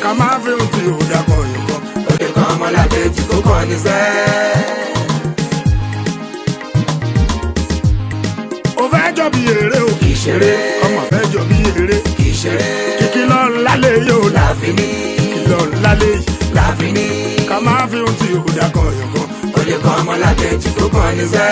ká má fi ohun tí ò dá kọ yọ̀kan. Ó lè kọ́ ọmọlàkejì kó kàn ní sẹ́. Ó fẹ́ jọ bí eré o kì í ṣeré. Ọmọ fẹ́ jọ bí eré kì í ṣeré. Ìkìlọ̀ ńlá lè yóò láfi ní. Ìkìlọ̀ ńlá lè láfi ní. Ká má fi ohun tí ò dá kọ yọ̀kan. Ó lè kọ́ ọmọlàkejì kó kàn ní sẹ́.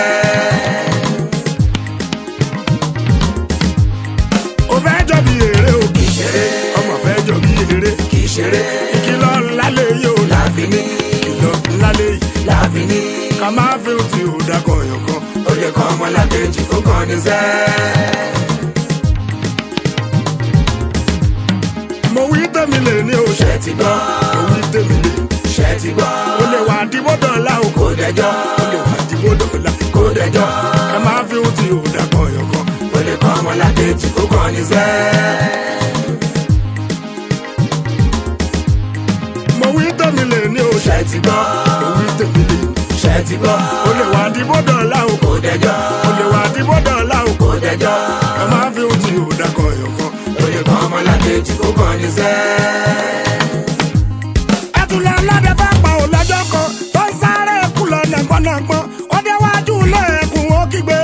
Ó fẹ́ jọ bí eré o kì í ṣeré. Ọmọ fẹ́ jọ bí eré kì í ṣeré. Ìkìlọ̀ ńlá lè yóò láfi ní. Ìkìlọ̀ ńlá lè láfi ní. Ká má fi ohun tí ò dá kọ yọ̀kan. Ó lè kọ́ ọmọlàkejì kó kàn ní sẹ́. Mo wí tèmi lè ní o ṣe ti gbọ́. Mo wí tèmi lè ṣe ti gbọ́. Ó lè wà dìbò dọ̀la o kò dẹjọ́. Ó lè wà dìbò dọ̀la kò dẹjọ́. Ẹ má fi ohun tí ò dá kọ yọ̀kan. Ó lè kọ́ ọmọlàkejì kó kàn ní sẹ́. Mo wí tèmi lè ní o ṣe ti gbọ́. Mo wí tèmi lè ṣe ti gbọ́. Ó lè wà dìbò dọ̀la o kò dẹjọ́. Ó lè wà dìbò dọ̀la o kò dẹjọ́. Ẹ má fi ohun tí ò dá kọ yọ̀kan. Ó lè kọ́ ọmọlàkejì kó kàn ní sẹ́. Ẹ̀tùlẹ̀ aládé bá pa ò lọ́jọ́ kan tó ń sáré kú lọ nàgbọ́nàgbọ́n. Ó déwájú ilé ẹkùn ó kígbe.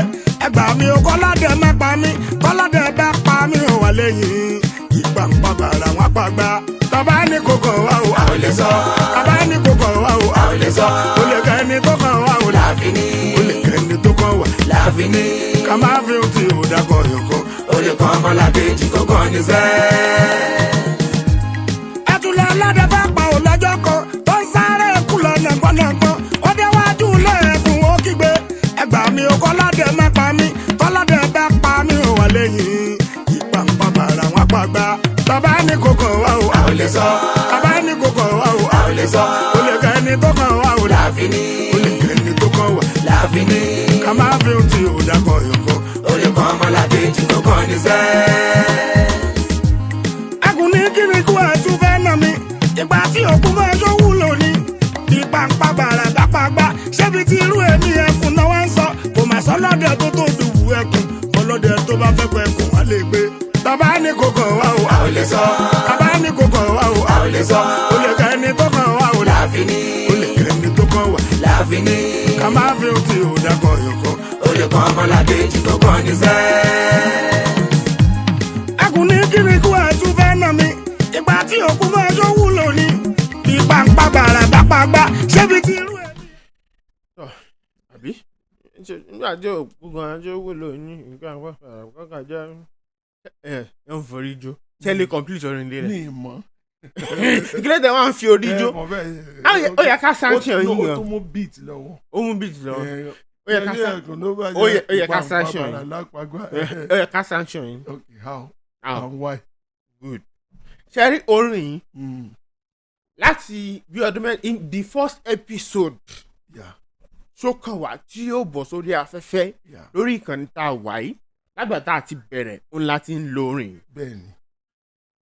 Ẹgbà mi ò kọ́ládé má pa mí. Kọ́ládé bá pa mí ò wà lẹ́yìn. Ìgbà ń pa bàrà wọn pa gbà. Tọ́ba ní kókó wa o, a ò lè sọ. Tọ́ba ní kókó wa o, a ò lè sọ. Ó lè kẹ́ ẹni tó kàn wá o láàfin ní. Ó lè kẹ́ ẹni tó kàn wá láàfin ní. Ká má fi ohun tí ò dá kọ yọ̀kan. Ó lè kọ́ ọmọlàkejì kó kàn ní sẹ́. Ẹ̀tùlẹ̀ aládé bá pa ò lọ́jọ́ kan tó ń sáré kú lọ nàgbọ́nàgbọ́n. Ó déwájú ilé ẹkùn ó kígbe. Ẹgbà mi ò kọ́ládé má pa mí. Kọ́ládé bá pa mí ò wà lẹ́yìn. Ìgbà ń pa bàrà wọn pa gbà. Tọ́ba ní kókó wa o, a ò lè sọ. Tọ́ba ní kókó wa o, a ò lè sọ. Ó lè kẹ́ ẹni tó kàn wá o láàfin ní. Ó lè kẹ́ ẹni tó kàn wá láàfin ní. Ká má fi ohun tí ò dá kọ yọ̀kan. Ó lè kọ́ ọmọlàkejì kó kàn ní sẹ́. Ẹkùn ní kí ni kú ẹ̀ tún fẹ́ nà mí. Ìgbà tí òkú fẹ́ tó wúlò ní. Ìgbà ń pa bàrà dápàgbà. Ṣébi tí irú èmi ẹkùn náà wá ń sọ. Kò mà sọ lọ́dẹ tó tó dùwù ẹkùn. Ọlọ́dẹ tó bá fẹ́ pẹ́ ẹkùn wá lè gbé. Tọ́ba ní kókó wa o, a ò lè sọ. Tọ́ba ní kókó wa o, a ò lè sọ. Ó lè kẹ́ ẹni tó kàn wá o láàfin ní. Ó lè kẹ́ ẹni tó kàn wá láàfin ní. Ká má fi ohun tí ò dá kọ yọ̀kan. Ó lè kọ́ ọmọlàkejì kó kàn ní sẹ́. Ẹkùn ní kí ni kú ẹ̀ tún fẹ́ nà mí. Ìgbà tí òkú fẹ́ tó wúlò ní. Ìgbà ń pa bàrà dápàgbà. Ṣébi tí irú ẹ̀. Àbí? Nígbà tí òkú gan-an tó wúlò ní ìgbà ń pa bàrà kọ́kà jẹ́ ẹ ń forí jó. Tẹ́lẹ̀ complete orin lé rẹ̀. Ní ìmọ̀. Ìkílẹ̀ tẹ̀ wọ́n á fi orí jó. Ó yẹ ká sanction yín Ó gan. tún mú beat lọ́wọ́. Ó mú beat lọ́wọ́. Ó yẹ ká sanction yín. Ó yẹ ká sanction yín. Okay, how? How? And why? Good. Ṣé rí orin yìí láti bí ọdún mẹ́rin in the first episode ṣó kàn wá tí yóò bọ̀ sórí afẹ́fẹ́ lórí ìkànnì tá a wà yìí lágbà tá a ti bẹ̀rẹ̀ òun láti ń lo orin. Bẹ́ẹ̀ni.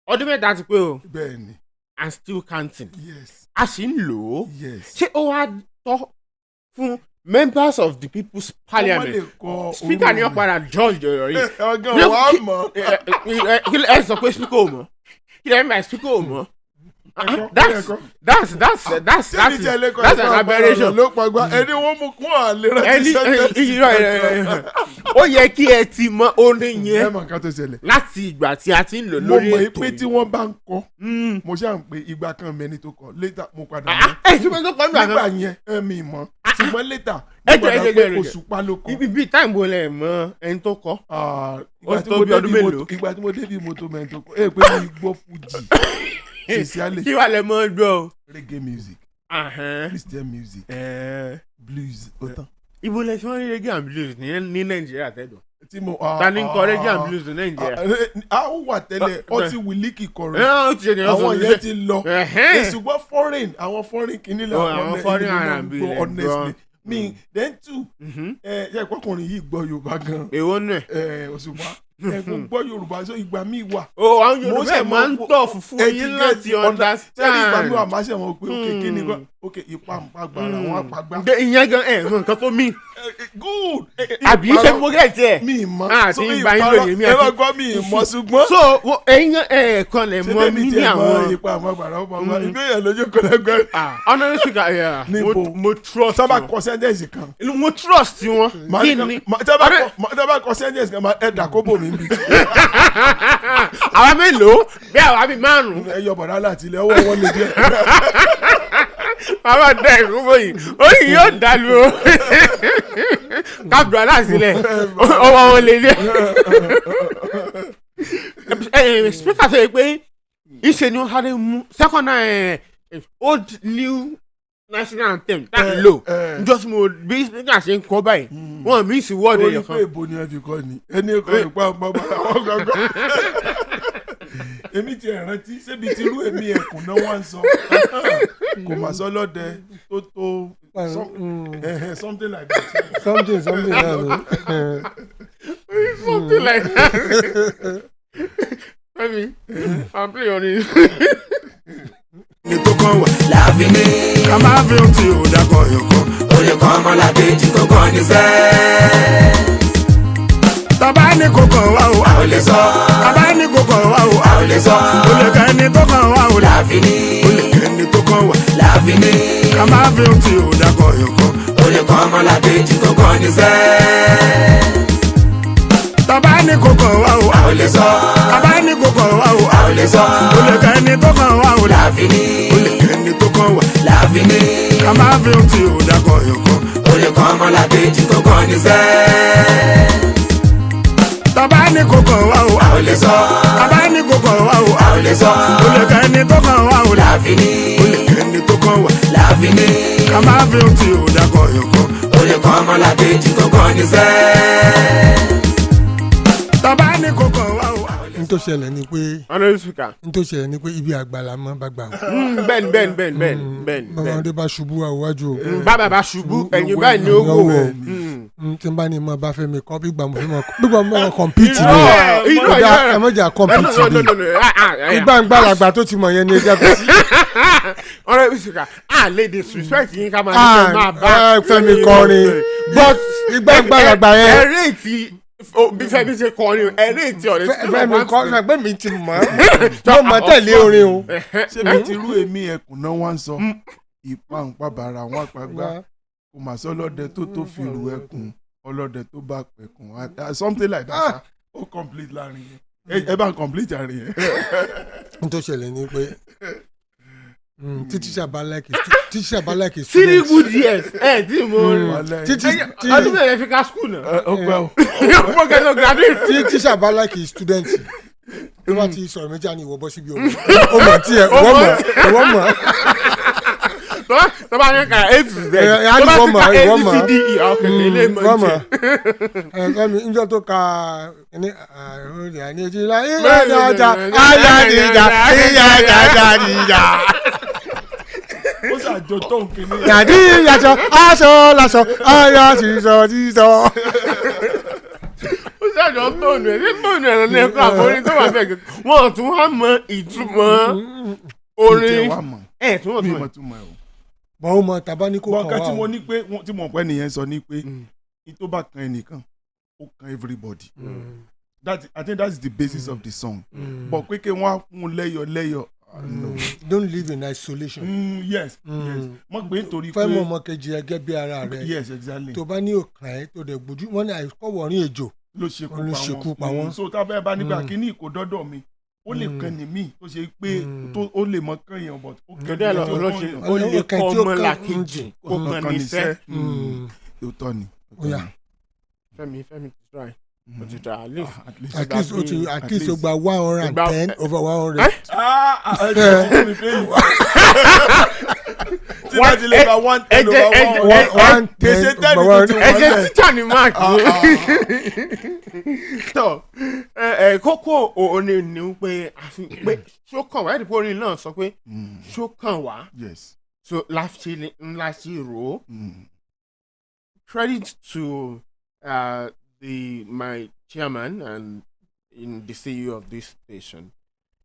Ọdún mẹ́ta ti pé o. Bẹ́ẹ̀ni. And still counting. Yes. A sì ń lò ó. Yes. Ṣé ó wá tọ́ fún members of the people's parliament? Speaker ni ó padà George ọ̀rọ̀ yìí. Ọgá wa mọ̀. Ẹ sọ pé speaker ò mọ̀. Kí lẹ́yìn máa speaker ò mọ̀. That's an aberration. Ló pàgbà ẹni wọ́n mú kún àlè rẹ̀ ti sẹ́yìn. Ó yẹ kí ẹ ti mọ orin yẹn. Ẹ mọ̀ ká tó ṣẹlẹ̀. Láti ìgbà tí a ti ń lò lórí ètò yìí. Mo mọ̀ pé tí wọ́n bá ń kọ́. Mo ṣáà ń pe ìgbà kan mẹ́ni tó kọ́. Later mo padà mọ̀. Nígbà yẹn mi mọ̀. Ṣùgbọ́n later mo padà pé Òṣùpá ló kọ́. Ibi táìmù olè mọ ẹni tó kọ́. Ìgbà tí mo débi mọ́tò mẹ́ni tó kọ́. Ẹ pé mi gbọ́ Fuji. Sincerely. Kí wàá lè mọ gbọ́? Reggae music. Christian music. Blues. Ibo lẹ fi wọ́n ní reggae and blues ní Nàìjíríà tẹ́lọ̀. Ta ni ń kọ reggae and blues ní Nàìjíríà? A ó wà tẹ́lẹ̀ ọtí wìlíkì kọ̀rọ̀. Àwọn yẹn ti lọ. Ṣùgbọ́n foreign àwọn foreign kìíní lọ. Àwọn foreign R&B lẹ honestly. Me then too. Ṣé ìpọ́kùnrin yìí gbọ́ Yorùbá gan? Èwo nù ẹ̀? Òṣùpá. Ẹ̀gbọ́n gbọ́ Yorùbá so ìgbà míì wà. Àwọn Yorùbá máa ń tọ̀ fún yín láti understand. Ìgbà míì wà máa ṣe wọn pé òkè kí ni okay, ipa agbára wọn apagba. ìyẹn gan nǹkan tó mí. Good. àbí ṣe mo gẹ̀ tiẹ̀. mi mọ àti ìgbà yín lóye mi àti. ẹ̀rọ gbọ́ mi mọ ṣùgbọ́n. so ẹ̀yin kan lè mọ mí ní àwọn. ipa agbára wọn apagba ìgbéyàwó lójú kọlẹ́gbẹ́. honorary speaker mo trust wọn. tọ́ba kọ sẹ́ńdẹ̀sì kan. mo trust wọn. kí ni. tọ́ba kọ sẹ́ńdẹ̀sì kan ẹ̀ dàkóbò mi bí. àwa mélòó bí àwa bíi márùn-ún. ẹ yọ bọ̀dá láti ilẹ̀ ọwọ́ wọn lè díẹ̀. bàbá dẹ ìrúbọ yìí oyin yóò dàlú o kábùrọ̀ aláàsílẹ̀ ọwọ́ wọn lè díẹ̀. speaker sọ pé ìṣe ni wọ́n sáré mú second old new national anthem tá n lò just mo bí speaker ṣe ń kọ́ báyìí wọ́n mí sí wọ́ọ̀dù yẹn kan. orí pé èbó ni ẹ fi kọ́ ni ẹni kọ́ ìpa ọmọ àwọn gangan. èmi ti rántí ṣébi ti rú èmi ẹkùn náà wá ń sọ kò mà sọ lọ́dẹ tó something like that. something like that. something like that. Fẹ́mi, I'm playing on it. ní tó kàn wá láàfin ní ká máa fi ohun tí ò dákọ̀ yọ̀kọ̀ ó lè kọ́ ọmọlàkejì tó kàn ní sẹ́ẹ̀. tàbá ní kò kàn wá o a ò lè sọ. tàbá ní kò kàn wá o a ò lè sọ. ó lè kẹ́ ẹni tó kàn wá o láàfin ní. ó lè kẹ́ ẹni tó kàn wá láàfin ní ká máa fi ohun tí ò dákọ̀ yọ̀kọ̀ ó lè kọ́ ọmọlàkejì tó kàn ní sẹ́ẹ̀. tàbá ní kò kàn wá o a ò lè sọ. tàbá ní kò kàn wá o a ò lè sọ. ó lè kẹ́ ẹni tó kàn wá o láàfin ní. ó lè kẹ́ ẹni tó kàn wá láàfin ní ká máa fi ohun tí ò dákọ̀ yọ̀kọ̀ ó lè kọ́ ọmọlàkejì tó kàn ní sẹ́ẹ̀. tàbá ní kò kàn wá o a ò lè sọ. tàbá ní kò kàn wá o a ò lè sọ. ó lè kẹ́ ẹni tó kàn wá o láàfin ní. ó lè kẹ́ ẹni tó kàn wá láàfin ní ká máa fi ohun tí ò dákọ̀ yọ̀kọ̀ ó lè kọ́ ọmọlàkejì tó kàn ní sẹ́ẹ̀. tàbá ní kò kàn wá o. n tó ṣẹlẹ̀ ni pé honorary speaker. n tó ṣẹlẹ̀ ni pé ibi àgbàlá mọ́ bá gbà o. bẹ́ẹ̀ni. bọ́mọdé bá ṣubú àwájú o. bàbá bá ṣubú ẹ̀yìn báyìí ni ó wò wò. tí n bá ní mo bá fẹ́ mi kọ́ gbígbà mo fi mọ̀ compete ni o ẹ mọ̀jà compete ni gbígbà ń gbàlagbà tó ti mọ̀ yẹn ni ẹja fi sí. honorary speaker lè disrespect yín ká máa ní kẹ́ máa bá Fẹ́mi kọrin but gbígbà ń gbàlagbà yẹn. ẹ̀rẹ́ ti bí Fẹ́mi ṣe kọrin ẹ̀rẹ́ ti ọ̀rẹ́ tí Fẹ́mi kọrin ẹgbẹ́ mi ti mọ̀ mo mọ̀ tẹ̀lé orin o. ṣé bí ti rú èmi ẹkùn náà wá ń sọ ipa ń pa bàrà àwọn àpagbá kò mà sọ ọlọ́dẹ tó fi rú ẹkùn ọlọ́dẹ tó bá pẹ̀kùn something like that. ó complete láàrin yẹn ẹ bá ń complete àárín yẹn. n tó ṣẹlẹ̀ ni pé tíṣà bá like student. 3 good years tí mo ọdún mẹ́rin fi ká school náà. ọgbà o. mo kẹ́ ló graduate. tíṣà bá like student tó bá ti sọ̀rọ̀ méjì ní ìwọ bọ́ síbi omi ó mọ̀ tí ẹ ìwọ mọ̀. tó bá ní ká a to z tó bá ti ká a b c d e ọkùnrin ilé mọ̀ ní. ẹ̀ẹ́dẹ́mi njọ́ tó ka ní àròlé àníjìlá ìyájájá ìyájájá. ó ṣàjọ tó ń kíní. yàdí yàtọ̀ aṣọ làṣọ ayọ̀ sísọ. ó ṣàjọ tóònù ẹ̀ ní tóònù ẹ̀ lọ́nà ẹ̀kọ́ àkórí tó wà bẹ́ẹ̀ gẹ́gẹ́ wọ́n tún wá mọ ìtumọ̀ orin ẹ̀ tún wọ́n tún mọ̀ ẹ̀. bọ́n ó mọ tàbá ní kò kàn wá o. bọ́n kan tí mo ní pé tí mo pẹ́ nìyẹn sọ ní pé ní tó bá kan ẹnìkan ó kan everybody. I think that's the basis of the song. But pé kí wọ́n á fún lẹ́yọ̀. No. Don't live in isolation. Yes. Mo gbé nítorí pé. fẹ́ mọ ọmọ kejì ẹgẹ́ bí ara rẹ. Yes, exactly. tó bá ní òkàn ẹ tó dẹ̀ gbójú wọn ní àìkọ́wọ̀rin èjò ló ṣekú pa wọn. So tábẹ́ bá nígbà kíní kò dọ́dọ̀ mi ó lè kàn ní mí tó ṣe pé ó lè mọ kàn yàn but ó kàn ní ó lè kọ́ ọmọ làkejì ó kàn ní sẹ́. Ó tọ́ ni. Fẹ́mi try. At least o gba 110 over 100. Tí wọ́n ti lè gba 110 over 100. Gbèsè tẹ́lẹ̀ tó ti wọlé. Ẹ̀jẹ̀ títà ní máàkì. Tó kókó òní ni pé ṣó kàn wá ẹ̀dínwó orin náà sọ pé ṣó kàn wá. So láti rò ó. Credit to my chairman and the CEO of this station.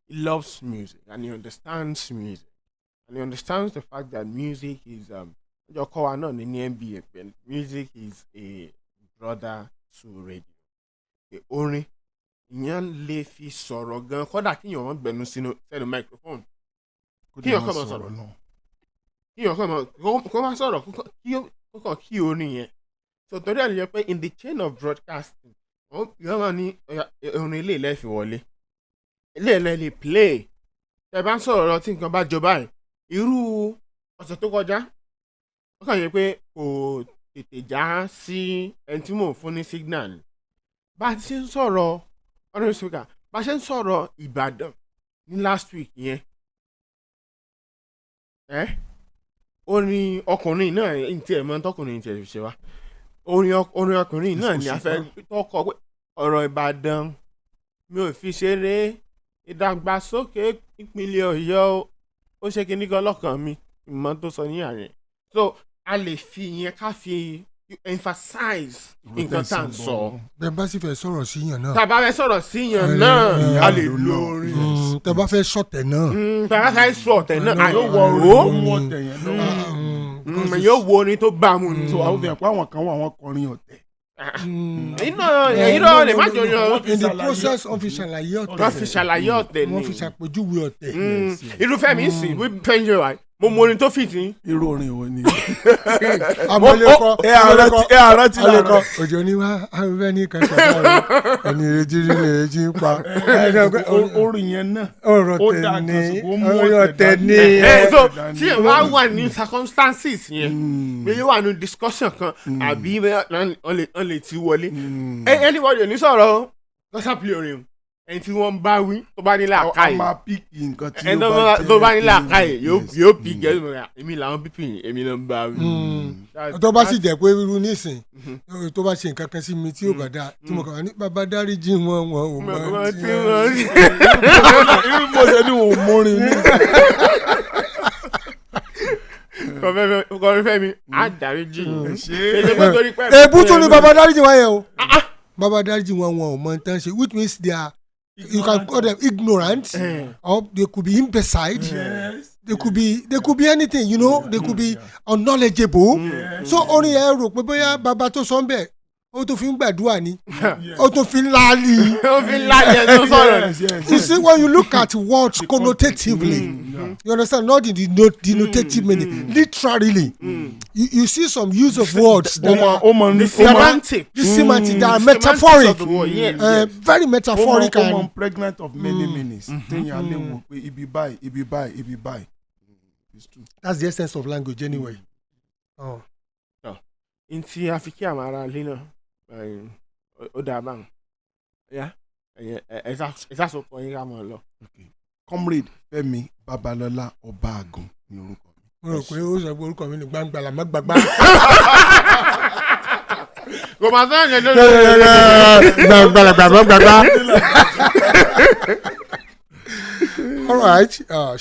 He loves music and he understands music and he understands the fact that music is your core not in the NBA, but music is a brother to radio. Orin ìyẹn lè fi sọ̀rọ̀ gan kódà kí èèyàn gbẹnu sínú microphone kí èèyàn kọ́ mọ sọ̀rọ̀ kí èèyàn kọ́ mọ sọ̀rọ̀ kó kí orin yẹn so torí ẹ̀ lè jẹ́ pé in the chain of broadcasting yóò máa ní orin ilé ilẹ̀ fi wọlé ilé ilẹ̀ lè play ẹ bá ń sọ̀rọ̀ tí nǹkan bá jọ báyìí irú ọ̀sẹ̀ tó kọjá ó kàn yẹ pé kò tètè já sí ẹni tí mò ń fún ní signal bá a ti ṣe ń sọ̀rọ̀ ọ̀rọ̀ speaker bá a ṣe ń sọ̀rọ̀ Ìbàdàn ní last week yẹn orin ọkùnrin náà ní tiẹ̀ mọ́ tọkùnrin ní tiẹ̀ ṣe wá orin ọkùnrin náà ni a fẹ́ tọkọ pé ọ̀rọ̀ Ìbàdàn mi ò fi ṣeré ìdàgbàsókè ìpínlẹ̀ Ọ̀yọ́ ó ṣe kíní kan lọ́kàn mi ìmọ̀ tó sọ ní àárẹ̀ so a lè fi yẹn ká fi emphasize nǹkan tá à ń sọ. bẹ́ẹ̀ bá sì fẹ́ sọ̀rọ̀ síyàn náà. tá a bá fẹ́ sọ̀rọ̀ síyàn náà a lè lo orin. tẹ́ bá fẹ́ sọ̀tẹ̀ náà. tá a bá fẹ́ sọ̀tẹ̀ náà a yóò wọ orin yóò wo orin tó bá a mú ni. so àwọn obìnrin pé àwọn kan wà àwọn kọrin ọ̀tẹ̀. èyí náà lè má jọyọ. in the process wọ́n fi ṣàlàyé ọ̀tẹ̀. wọ́n fi ṣàlàyé ọ̀tẹ̀ ni. wọ́n fi ṣàpèjúwe ọ̀tẹ̀. irúfẹ́ mi ń sìn wí pẹ́ńjẹ́ wa mo mọ orin tó fìtì. irú orin wo ni. amọ̀lẹ́kọ̀ ààrẹ ti lẹ́kọ̀ òjò ní wá abẹ́ ní kankan báyìí ẹni èjì rí lè èjì ń pa. orin yẹn náà ọ̀rọ̀ tẹ̀ ní ọ̀rọ̀ tẹ̀ ní. so tí ẹ bá wà ní circumstances yẹn bí yóò wà ní discussion kan àbí wọ́n lè ti wọlé anybody ò ní sọ̀rọ̀ lọ́sàpìlì orin ẹni tí wọ́n bá wí tó bá ní làákàyè ẹni tó bá ní làákàyè yóò pí gẹ́gẹ́ èmi làwọn pípì èmi ló ń bá wí. tó bá sì jẹ́ pé irú nísìn tó bá ṣe nǹkan kan sí mi tí yóò bá dáa tí mo kàn wá ní bàbá dáríjì wọn ò mọ tí wọn. irú mo ṣe ní òun mórin ní. kọfẹ́ mi á dáríjì. èbú tó ní bàbá dáríjì wọn yẹn o bàbá dáríjì wọn ò mọ tán ṣe which means they are. You can call them ignorant, or they could be imbecile. Yes. They could be anything, you know. They could be unknowledgeable. So only ẹ rò pé bóyá bàbá tó sọ ń bẹ̀ ó tó fi ń gbàdúrà ni ó tó fi ń láàlì. ó fi ń láàlì ẹ̀ tó sọ̀rọ̀. You see, when you look at words connotatively, you understand, not in the denotative meaning, literally. You see some use of words that are the semantic. The semantic, that are metaphoric. Very metaphorical. I'm pregnant of many meanings. Ibi báyìí. That's the essence of language anyway. Nti afiki amara lina ó dá báwọn ẹ̀sà sọ pọ̀ yín ká mọ̀ lọ. Comrade Fẹ́mi Babalọ́lá Ọbaàgùn ni orúkọ mi. mo rò pé ó sọ pé orúkọ mi ní Gbangbala má gbàgbá. kò máa sọ yẹn lórí. Gbangbala gbàgbá. All right,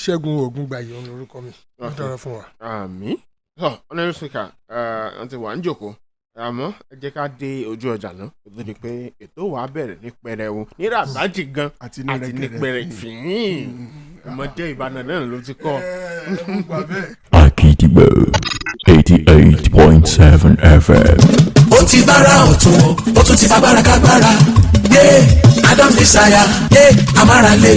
Ṣẹ́gun Ògúngbàyí ọ̀nà orúkọ mi ó dára fún wa. Àmín. Honourable Speaker wọ́n ti wà ń jòkó àmọ́ ẹ jẹ́ ká dé ojú ọjà náà kó tó di pé ètò wa bẹ̀rẹ̀ ní pẹrẹwu ní ràbájì gan àti ní pẹrẹ fìyín ọmọdé Ìbàdàn náà ló ti kọ́. Akidibo 88.7 FM. ó ti bára ọ̀tún ó tún ti fagbára kágbára Adam Desire amárale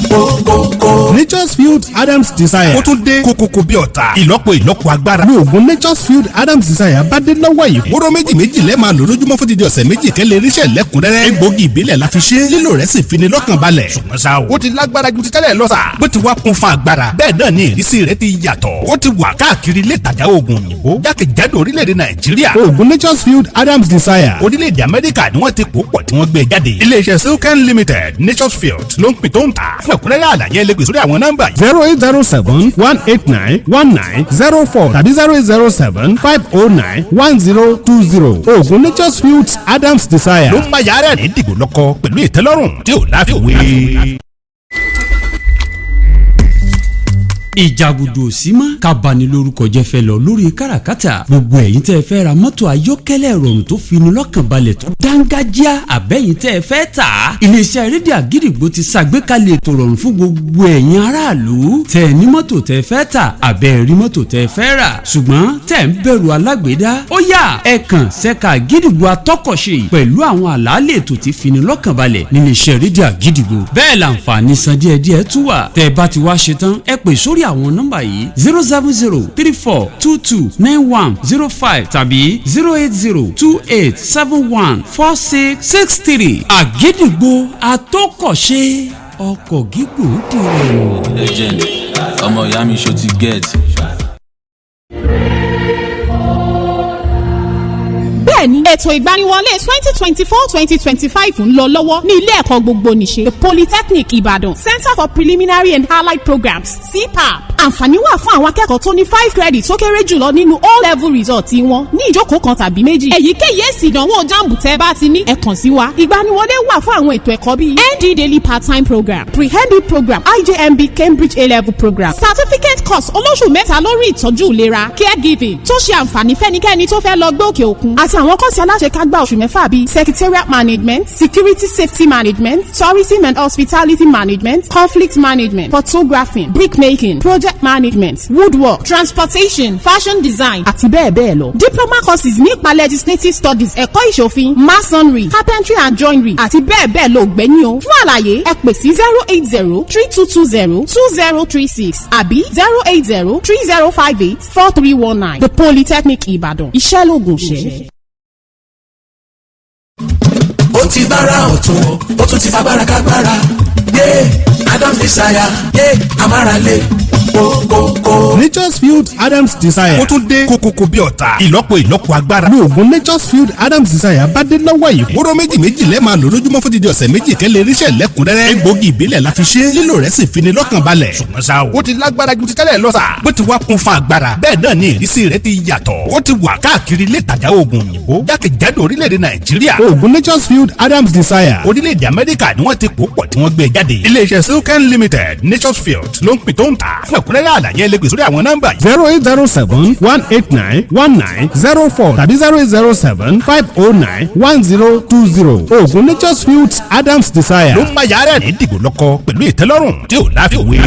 kókókó. Nature's Field Adams Desire. ó tún dé kókókó bí ọ̀tá. ìlọ́po agbára. ní oògùn Nature's Field Adams Desire bá dé lọ́wọ́ yìí. wóró méjì lẹ́ẹ̀ máa lò lójúmọ́ fún dídí ọ̀sẹ̀ méjì kẹ́lẹ́ irísẹ́ lẹ́kùnrẹ́rẹ́. egbògi ìbílẹ̀ la fi ṣe. lílò rẹ̀ sì fini lọ́kàn balẹ̀. ṣùgbọ́n ṣá o. ó ti lágbára ju ti tẹ́lẹ̀ lọ sà. bó ti wá kún fún agbára. bẹ́ẹ̀ náà ni ìrísí rẹ̀ ti yàtọ̀. ó ti wà káàkiri ilé ìtajà oògùn òyìnbó. jákèjádò orílẹ̀-èdè Nàìjíríà. oògùn Nature's Field Adams Desire. orílẹ̀-èdè Amẹ́ríkà ni wọ́n ti pò pọ̀ tí wọ́n gbé jáde. ilé-iṣẹ́ Silken Limited Nature's Field ló ń pin tó ń tà. fún ẹ̀kúnrẹ́rẹ́ àlàyé ẹlẹ́gbẹ̀ sórí àwọn nọ́mbà 08071891904 tàbí 08075091020. oògùn Nature's Field Adams Desire ló ń bá yàrá rẹ̀ dìgbò lọ́kọ pẹ̀lú ìtẹ́lọ́rùn tí ò láfiwé. ìjàgùdù sí mọ́ kábàánilórúkọ jẹ́ fẹ́ lọ lórí káràkátà gbogbo ẹ̀yin tẹ́ fẹ́ ra mọ́tò ayọ́kẹ́lẹ́ ìrọ̀rùn tó fini lọ́kàn balẹ̀ tó dángájíá àbẹ́yìn tẹ́ fẹ́ tà á iléeṣẹ́ rédíò àgídìgbò ti ṣàgbékalẹ̀ ètò ìrọ̀rùn fún gbogbo ẹ̀yin aráàlú tẹ́ ní mọ́tò tẹ́ fẹ́ tà àbẹ́ rí mọ́tò tẹ́ fẹ́ rà ṣùgbọ́n tẹ́ ń bẹ̀rù alágbèédá ó yá ẹ kàn ṣẹ́ka àgídìgbò atọ́kọ̀ṣe pẹ̀lú àwọn àlàálẹ̀ ètò tí fini lọ́kàn balẹ̀ níléeṣẹ́ rédíò àgídìgbò bẹ́ẹ̀ làǹfààní san díẹ̀díẹ̀ tún wà tẹ́ bá ti wá ṣe tán ẹ pè sórí àwọn nọ́mbà yìí 07034229105 tàbí 08028714663 àgídìgbò atọ́kọ̀ṣe ọkọ̀ gígùn dìrò. legend ọmọ ìyá mi ṣó ti get. bẹ́ẹ̀ni ètò ìgbaniwọlé 2024-2025 ń lọ lọ́wọ́ ní ilé ẹ̀kọ́ gbogbo nìṣe the Polytechnic Ìbàdàn Center for Preliminary and Allied Programs CPAP. àǹfààní wà fún àwọn akẹ́kọ̀ọ́ tó ní 5 credits tó kéré jùlọ nínú O-level result wọn ní ìjókòó kan tàbí méjì. èyíkéyìí èsì ìdánwò jambu tẹ́ bá ti ní ẹ kàn sí wa. ìgbaniwọlé wà fún àwọn ètò ẹ̀kọ́ bíi ND Daily Part-Time Program, Pre-ND Program, IJMB Cambridge A-Level Program, Certificate Course olóṣù mẹ́ta lórí ìtọ́jú ìlera Caregiving tó ṣe àǹfààní fẹ́nikẹ́ni tó fẹ́ lọ gbé òkè òkun àti àwọn kọ́ọ̀sì aláṣekágbá oṣù mẹ́fà bíi Secretariat Management, Security Safety Management, Tourism and Hospitality Management, Conflict Management, Photography, Brickmaking, Project Management, Woodwork, Transportation, Fashion Design àti bẹ́ẹ̀ bẹ́ẹ̀ lọ. Diploma courses nípa Legislative Studies, ẹ̀kọ́ ìṣòfin, Masonry, Carpentry and Joinery àti bẹ́ẹ̀ bẹ́ẹ̀ lọ gbẹ̀yìn o. fún àlàyé ẹ pè sí 08032202036 àbí 08030584319. The Polytechnic Ìbàdàn iṣẹ́ lóògùn ṣẹ́. ó ti bára ọ̀tún ó tún ti fagbára kágbára Adam Desire amárale kókókó. Nature's Field Adams Desire ó tún dé kókókó bí ọ̀tá ìlọ́po agbára ní oògùn Nature's Field Adams Desire bá dé lọ́wọ́ yìí wóró méjì lẹ́ẹ̀ máa lò lójúmọ́ fún dídí ọ̀sẹ̀ méjì kẹ́lẹ́ irísẹ́ lẹ́kùnrẹ́rẹ́ egbògi ìbílẹ̀ la fi ṣe lílò rẹ̀ sì fi ni lọ́kàn balẹ̀ ṣùgbọ́n ṣá o ó ti lágbára ju ti tẹ́lẹ̀ lọ sà bó ti wá kún fún agbára bẹ́ẹ̀ náà ni ìrísí rẹ̀ ti yàtọ̀ ó ti wà káàkiri ilé ìtajà oògùn òyìnbó jákèjádò orílẹ̀-èdè Nàìjíríà oògùn Nature's Field Adams Desire orílẹ̀-èdè Amẹ́ríkà ni wọ́n ti pò pọ̀ tí wọ́n gbé jáde iléeṣẹ́ Silken Limited Nature's Field ló ń pin tó ń tà fún ẹ̀kúnrẹ́rẹ́ àlàyé ẹlẹ́gbẹ̀ẹ́ sórí àwọn nọ́mbà 08071891904 tàbí 08075091020 oògùn Nature's Field Adams Desire ló ń bá yàrá ní dìgbò lọ́kọ pẹ̀lú ìtẹ́lọ́rùn tí ò láfiwé.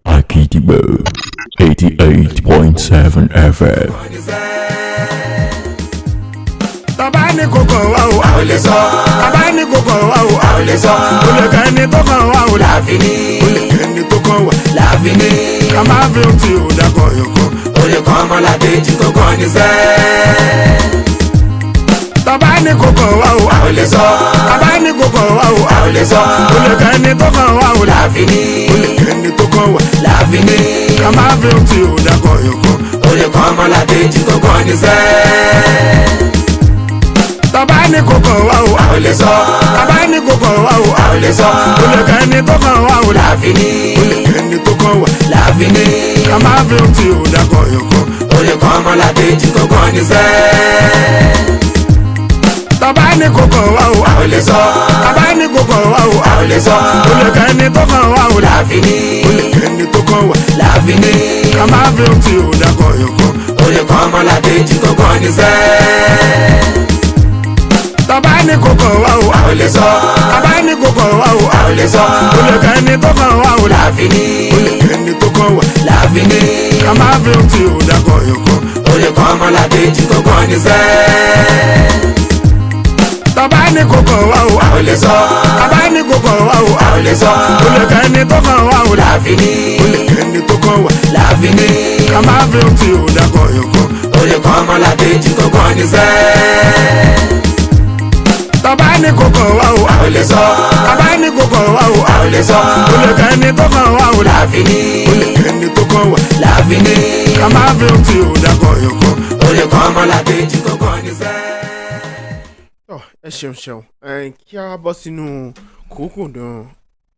Akidibo 88.7 FM. Bàbá ní kòkò wá o, a ò lè sọ. Bàbá ní kòkò wá o, a ò lè sọ. Olè kẹ́ni tó kàn wá o, láàfin ní. Olè kẹ́ni tó kàn wá, láàfin ní. Ká máa fi ohun tí ò dákọ̀ yọ̀kọ̀. Olè kan ọmọlàkejì tó kàn ní sẹ́. Bàbá ní kòkò wá o, a ò lè sọ. Bàbá ní kòkò wá o, a ò lè sọ. Olè kẹ́ni tó kàn wá o, láàfin ní. Olè kẹ́ni tó kàn wá, láàfin ní. Ká máa fi ohun tí ò dákọ̀ yọ̀kọ̀. Olè kan ọmọlàkejì tó kàn ní sẹ́. Bàbá ní kòkò wá o, a ò lè sọ. Bàbá ní kòkò wá o, a ò lè sọ. Olè kẹ́ni tó kàn wá o, láàfin ní. Olè kẹ́ni tó kàn wá, láàfin ní. Ká máa fi ohun tí ò dákọ̀ yọ̀kọ̀. Olè kan ọmọlàkejì tó kàn ní sẹ́. Bàbá ní kòkò wá o, a ò lè sọ. Bàbá ní kòkò wá o, a ò lè sọ. Olè kẹ́ni tó kàn wá o, láàfin ní. Olè kẹ́ni tó kàn wá, láàfin ní. Ká máa fi ohun tí ò dákọ̀ yọ̀kọ̀. Olè kan ọmọlàkejì tó kàn ní sẹ́. Bàbá ní kòkò wá o, a ò lè sọ. Bàbá ní kòkò wá o, a ò lè sọ. Olè kẹ́ni tó kàn wá o, láàfin ní. Olè kẹ́ni tó kàn wá, láàfin ní. Ká máa fi ohun tí ò dákọ̀ yọ̀kọ̀. Olè kan ọmọlàkejì tó kàn ní sẹ́. Bàbá ní kòkò wá o, a ò lè sọ. Bàbá ní kòkò wá o, a ò lè sọ. Olè kẹ́ni tó kàn wá o, láàfin ní. Olè kẹ́ni tó kàn wá, láàfin ní. Ká máa fi ohun tí ò dákọ̀ yọ̀kọ̀. Olè kan ọmọlàkejì tó kàn ní sẹ́. Bàbá ní kòkò wá o, a ò lè sọ. Bàbá ní kòkò wá o, a ò lè sọ. Olè kẹ́ni tó kàn wá o, láàfin ní. Olè kẹ́ni tó kàn wá, láàfin ní. Ká máa fi ohun tí ò dákọ̀ yọ̀kọ̀. Olè kan ọmọlàkejì tó kàn ní sẹ́. Ẹ ṣeun kí a bọ́ sínú kòókòdùn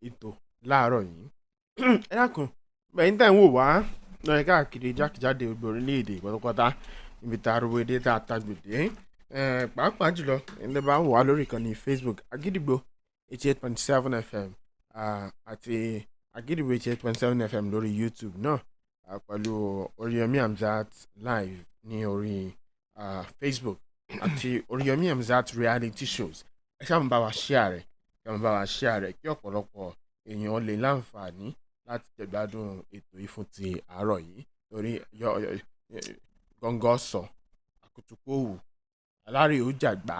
ètò láàárọ̀ yìí. Ẹ dákun bẹ̀yìn tá ń wò wá lọ́yẹ̀ káàkiri jákèjádò orílẹ̀-èdè pátápátá ibi tá a rò wédé tá a tagbèdé. Pàápàá jùlọ ẹni bá wà lórí ìkànnì Facebook Agídìgbò 88.7 FM àti Agidi Radio 8.7 FM lórí YouTube náà pẹ̀lú Oriyomi Hamzat live ní orí Facebook àti Oriyomi Hamzat reality shows. Ẹ ṣáà ń bá wa share rẹ̀ kí ọ̀pọ̀lọpọ̀ èèyàn lè láǹfààní láti jẹ̀gbádùn ètò yìí fún ti àárọ̀ yìí torí gọ́ngọ́ sọ àkùtùkù òwò alárè ó jàgbá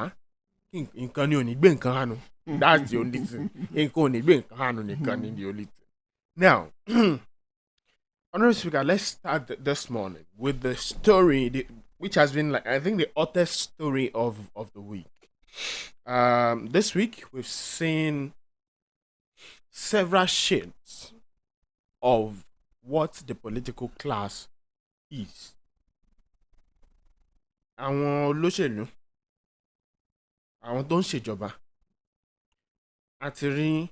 nǹkan ni ò ní gbé nǹkan hànú. That's the only thing. Nǹkan ò ní gbé nǹkan hànú nìkan ni the only thing. Now, Honorable Speaker, let's start this morning with the story, which has been, like, I think, the hottest story of the week. This week, we've seen several shades of what the political class is. Àwọn olóṣèlú, àwọn tó ń ṣèjọba, àti rí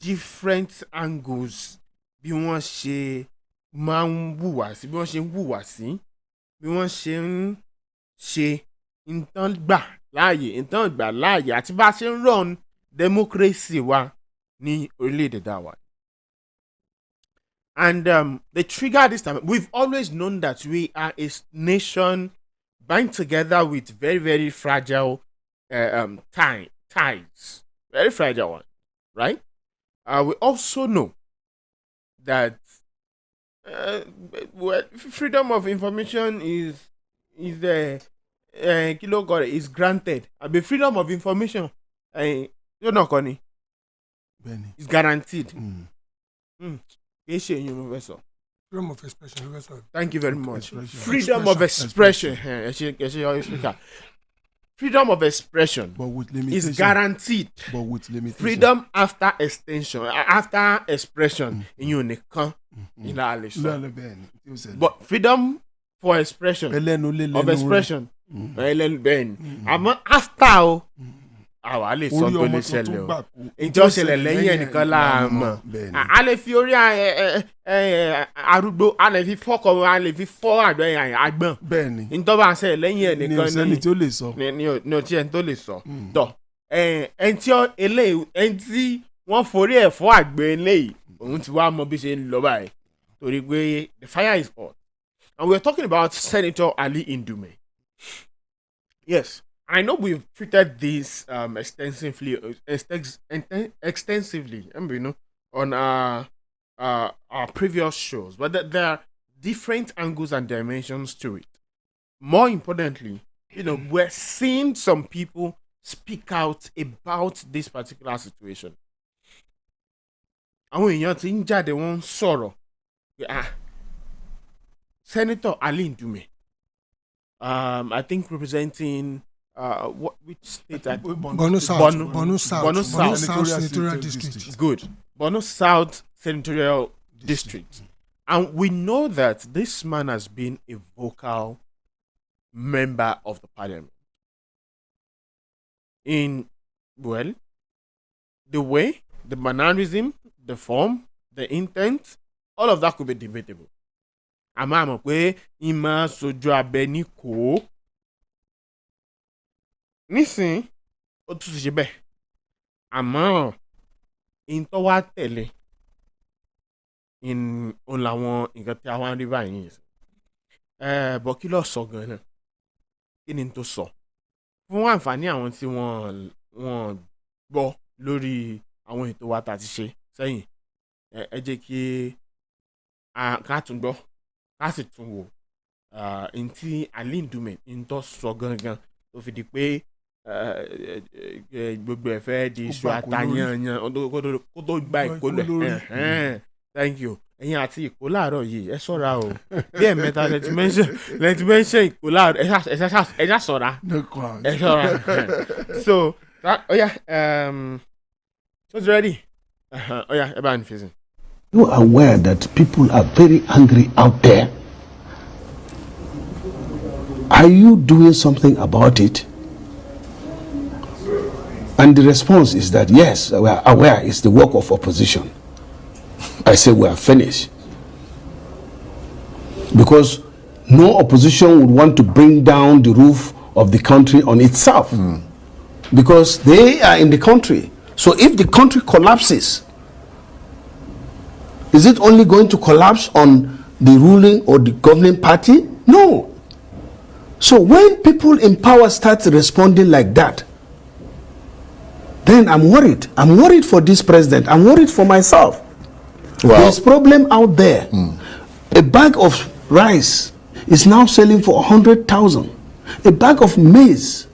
different angles bí wọ́n ṣe máa ń wùwà sí, bí wọ́n ṣe ń wùwà sí, bí wọ́n ṣe ń ṣe ìtàn gbà láàyè àti bá a ṣe ń run democracy wa ní orílẹ̀-èdè dáwà. And the trigger this time, we've always known that we are a nation bound together with very, very fragile ties. Very fragile one, right? We also know that freedom of information is granted. The freedom of information, you know, Connie, is guaranteed. Freedom of expression. Thank you very much. Freedom of expression. Freedom of expression is guaranteed. But with limitation. Freedom after extension, after expression, but freedom for expression, of expression, after àwa lè sọ tó lè ṣẹlẹ̀ o ìjọ ṣẹlẹ̀ lẹ́yìn ẹnìkan láàmú a lè fi orí arúgbó a lè fi fọ́kọ̀ a lè fi fọ́ àgbọ̀n ìjọba ṣẹlẹ̀ lẹ́yìn ẹnìkan ní tó lè sọ ní ọtí ẹni tó lè sọ tọ ẹni tí wọ́n forí ẹ̀ fọ́ àgbẹ̀ eléyìí òun ti wá mọ bí ṣe ń lọ báyìí torí pé the fire is hot and we are talking about Senator Ali Ndume. Yes. I know we've treated this extensively, on our previous shows, but there are different angles and dimensions to it. More importantly, we're seeing some people speak out about this particular situation. Àwọn èèyàn tí ń jáde wọ́n sọ̀rọ̀ Senator Ali Ndume, I think representing which state? Borno South Senatorial District. Good. Borno South Senatorial District. And we know that this man has been a vocal member of the parliament. The way, the mannerism, the form, the intent, all of that could be debatable. Àmọ́ pé ìmọ̀ sojú abẹ ní kò nísìn ó tún ti ṣe bẹ́ẹ̀ àmọ́ ìtọ́ wa tẹ̀lé òun làwọn nǹkan tí a wá ń rí báyìí bọ́ kí ló sọ gan-an kí ni tó sọ fún àǹfààní àwọn tí wọ́n gbọ́ lórí àwọn ètò wa tá a ti ṣe sẹ́yìn ẹ jẹ́ kí ká tún gbọ́ ká sì tún wò ntí Ali Ndume ntọ́ sọ gangan tó fi di pé gbogbo ẹ̀ fẹ́ di iṣu àtàyànyàn kó tó gba ìkólẹ̀ thank you ẹ̀yin àti ìkó láàárọ̀ yìí ẹ ṣọ́ra o bí ẹ̀ mẹ́ta lẹ́tí mẹ́ńṣẹ́ ìkó láàárọ̀ ẹ ṣá ṣọ́ra ẹ ṣọ́ra so so it's ready ẹ bá ní fèsì. You are aware that people are very angry out there. Are you doing something about it? And the response is that yes, we are aware it's the work of opposition. I say we are finished. Because no opposition would want to bring down the roof of the country on itself. Because they are in the country. So if the country collapses, Is it only going to collapse on the ruling or the governing party? No. So when people in power start responding like that, then I'm worried. I'm worried for this president. I'm worried for myself. Well, There's problem out there. A bag of rice is now selling for 100,000. A bag of maize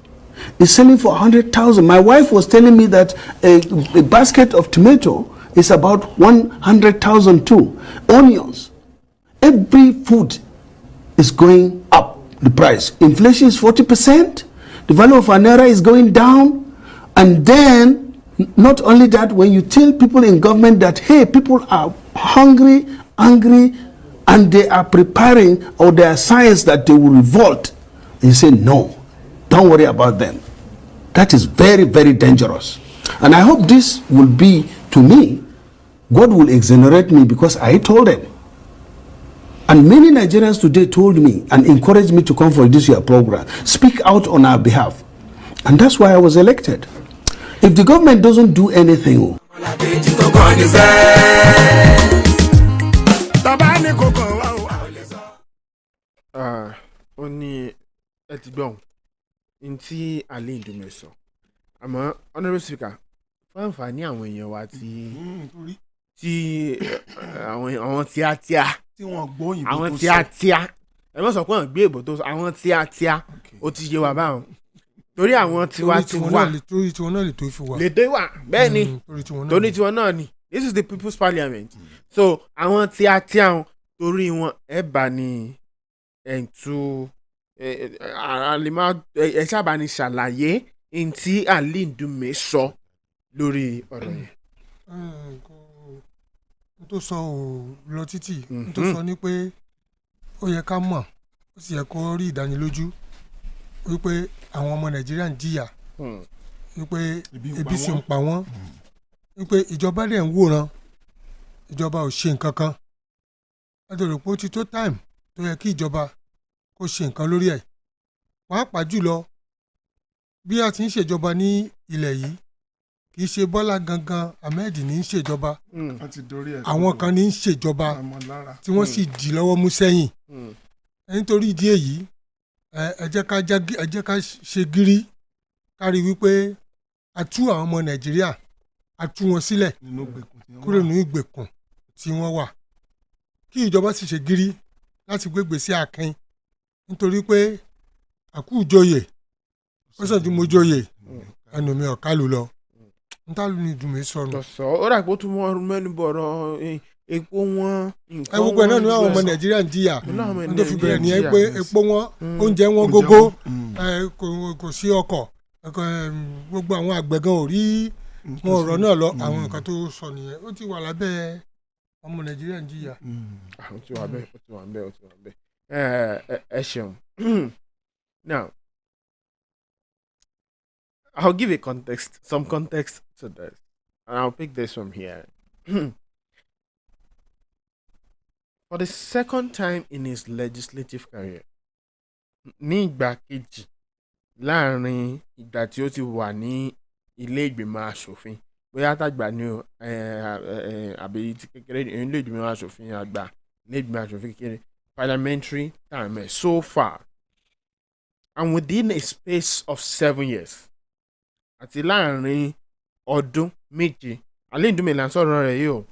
is selling for 100,000. My wife was telling me that a basket of tomato is about 100,000 too. Onions. Every food is going up, the price. Inflation is 40%. The value of our naira is going down. And then, not only that, when you tell people in government that, hey, people are hungry, angry, and they are preparing, or there are signs that they will revolt, you say, no, don't worry about them. That is very, very dangerous. And I hope this will be, to me, God will exonerate me because I told them. And many Nigerians today told me and encouraged me to come for this year program, speak out on our behalf. And that's why I was elected. If the government doesn't do anything, ó ní ẹ ti gbọ́n ní tí alẹ́ ìdùnnú sọ àmọ́ honourable speaker fún àǹfààní àwọn èèyàn wa tí àwọn tíátíá tí wọ́n gbọ́ òyìnbó tó sọ àwọn tíátíá ẹ mọ̀ sọ pé wọ́n gbé èbò tó sọ àwọn tíátíá ó ti yé wa báwọn torí àwọn tiwa ti wà torí tiwọn náà lè tó fi wà lè dé wà bẹ́ẹ̀ ni torí tiwọn náà ni this is the people's parliament so àwọn tíátíá torí wọn ẹ bá ní ẹ̀ǹtù ẹ sábà ní ṣàlàyé ntí Alindumi sọ lórí ọ̀rọ̀ yẹn. n tó sọ ò lọ títì n tó sọ ni pé ó yẹ ká mọ̀ ó sì yẹ kó rí ìdánilójú wípé àwọn ọmọ Nàìjíríà ń jìyà wípé ebi sì ń pa wọ́n wípé ìjọba dẹ̀ ń wòran ìjọba ò ṣe nǹkan kan nítorí pé ó ti tó time tó yẹ kí ìjọba kó ṣe nǹkan lórí ẹ̀ pàápàá jùlọ bí a ti ń ṣèjọba ní ilẹ̀ yìí kì í ṣe Bọ́lá gangan Ahmed ní í ṣèjọba àwọn kan ní í ṣèjọba tí wọ́n sì dì lọ́wọ́ mú sẹ́yìn nítorí ìdí èyí ẹ jẹ́ ká ṣe gírí ká rí wípé a tú àwọn ọmọ Nàìjíríà a tú wọn sílẹ̀ kúrò ní ìgbèkùn tí wọ́n wà kí ìjọba sì ṣe gírí láti gbégbé sí àkín nítorí pé àkújọyè ó sàn ju mo jọyè ẹnu mi ọ̀ká lù lọ ntàlù ní ìdùnnú sọnù. ó dà pé ó tún mọ mẹ́nu bọ̀rọ̀ epo wọn. ẹ gbogbo ẹ̀ náà ni àwọn ọmọ Nàìjíríà ń jìyà n tó fi bẹ̀rẹ̀ ní pé epo wọn oúnjẹ wọn gógó kò sí ọkọ̀ gbogbo àwọn àgbẹ̀ gan ò rí wọn ọ̀rọ̀ náà lọ àwọn nǹkan tó sọ nìyẹn ó ti wà lábẹ́ ọmọ Nàìjíríà ń jìyà. ó ti wà bẹ́ẹ̀ ẹ ṣeun. Now, I'll give some context to this, and I'll pick this from here. For the second time in his legislative career, ní ìgbà kejì láàrin ìgbà tí ó ti wà ní ilé ìgbìmọ̀ aṣòfin bóyá àtàgbà ni o àbí ti kékeré ilé ìgbìmọ̀ aṣòfin àgbà ilé ìgbìmọ̀ aṣòfin kékeré parliamentary time so far, and within a space of 7 years àti láàrin ọdún méje Alindumi là ń sọ̀rọ̀ rẹ̀ yìí o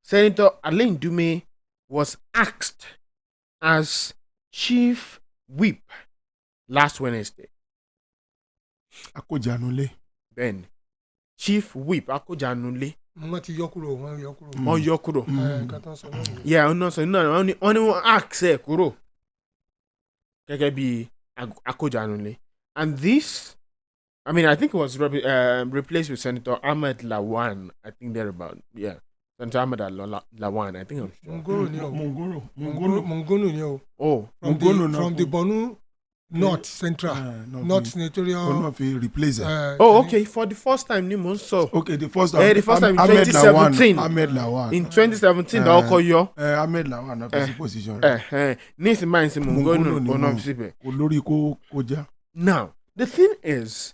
Senator Alindumi was axed as chief whip last Wednesday. Akójanulé. Bẹ́ẹ̀ni chief whip Akójanulé. wọ́n ti yọ kúrò. wọ́n yọ kúrò. yeah ọ̀nà sọ náà wọ́n ní wọ́n axe ẹ̀ kúrò gẹ́gẹ́ bí Akójanulé, and this I mean I think it was replaced with Senator Ahmed Lawan, I think thereabout, yeah. Senator Ahmed Lawan, I think it was Mongoro ni o. Oh, from the Borno North Central, North Senatorial. Replace it. Okay. For the first time, ni mo sọ. Okay, the first time. The first time in 2017. Ahmed Lawan. In 2017, the ọkọ yọ. Ahmed Lawan na position. Nisi mind si Mongoro ni Borno sibe. Olórí kó já. Now, the thing is,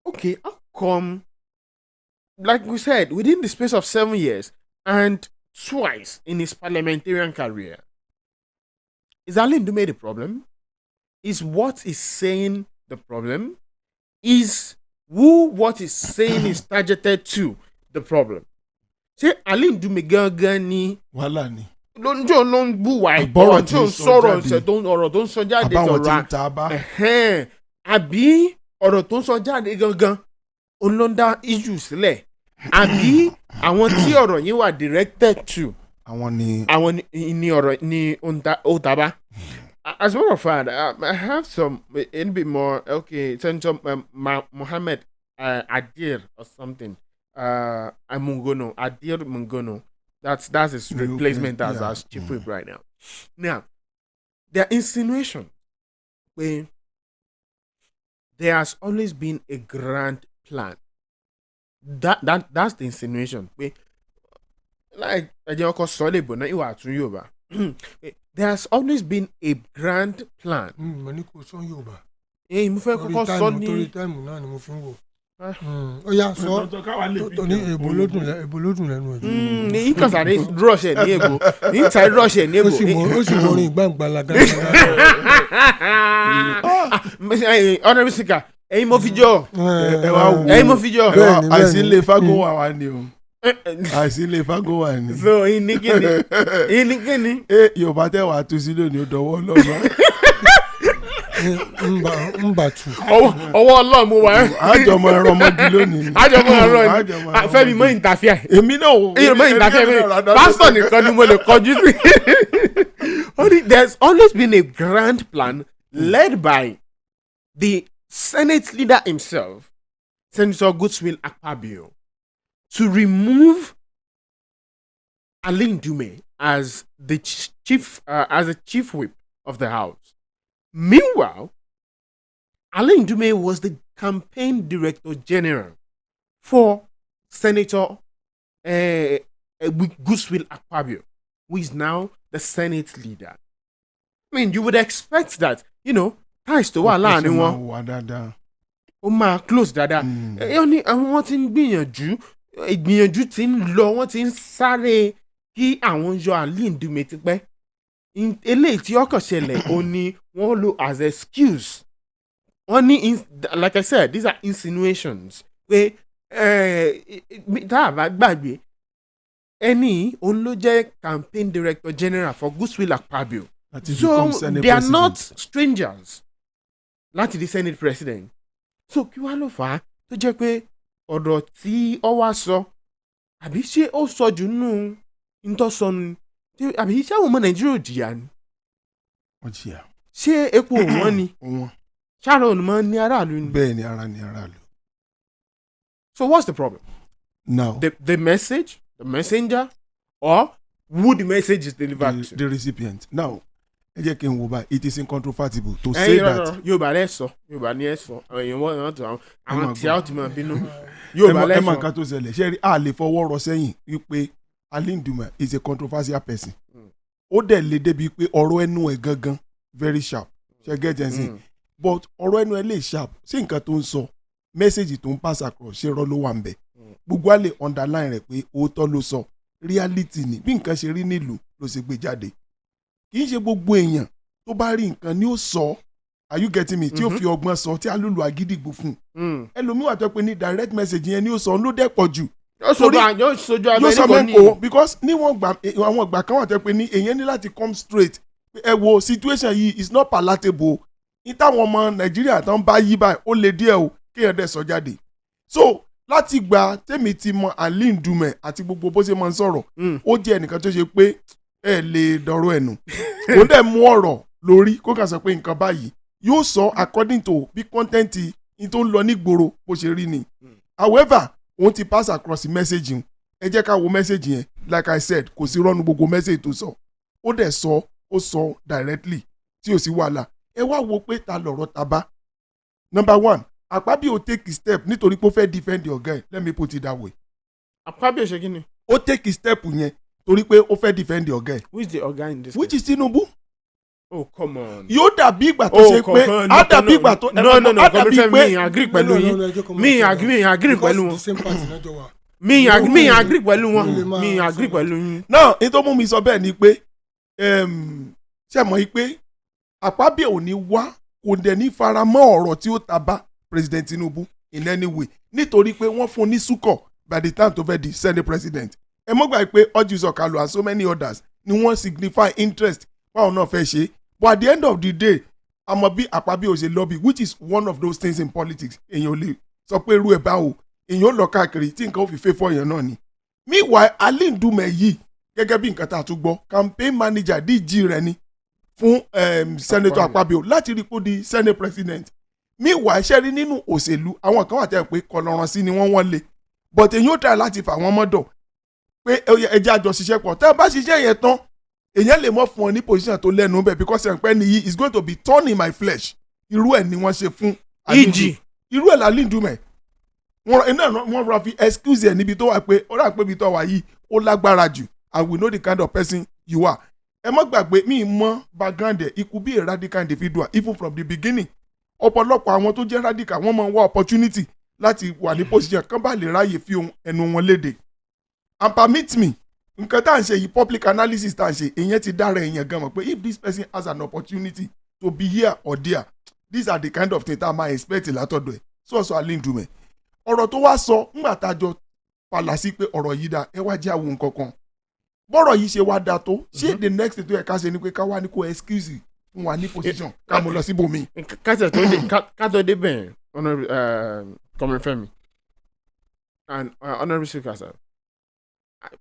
okay, how come like we said, within the space of 7 years and twice in his parliamentarian career, is Ali Ndume the problem? Is what he's saying the problem? Is what he's saying is targeted to the problem? Ṣé Ali Ndume gangan ni wàhálà ni. lóńjọ́ ló ń búwa ìbọ̀rọ̀ tí ó ń sọ̀rọ̀ ọ̀rọ̀ tó ń sọ jáde àbáwọn tí ń ta bá. àbí ọ̀rọ̀ tó ń sọ jáde gangan òun ló ń dá issue sílẹ̀ àbí àwọn tí ọ̀rọ̀ yìí wà directed to àwọn ni ọ̀rọ̀ ni ó taba. As a matter of fact, I have some a little bit more. Okay, Senator Mohammed Adir or something. Mungono, Adir Mungono. That's his replacement as chief whip right now. Now, there are insinuations where there has always been a grand plan. That's the insinuation. Like there has always been a grand plan. Ó yá sọ tó ní èbó lódùn lẹ́nu ẹ̀. Ní kànsáré rọ̀ṣẹ̀ ní èbó ní ìtàrí rọ̀ṣẹ̀ ní èbó. Ó sì mọrin ìgbàǹgbàlaga. Honorable Speaker, ẹ̀yin mo fi jọ. Ẹ̀yin mo fi jọ. Àìsí ilé fagun wà wá ni o. Àìsí ilé fagun wà ni. So ìníkíni. Yorùbá tẹ̀ wá tú sí lónìí ó dọwọ́ lọ́wọ́. Mbàtú. Ọwọ́ Ọlọ́run mo wà. Àjọmọ ẹran ọmọdé lónìí. Àjọmọ ẹran ni. Fẹ́mi mọ́ ìntàfíà. Èmi náà wò. Mọ́ ìntàfíà mi. Pásítọ̀ nìkan ni mo lè kọjú sí. There's always been a grand plan led by the Senate leader himself, Senator Godswill Akpabio, to remove Ali Ndume as the chief whip of the House. Meanwhile, Ali Ndume was the campaign director general for Senator Godswill Akpabio, who is now the Senate leader. I mean, you would expect that, ties to wà láàrin wọn. Ó máa close dáadáa. Àwọn tí ń ìgbìyànjú tí ń lọ, wọ́n ti ń sáré kí àwọn yọ Ali Ndume tipẹ́. Eléyìí tí ọkàn ṣẹlẹ̀ ó ní wọ́n lò as excuse. Wọ́n ní like I said, these are insinuations pé tá a bá gbàgbé ẹni òun ló jẹ́ campaign director general for Godswill Akpabio. So they are not strangers láti di Senate president. So kí wàá ló fà á tó jẹ́ pé ọ̀rọ̀ tí ọ wá sọ àbí ṣé ó sọ jù nù ntọ́sọnù àbí iṣẹ́ àwọn ọmọ Nàìjíríà ò jìyà ni. Wọ́n jìyà. Ṣé epo wọn ni? Ṣáàrọ̀ ònùmọ̀ ní aráàlú ni? Bẹ́ẹ̀ ni ara ni aráàlú. So what's the problem? Now. The message, the messenger, or who the message is delivered to? The recipient. Now, ẹ jẹ́ kí n wo báyìí, it is incontrovertible to say that. Yorùbá lẹ sọ, Yorùbá ni ẹ sọ, èèyàn wọ́n tó àwọn tí a ó ti máa bínú. Yorùbá lẹ sọ. Ẹ máa nǹkan tó ṣẹlẹ̀, ṣé rí a lè fọwọ́ rọ sẹ́yìn wípé Ali Ndume is a controversial person. Ó dẹ̀ lè débi pé ọ̀rọ̀ ẹnu ẹ̀ gangan very sharp. Ṣé get ẹ̀ sìn? But ọ̀rọ̀ ẹnu ẹ̀ lè sharp. Ṣé nǹkan tó ń sọ mẹ́sẹ̀gì tó ń pass across ṣé rọ́ ló wà ń bẹ̀? Gbogbo á lè underline rẹ̀ pé òótọ́ ló sọ. Reality ni bí nǹkan ṣe rí nílùú ló ṣe gbé jáde. Kì í ṣe gbogbo èèyàn tó bá rí nǹkan ni ó sọ. Are you getting me? Tí ó fi ọgbọ́n sọ tí alúlù agídìgbò fún. Ẹlòmíwà tó pé ní direct message yẹn ni ó sọ ló dẹ̀ pọ̀ jù. Yóò sojú abẹ́ níbo ní. Because níwọ̀n àwọn ìgbà kan wà tó pé ní èèyàn ní láti come straight. Ẹ wo situation yìí is not palatable. Ní táwọn ọmọ Nàìjíríà tán bá yí báyìí ó le díẹ̀ o kéèyàn dẹ̀ sọ jáde. So láti gba tèmi ti mọ Ali Ndume àti gbogbo bó ṣe máa ń sọ̀rọ̀ ó jẹ́ ẹnìkan tó ṣe pé ẹ lè dọ̀rọ̀ ẹnu kò dẹ̀ mú ọ̀rọ̀ lórí kó kà sọ pé nǹkan báyìí yóò sọ according to bí content ní tó ń lọ nígboro bó ṣe rí ni. However òun ti pass across message yẹn ẹ jẹ́ ká wo message yẹn like I said kò sí rọ́nu gbogbo message tó sọ ó dẹ̀ sọ ó sọ directly tí ò sí wàhálà ẹ wá wo pé ta lọ̀rọ̀ ta bá. Number one, Akpabio take a step nítorí pé ó fẹ́ defend your guy. Let me put it that way. Akpabio ṣe kí ni? Ó take a step yẹn torí pé ó fẹ́ defend your guy. Who is the oga in this? Which is Tinubu. Oh come on. Yóò dàbí ìgbà tó ṣe pé á dàbí ìgbà tó. No, á dàbí pé mi agree pẹ̀lú yín. Mi agree pẹ̀lú wọn. The same party náà jọ wà. mi agree pẹ̀lú wọn mi agree pẹ̀lú yín. náà ní tó mú mi sọ bẹ́ẹ̀ ni pé ṣe mọ̀ pé Akpabio ò ní wá kò dẹ̀ ní faramọ́ ọ̀rọ̀ tí ó ta bá President Tinubu in any way nítorí pé wọ́n fún ní sùkọ̀ by the time tó fẹ́ di Senate President. Ẹ mọ́ gbà pé Orji Kalu and so many others ni wọ́n signify interest báwọn náà fẹ́ ṣe but at the end of the day àmọ́ bí Akpabio ṣe lobby which is one of those things in politics èèyàn ò lè sọ pé irú ẹ̀ báwo èèyàn ò lọ káàkiri tí nǹkan ò fi fẹ́ fọ́ èèyàn náà ni. Meanwhile Alin Dume yìí gẹ́gẹ́ bí nǹkan tá a tún gbọ́ campaign manager DG rẹ̀ ni fún Senator Akpabio láti rí kó di Senate President. Meanwhile ṣe rí nínú òṣèlú àwọn kan wà tẹ́ pé kọlọ́run sí ni wọ́n lé but èèyàn ò try láti fà wọ́n mọ́dọ̀ pé ẹjẹ́ àjọ ṣiṣẹ́ pọ̀ tẹ́ ẹ bá ṣiṣẹ́ yẹn tán èèyàn lè mọ̀ fún ọ ní position tó lẹ́nu bẹ́ẹ̀ because ẹ̀ǹpẹ́ nìyí is going to be torn in my flesh irú ẹ̀ ni wọ́n ṣe fún ìjì irú ẹ̀ Alin Dume wọ́n rọ fi excuse ẹ̀ níbi tó wà pé ó rà pé ibi tó wà yìí ó lágbára jù and we know the kind of person you are. Ẹ má gbàgbé mi mọ background ẹ̀ ikú bí a radical individual even from the beginning ọ̀pọ̀lọpọ̀ àwọn tó jẹ́ radical wọ́n máa ń wá opportunity láti wà ní position kan bá lè ráyè fi ẹnu wọn léde and permit me nǹkan tá à ń ṣe yìí public analysis tá à ń ṣe èyàn ti dára èyàn gan mọ̀ pé if this person has an opportunity to be here or there these are the kind of things tá a máa expect látọ̀dọ̀ ẹ̀ sọ̀sọ̀ Alin Dume ọ̀rọ̀ tó wá sọ ńgbà tá a jọ palà sí pé ọ̀rọ̀ yìí dá ẹ wá jẹ́ àwọn nǹkan kan bọ́rọ̀ yìí ṣe wá da tó ṣé the next thing tó yẹ ká ṣe ni pé ká wá ní kó excuse fún wa ní position ká mo lọ síbòmí. kátó dé bẹ́ẹ̀ Comrade Femi and honourable speaker sir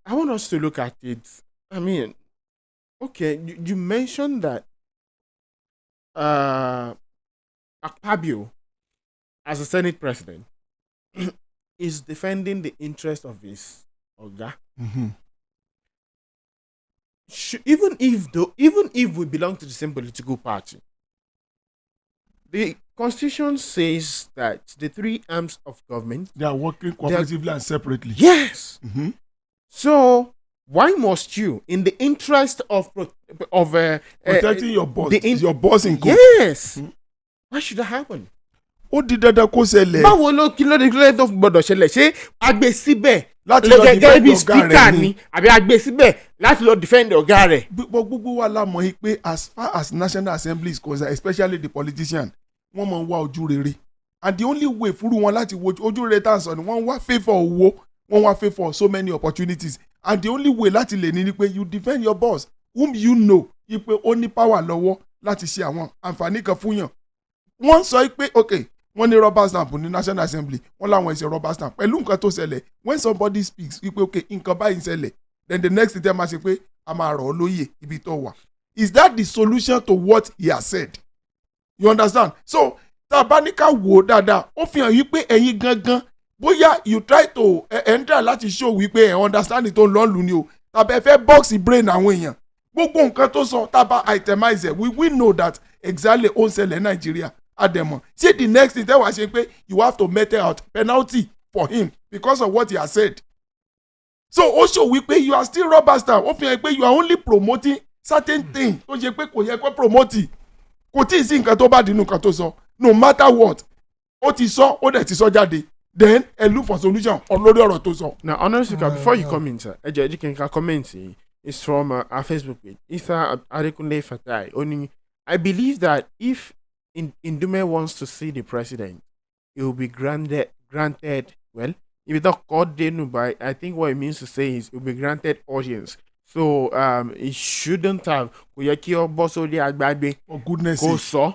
I want us to look at it. I mean, okay, you mentioned that Akpabio as a Senate President is defending the interest of his Oga. Mm-hmm. Even if we belong to the same political party, the Constitution says that the three arms of government they are working cooperatively and separately. Yes. Mm-hmm. So why must you, in the interest of protecting your boss, your boss in court? Yes. Mm-hmm. Why should that happen? Ó di dandan kó ṣẹlẹ̀. Báwo ló kí ló tó gbọdọ̀ ṣẹlẹ̀ ṣé àgbẹ̀ síbẹ̀ láti lọ defend ọ̀gá rẹ̀ ni àbí àgbẹ̀ síbẹ̀ láti lọ defend ọ̀gá rẹ̀. Gbogbo wa la mọ̀ yìí pé as far as National Assembly is concerned especially the politician wọ́n máa ń wá ojú rere and the only way fúru wọn láti wo ojú rere tá à ń sọ ni wọ́n wá favour owó wọ́n wá favour so many opportunities and the only way láti lè ní ni pé you defend your boss whom you know ipe ó ní power lọ́wọ́ láti ṣe àwọn àǹfààní kan fún yàn. Wọ́n sọ pé okay wọ́n ní rubber stamp ní National Assembly wọ́n láwọn ẹ̀sẹ̀ rubber stamp pẹ̀lú nǹkan tó ṣẹlẹ̀ when somebody speaks wípé okay nǹkan báyìí ń ṣẹlẹ̀ then the next thing máa ṣe pé a máa rọ̀ ọ́ lóyè ibi tó wà. Is that the solution to what he has said? You understand? So tá a bá ní ká wò ó dáadáa ó fi hàn yí pé ẹ̀yin gangan bóyá you try to enter láti show wípé ẹ̀ understand tó ń lọ́ọ̀lù ni o tàbí ẹ fẹ́ box brain àwọn èèyàn gbogbo nǹkan tó sọ tá a bá itemize ẹ̀ we know that exactly ó ń ṣẹlẹ̀ Nàìjíríà àdẹ̀mọ̀ ṣé the next thing tẹ́wàá ṣe pé you have to meter out penalty for him because of what he has said. So ó show wípé you are still rubber stamp ó fi hàn pé you are only promoting certain things tó ṣe pé kò yẹ kó promote kò tí ì sí nǹkan tó bá dínú nǹkan tó sọ no matter what ó ti sọ ó dẹ̀ ti sọ jáde then look for solution lórí ọ̀rọ̀ tó sọ. Now honestly before you comment sir ẹ jẹ́ kí n ka comment is from our Facebook page Isa Adekunle Fatai only I believe that if Indume wants to see the president it will be granted well if it's not called denu by I think what it means to say is it will be granted audience. So it shouldn't have kò yẹ kí ọ bọ́ sórí agbágbé kò sọ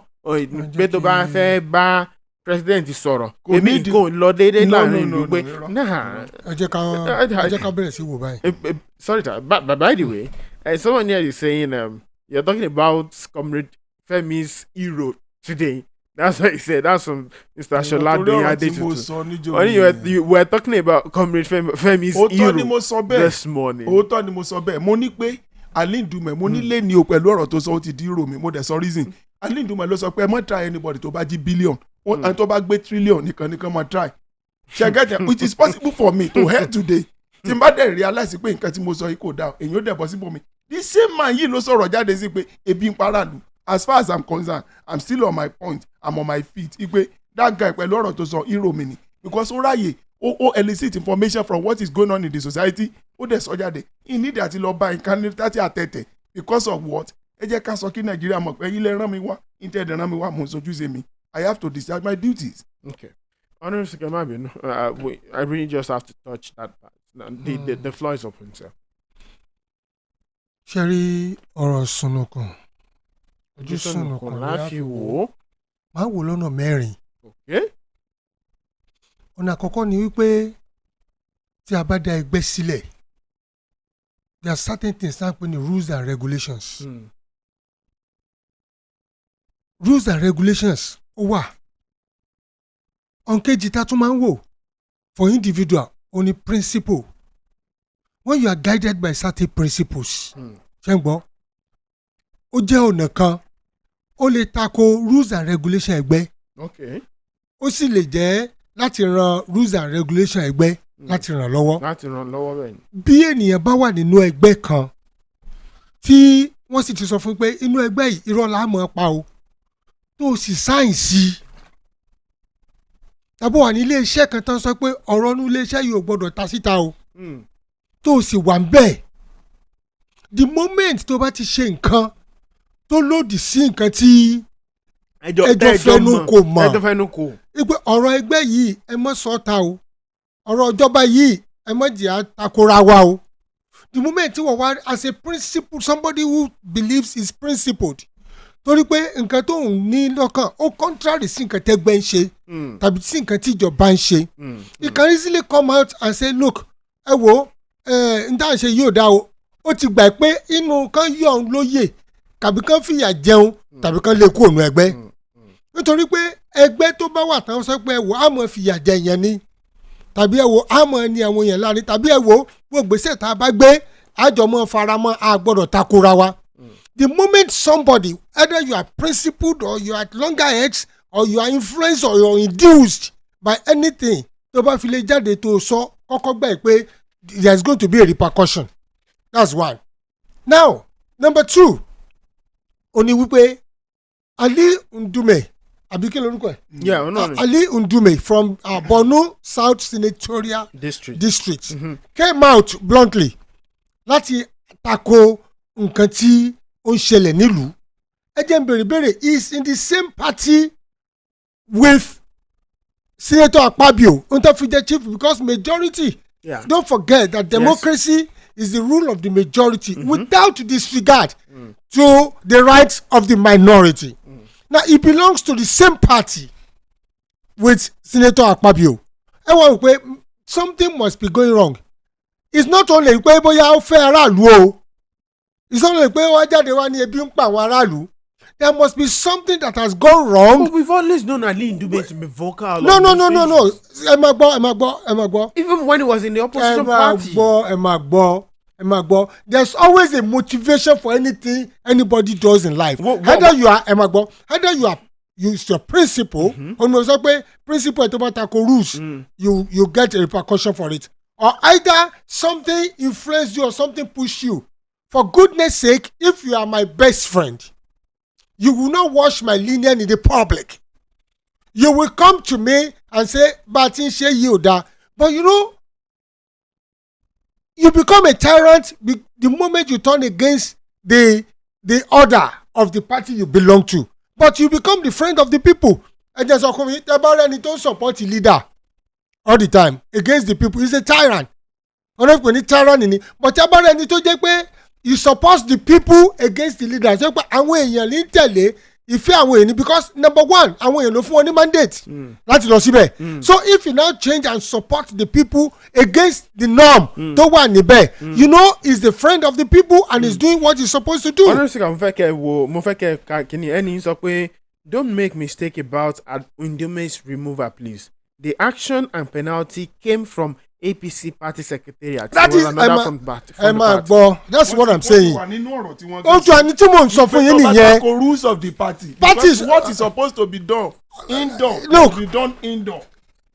pé tó bá fẹ́ bá president sọ̀rọ̀ èmi kò lọ déédéé láàrin ìlú pé náà. ẹ jẹ́ ká bẹ̀rẹ̀ sí wò báyìí. Sorry but by the way someone here is saying you're talking about Comrade Femi's hero today. That's what he said. That's from Mr. Ishola Olasunmade. You were talking about Comrade Femi's hero this morning. Òótọ́ ni mo sọ bẹ́ẹ̀. Mo ní pé Alin Dume mo ní lé ní o pẹ̀lú ọ̀rọ̀ tó sọ ó ti di hero mi mo dẹ̀ sọ reason. Alin Dume ló sọ pé ẹ má try anybody tó bá jí billion. Ẹni tó bá gbé trillion nìkan máa try. Ṣẹ́gẹ́tẹ̀ it is possible for me to help today. Tí n bá dẹ̀ realize pé nǹkan tí mo sọ yìí kò dáa èyí ó dẹ̀ bọ́ síbò mi. The same man yìí ló sọ̀rọ̀ jáde sí pé ebi ń paráàlú. As far as I'm concerned, I'm still on my point. I'm on my feet. Ipe that guy pẹ̀lú ọ̀rọ̀ tó sọ hero mi ni because ó ráyè ó elicit information from what is going on in the society ó dẹ̀ sọ jáde ìnídìí àti lọ bá nǹkan tàti àtẹ̀tẹ̀ because of what ẹ jẹ́ ká sọ kí Nàìjíríà mọ̀ pé ilé rán mi wá ìtẹ̀dẹ̀ rán mi wá mo ń sojúṣe mi I have to discharge my duties. Okay. Honourable Kemabi, I really just have to touch that part. The floor is open, sir. ṣe rí ọ̀rọ̀ sunukun ojú sunukun láfi wò ó. máa wò lọ́nà mẹ́rin. Okay. ọ̀nà àkọ́kọ́ ni wípé tí a bá dá ẹgbẹ́ sílẹ̀ there are certain things tá à ń pè ní rules and regulations. Rules and regulations ó wà. ọ̀nkejì tá a tún máa ń wò for individual ó ní principle when you are guided by certain principles ṣe ń gbọ́ ó jẹ́ ọ̀nà kan ó lè tako rules and regulations ẹgbẹ́ ó sì lè jẹ́ láti ran rules and regulations ẹgbẹ́ láti ràn lọ́wọ́. láti ràn lọ́wọ́ bẹ́ẹ̀ ni. bí ènìyàn bá wà nínú ẹgbẹ́ kan tí wọ́n sì ti sọ fún pé inú ẹgbẹ́ yìí irọ́ la mọ̀ pa o tó o sì sáìn sí i tàbí wà ní ilé iṣẹ́ kan tán sọ pé ọ̀rọ̀ inú ilé iṣẹ́ yìí ò gbọ́dọ̀ ta síta o tó o sì wà ń bẹ̀ the moment tó bá ti ṣe nǹkan tó lòdì sí nǹkan tí ẹjọ́ fẹnu kò pé ọ̀rọ̀ ẹgbẹ́ yìí ẹ mọ́ sọ́ta o ọ̀rọ̀ ìjọba yìí ẹ mọ́ jẹ́ àtakora wa o the moment tí wọ́n wá as a principle somebody who believes is principled torí pé nǹkan tó ń ní lọ́kàn ó contrary sí nǹkan tẹ́gbẹ́ ń ṣe tàbí sí nǹkan tí ìjọba ń ṣe you can easily come out and say look ẹ wo n tá à ń ṣe yóò dá o ó ti gbà pé inú kan yọ òun lóye tàbí kan fìyà jẹun tàbí kan lè kú òun ẹgbẹ́ nítorí pé ẹgbẹ́ tó bá wà táwọn sọ pé ẹ wò á mọ̀ fìyà jẹ yẹn ni tàbí ẹ wò á mọ̀ ní àwọn èèyàn láàrin tàbí ẹ wò gbogbo gbèsè tá a bá gbé àjọmọ́ faramọ́ a gbọ́dọ̀ takora wa. The moment somebody, either you are principled or you are at loggerheads or you are influenced or you are induced by anything, tó bá fi lè jáde tó sọ kọ́kọ́ gbà pé there is going to be a repercussion. That's one. Now, number two, ó ní wípé Ali Ndume, àbí kí lorúkọ ẹ̀? Yeah, no. Ali Ndume from Borno South Senatorial District came out bluntly láti tako nǹkan tí ó ń ṣẹlẹ̀ nílùú. ẹ jẹ́ n béèrè is in the same party with Senator Akpabio n tó fi jẹ́ chief because majority don't forget that democracy is the rule of the majority without disregard to the rights of the minority. Now he belongs to the same party with Senator Akpabio. ẹ wọ́n pé something must be going wrong. It's not only pé bóyá ó fẹ́ aráàlú o. It's not only pé wọ́n jáde wá ní ebi ń pa àwọn aráàlú. There must be something that has gone wrong. But we've always known Ali Ndume to be vocal. No. ẹ máa gbọ́. Even when he was in the opposition party. ẹ máa gbọ́. There's always a motivation for anything anybody does in life. Either you are use your principle. Ọ̀nà sọ pé principle ẹ̀ tó bá tako rules. You get a repercussion for it. Or either something influenced you or something pushed you. For goodness sake, if you are my best friend, you will not wash my linen in the public. You will come to me and say, Batin ṣe yìí ò dáa. But you know, you become a tyrant the moment you turn against the order of the party you belong to. But you become the friend of the people. Ẹ jẹ́ sọ fún mi, tẹ́ bá rẹ́ni tó support the leader all the time against the people, he's a tyrant. Ọ̀rẹ́ pè ní tyrant ni, but tẹ́ bá rẹ́ni tó jẹ́ pé you support the people against the leader. Ṣé pé àwọn èèyàn ní tẹ̀lé ìfẹ́ àwọn èèyàn because number one àwọn èèyàn ló fún wọn ní mandate láti lọ síbẹ̀. So if you now change and support the people against the norm tó wà níbẹ̀, you know he's the friend of the people and he's doing what he's supposed to do. Honestly, mo fẹ́ kẹ́ kíni ẹni sọ pé don't make mistake about Ndume's removal please. The action and penalty came from APC party secretariat. That is from the party. That's what I'm saying. Ojú àní tí mò ń sọ fún yín nìyẹn. The rules of the party. Because what is supposed to be done indoor will be done indoor.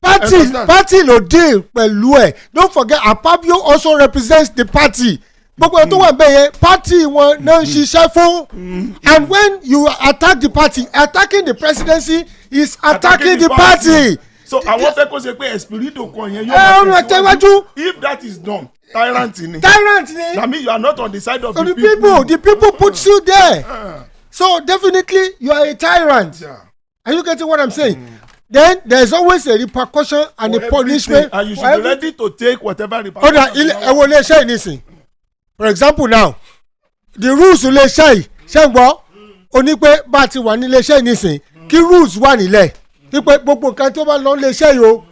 Party ló deal pẹ̀lú ẹ̀. Don't forget Akpabio also represents the party. Gbogbo ẹ̀ tó wà bẹ́ẹ̀ yẹn party wọn náà ń ṣiṣẹ́ fún. And when you attack the party, attacking the presidency is attacking the party. so àwọn fẹ́ kó ṣe pé espirito kan yẹn yóò máa tẹ̀síwájú. If that is done, tyrant ni. That means you are not on the side of the people. The people put you there. So definitely you are a tyrant. Are you getting what I'm saying? Then there is always a repercussion and a punishment. And you should be ready to take whatever repercussion. Ẹ̀wọ̀n lè ṣe ìnísìn. For example now, the rules lè ṣe yìí ṣe ń gbọ́ oní pé bá a ti wà ní ilé iṣẹ́ ìnísìn kí rules wà nílẹ̀ wípé gbogbo nǹkan tó bá lọ ilé iṣẹ́ yìí o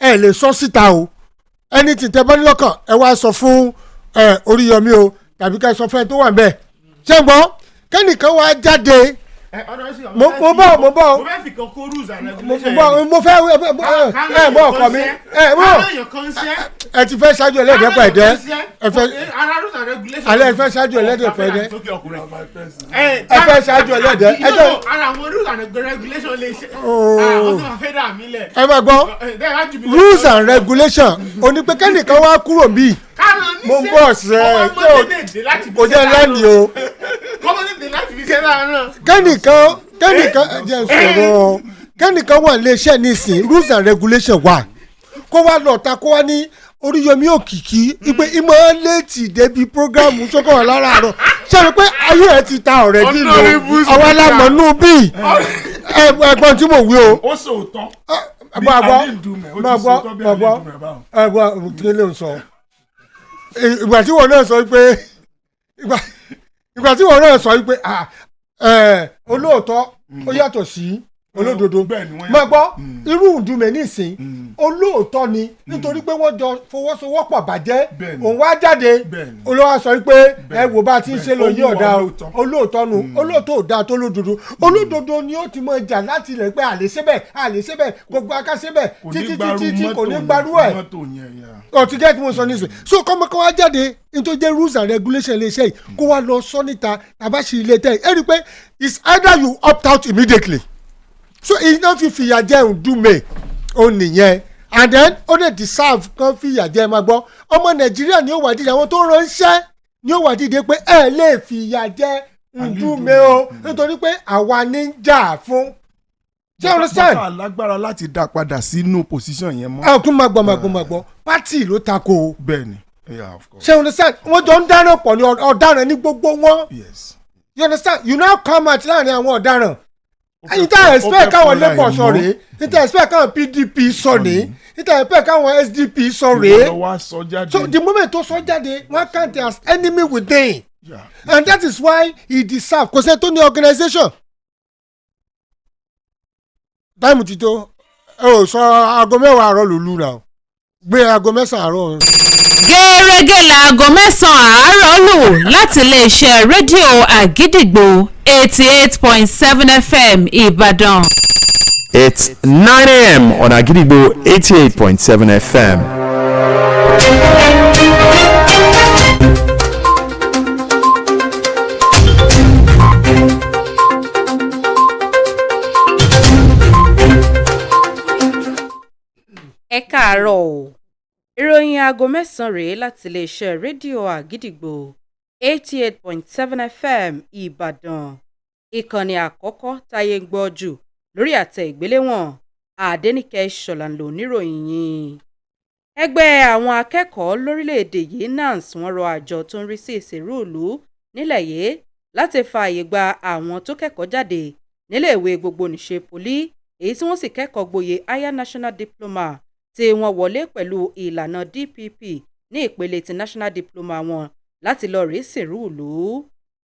ẹ lè sọ síta o ẹni tí tẹ bá ní lọ́kàn ẹ wá sọ fún Oríyọmí o tàbí ká sọ fún ẹ tó wà ń bẹ̀ ṣe ń gbọ́ kẹ́nìkan wá jáde. mo bọ̀ mo fẹ́ fi kan kó rules and regulations. mo fẹ́ mọ ọkọ mi ẹ ti fẹ́ ṣáájú ẹlẹ́dẹ̀ẹ́ pẹ̀dẹ́ ẹ fẹ́ ṣáájú ẹlẹ́dẹ̀ẹ́ pẹ̀dẹ́ ẹ fẹ́ ṣáájú ẹlẹ́dẹ̀ẹ́ ẹjọ́. ara àwọn rules and regulations lè ṣe àwọn tó máa fẹ́ dà mí lẹ̀. ẹ máa gbọ́ rules and regulations onípẹ́kẹ́nìkan wá kúrò bíi mo ń bọ̀ sẹ́ kò jẹ́ lẹ́nìí o. kẹ́nìkan wà léṣẹ́ nísìn rules and regulations wà kó wá lọ ta kó wá ní Oríyọmí Òkìkí ipe ìmọ̀ létí débi programu sọ́kọ̀ wà lára àárọ̀ ṣe é pé ayé ẹ̀ ti ta ọ̀rẹ́ dì lọ àwọn alámọ̀nù bíi ẹ̀gbọ́n tí mò ń wí o. ó sòótọ́ ẹ̀gbọ́n tí lè sọ ìgbà tí wọn náà sọ pé ìgbà tí wọn náà sọ pé olóòótọ́ ó yàtọ̀ sí olódodo máa gbọ́ irú ìdúmẹ̀ nísìn olóòótọ́ ni nítorí pé wọ́n jọ fọwọ́sowọ́pọ̀ bàjẹ́ òun wá jáde olówó sọ pé ẹ wò bá ti ń ṣe lọ yí ọ̀dà olóòótọ́ nu olóòótọ́ ò dáa tó olódodo ni ó ti mọ ìjà láti ilẹ̀ pé àlè sébẹ̀ gbogbo aká sébẹ̀ títí kò ní gbarú ẹ̀ ọtí gẹ́gẹ́ tí mo sọ nísìn so kọ́mọkọ́ wá jáde nítorí jẹ́ rules and regulations lè ṣe yìí kó wá lọ sọ níta tàbáṣe ilé tẹ̀ ẹ́ rí i pé it's either you opt out immediately so iná fi fìyà jẹ Ndume ó nìyẹn and then ó lè deserve kan fìyà jẹ máa gbọ́ ọmọ Nàìjíríà ni ó wà dídé àwọn tó ránṣẹ́ ni ó wà dídé pé ẹ lè fìyà jẹ Ndume o nítorí pé àwa ní ń jà fún. ṣé o understand? bàbá alágbára láti dá padà sínú position yẹn mọ́. tún máa gbọ́ pátì ló tako o. bẹ́ẹ̀ni yeah of course. ṣé o understand? wọ́n jọ ń dáná pọ̀ ní ọ̀daràn ní gbogbo wọn. yes. you understand? you now come out láàrin àwọn ọ̀daràn. Níta expect káwọn Labour sọ rèé, níta expect káwọn PDP sọ rèé, níta expect káwọn SDP sọ rèé. So the moment tó sọ jáde, wọ́n count as enemy within. Yeah. And that is why he deserve kò sẹ́ tó ní organisation. Táìmù ti tó, sọ aago mẹ́wàá àárọ̀ lòlú náà, gbé aago mẹ́sàn-án àárọ̀. Gẹ́rẹ́gẹ́ láago mẹ́sàn-án àárọ̀ lù láti iléeṣẹ́ rédíò Àgídìgbò 88.7 FM Ìbàdàn. It's 9 a.m. on Agidigbo 88.7 FM. Ẹ káàárọ̀ o. Ìròyìn aago mẹ́sàn-án rèé láti iléeṣẹ́ rédíò Àgídìgbò 88.7 FM Ìbàdàn. Ìkànnì àkọ́kọ́ táyé ń gbọ́ jù lórí àtẹ ìgbéléwọ̀n Adenike Ishola oníròyìn yìí. Ẹgbẹ́ àwọn akẹ́kọ̀ọ́ lórílẹ̀‐èdè yìí NANS wọ́n rọ àjọ tó ń rí sí ìṣèrú ìlú nílẹ̀ yìí láti fààyè gba àwọn tó kẹ́kọ̀ọ́ jáde níléèwé gbogbonìṣe poli èyí tí wọ́n sì kẹ́kọ̀ọ́ gboyè higher national diploma tí wọ́n wọlé pẹ̀lú ìlànà DPP ní ìpele ti national diploma wọn láti lọ rí ìṣèrú ìlú.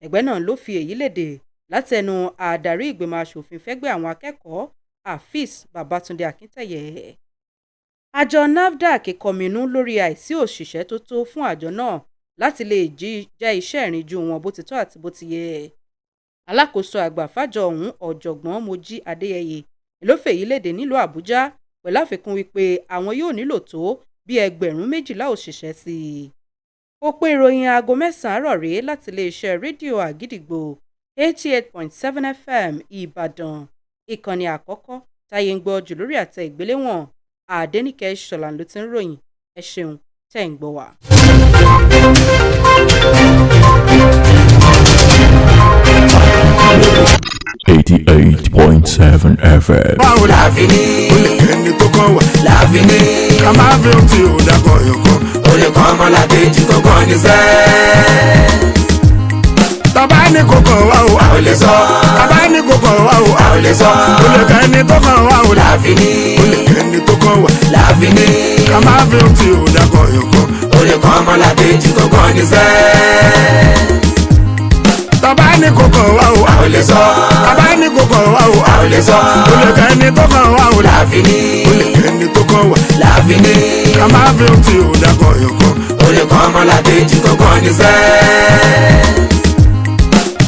Ẹgbẹ́ náà ló fi èyí léde látẹnu àdarí ìgbìmọ̀ aṣòfin fẹ́gbẹ́ àwọn akẹ́kọ̀ọ́ Afeez Babatunde Akinteye. Àjọ NAFDAC kọminú lórí àìsí òṣìṣẹ́ tó tó fún àjọ náà láti lè jẹ́ iṣẹ́ ìrìnjú wọn bó ti tọ́ àti bó ti yẹ. Alákòóso àgbà fájọ ọ̀hún ọ̀jọ̀gbọ́n Mojí Adéyẹyè ló fèyí léde nílùú Àbújá pẹ̀lú àfikún wípé àwọn yóò nílò tó bí 12,000 òṣìṣẹ́ sí i. Ó pé ìròyìn aago mẹ́sàn-án àárọ̀ rèé láti iléeṣẹ́ rédíò Àgídìgbò 88.7 FM Ìbàdàn. Ìkànnì àkọ́kọ́ táyé ń gbọ́ jù lórí àtẹ ìgbéléwọ̀n Adenike Ishola ló ti ń ròyìn. Ẹ ṣeun tẹ́ ń gbọ́ wá. 88.7 FM. báwo la fi ní. ó lè kẹ́ni tó kàn wá. la fi ní. ká máa fi ohun tí ò dákọ̀ yọ̀kọ̀. ó lè kọ́ ọmọlàkejì tó kàn ní sẹ́ẹ̀. tọ́ba ní kò kàn wá o. a ò lè sọ. tọ́ba ní kò kàn wá o. a ò lè sọ. ó lè kẹ́ni tó kàn wá o. la fi ní. ó lè kẹ́ni tó kàn wá. la fi ní. ká máa fi ohun tí ò dákọ̀ yọ̀kọ̀. ó lè kọ́ ọmọlàkejì tó kàn ní sẹ́ẹ̀. tọ́ba ní kò kàn wá o. a ò lè sọ. tọ́ba ní kò kàn wá o. a ò lè sọ. ó lè kẹ́ni tó kàn wá o. la fi ní. ó lè kẹ́ni tó kàn wá. la fi ní. ká máa fi ohun tí ò dákọ̀ yọ̀kọ̀. ó lè kọ́ ọmọlàkejì tó kàn ní sẹ́ẹ̀.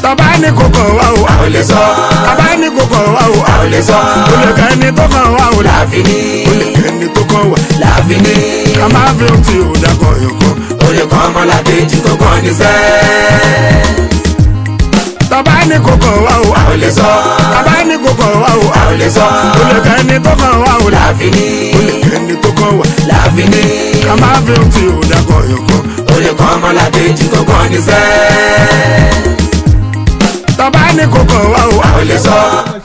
tọ́ba ní kò kàn wá o. a ò lè sọ. tọ́ba ní kò kàn wá o. a ò lè sọ. ó lè kẹ́ni tó kàn wá o. la fi ní. ó lè kẹ́ni tó kàn wá. la fi ní. ká máa fi ohun tí ò dákọ̀ yọ̀kọ̀. ó lè kọ́ ọmọlàkejì tó kàn ní sẹ́ẹ̀. tọ́ba ní kò kàn wá o. a ò lè sọ. tọ́ba ní kò kàn wá o. a ò lè sọ. ó lè kẹ́ni tó kàn wá o. la fi ní. ó lè kẹ́ni tó kàn wá. la fi ní. ká máa fi ohun tí ò dákọ̀ yọ̀kọ̀. ó lè kọ́ ọmọlàkejì tó kàn ní sẹ́ẹ̀. tọ́ba ní kò kàn wá o. a ò lè sọ.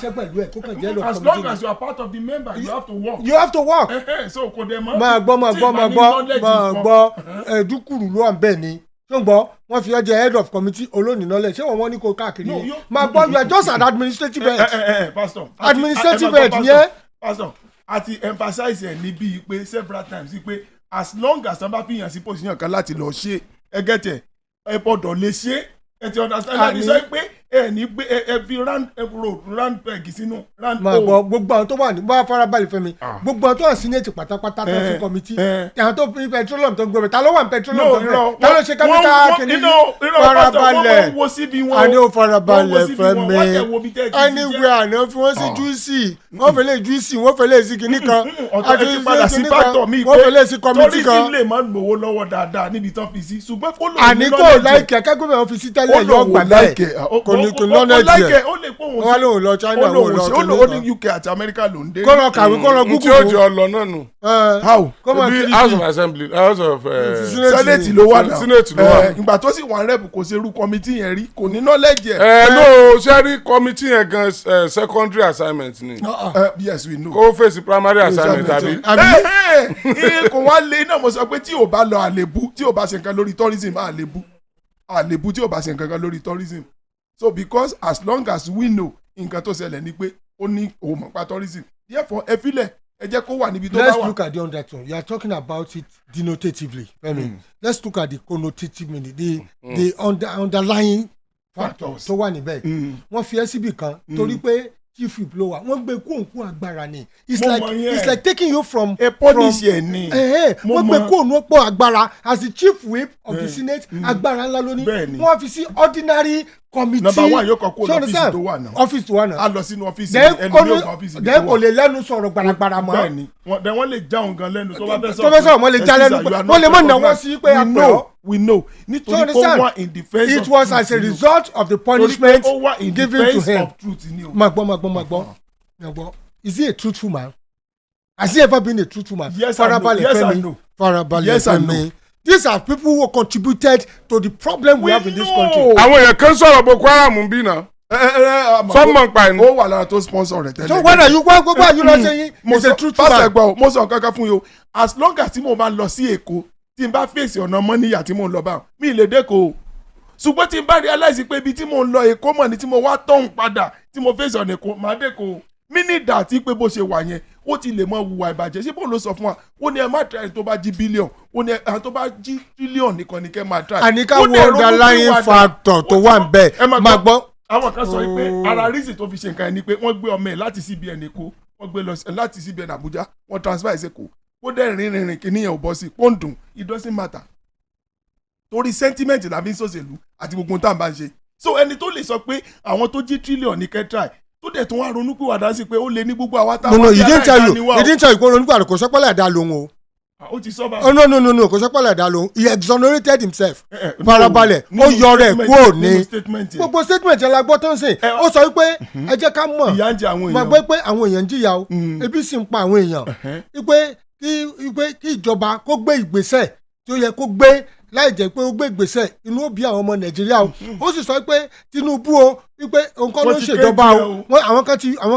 As long as you are part of the member, you have to work. You have to work. So kò dé mọ́. máa gbọ́ ẹ̀dúkùrù ló wà ń bẹ̀ ni ṣùgbọ́n wọ́n fi ọjọ́ head of committee olóòní knowledge ṣé wọ́n ní kó káàkiri ni máa gbọ́ you are just an administrative head. Pastor administrative head yẹn. Pastor àti emphasize ẹ̀ níbí pé several times pé as long as wọ́n bá fi yàn sí position kan láti lọ ṣe ẹ gẹ́tẹ̀ ẹ gbọ́dọ̀ lè ṣe ẹ ti understand láti sọ pé ẹ ní pé ẹ fi round peg sínú round hole. máa gbọ́ gbogbo àwọn tó wà ní bá farabalẹ̀ fẹ́mi gbogbo àwọn tó wà senate pátápátá tó fi committee àwọn tó fi petroleum tó ń gbé ta ló wà ní petroleum tó ń gbé ta ló ṣe kápẹ́tà kìíní farabalẹ̀ àní ò farabalẹ̀ fẹ́mi anywhere àná fi wọ́n sí juicy wọ́n fẹ́lẹ̀ juicy wọ́n fẹ́lẹ̀ sí kìíní kan àti sí kìíní kan wọ́n fẹ́lẹ̀ sí committee kan. torí sí lè má gbowó lọ́wọ́ dáadáa níbi tán fi sí ṣùgbọ́n kó lò ní àní kò láìkẹ́ akẹ́kọ̀ọ́ wọn fi sí tẹ́lẹ̀ yọ gbà bẹ́ẹ̀ kò knowledge ó lè pọ̀ wọ́n lóun lọ China wọ́n lọ China ó ní UK àti America ló ń dé. kó lọ kàwé kó lọ Google. tí ó jọ lọ náà nù. how bí house of assembly house of senate ló wà náà senate ló wà. ìgbà tó sì wà rẹ́bù kò ṣerú committee yẹn rí kò ní knowledge ẹ̀. no sẹ́rí committee yẹn gan secondary assignment ni. yes we know. kó fèsì primary assignment àbí. kò wá lé náà mo sọ pé tí ò bá lọ àlèbú tí ò bá ṣe nǹkan lórí tourism àlèbú tí ò bá ṣe nǹkan lórí tourism. So because as long as we know nǹkan tó ṣẹlẹ̀ ni pé ó ní òun mọ̀ pa tourism therefore ẹ filẹ̀ ẹ jẹ́ kó wà níbi tó bá wà. let's look at the undertone you are talking about it denotatively let's look at the connotative meaning the underlying factors tó wà níbẹ̀ wọ́n fi ẹ́ síbì kan torí pé chief whip ló wà wọ́n gbé kóńkó agbára ni it's like taking you from a policy ẹ̀ ni wọ́n gbé kóńkó agbára as the chief whip of the senate agbára ńlá lóní wọ́n fi sí ordinary committee. number one yóò kọ kó lọ́fíìsì tó wà náà. ọ́fíìsì tó wà náà. a lọ sínú ọ́fíìsì ẹlòmíràn ọ́fíìsì tó wà. dẹ́n kò lè lẹ́nu sọ̀rọ̀ gbaragbara mọ́. bẹ́ẹ̀ni wọ́n lè já òun gan lẹ́nu tó bá fẹ́ sọ̀rọ̀. tó fẹ́ sọ̀rọ̀ wọ́n lè já lẹ́nu wọ́n lè mọ̀ náwó sí pé a pẹ̀ ọ́. we know nítorí kó wà in defence of truth. it was as a result of the punishment given to him. Magbọ́ is he a truthful man? Has he ever been a truthful man? Yes and no. Yes and no. Yes and no. These are people who contributed to the problem we have in this country. àwọn èèyàn kan sọ̀rọ̀ Boko Haram bí náà. sọ́mọ̀ pa ẹni. ó wà lára tó sponsor rẹ̀ tẹ́lẹ̀. so when are you gbogbo are you not saying he's a truthful man. pásítọ̀ ẹ̀gbọ́n mo sọ kankan fún yín o as long as tí mo bá lọ sí Èkó tí n bá fèsì ọ̀nà mọ́níyà tí mo ń lọ bá mi lè dẹ́kọ̀ o ṣùgbọ́n tí n bá realize pé ibi tí mo ń lọ Èkó mọ̀ ni tí mo wá tọ̀hún padà tí mo fèsì ọ̀nà Èkó máa dẹ́kọ̀ o mínítà àti pé bó ṣe wà yẹn ó ti lè mọ hùwà ìbàjẹ́ ṣé bóun ló sọ fún wa ó ní ẹ má try tó bá jí bílíọ̀n ó ní ẹ tó bá jí tírílíọ̀n nìkan ni kẹ́ máa try. àníká wo underlying factor tó wà ń bẹ̀ máa gbọ́. àwọn kan sọ pé ara reason tó fi ṣe nǹkan ẹ ni pé wọ́n gbé ọmọ ẹ̀ láti CBN Èkó wọ́n gbé lọ láti CBN Àbújá wọ́n transfer ẹ̀ sẹ́kọ̀ọ́ ó dẹ̀ rìnrìn kìnìyàn ò bọ́ sí pọ́ǹdùn it doesn't matter torí sentiment la fi ń ṣòṣèlú àti gbogbo tá à ń bá ń ṣe so ẹni tó lè sọ pé àwọn tó jí tírílíọ̀n ní kẹ́ try tó dẹ̀ tún wá ronú pé wàdá sí pé ó lè ní gbogbo àwa táwọn no he didn't tell you kó ronú pé àrùn kò sọ́pẹ́lẹ̀ àdá lòun o. ó ti sọ bá. oh no kò sọ́pẹ́lẹ̀ àdá lòun he exonerated himself farabalẹ̀ ó yọ rẹ̀ kúrò ní gbogbo statement yẹn la gbọ́ tó ń sìn ó sọ wípé ẹ jẹ́ ká mọ̀ máa gbé pé àwọn èèyàn ń jìyà o ebi sì ń pa àwọn èèyàn wípé kí ìjọba kó gbé ìgbésẹ̀ tí ó yẹ kó gbé láì jẹ́ pé ó gbé ìgbésẹ̀ inú ó bí àwọn ọmọ nàìjíríà o ó sì sọ pé tinubu o wípé nǹkan ló ń ṣèjọba o àwọn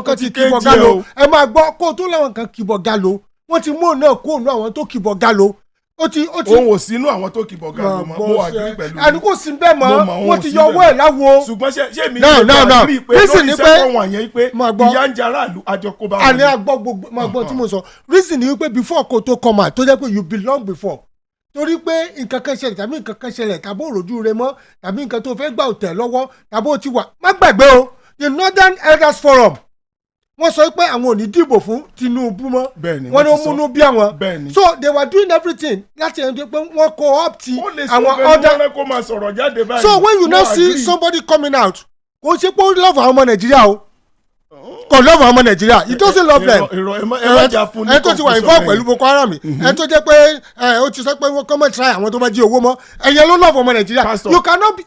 kan ti kìbọ̀ galo ẹ máa gbọ́ kó tó láwọn kan kìbọ̀ galo wọ́n ti mú òun náà kó òun àwọn tó kìbọ̀ galo òun ò sínú àwọn tó kìbọ̀ galo mọ́ mo agree pẹ̀lú àní kò sí bẹ́ẹ̀ mọ́ wọ́n ti yọ owó ẹ̀ láwo. ṣùgbọ́n ṣé mi ní agree pé lórí sẹ́kọ̀ọ́ wọ̀nyẹn pé ìyá ń jara àlù àjọkóbá wọn. àní àgbọ̀ gbogbo máa gbọ́ tí mo sọ reason ni wípé before kò tó come out tó jẹ́ pé you belong before torí pé nǹkan kan ṣẹlẹ̀ tàbí nǹkan kan ṣẹlẹ̀ tàbí òròjú rẹ mọ́ tàbí nǹkan tó fẹ́ gbà ò tẹ̀ lọ́wọ́ tàbí ó ti wà má gbàgbé o the Northern Elders Forum wọ́n sọ pé àwọn ò ní dìbò fún Tinubu mọ́ wọ́n ní ó múnú bí àwọn so they were doing everything láti ẹni pé wọ́n co-opt àwọn other so when you now see somebody coming out kò ṣe pé ó love àwọn ọmọ Nàìjíríà o kò love àwọn ọmọ Nàìjíríà he doesn't love them ẹni tó ti wà involve pẹ̀lú Boko Haram ẹni tó jẹ́ pé ó ti sọ pé wọ́n kọ́ mọ́ try àwọn tó bá jí owó mọ́ ẹ̀yẹ ló love ọmọ Nàìjíríà you cannot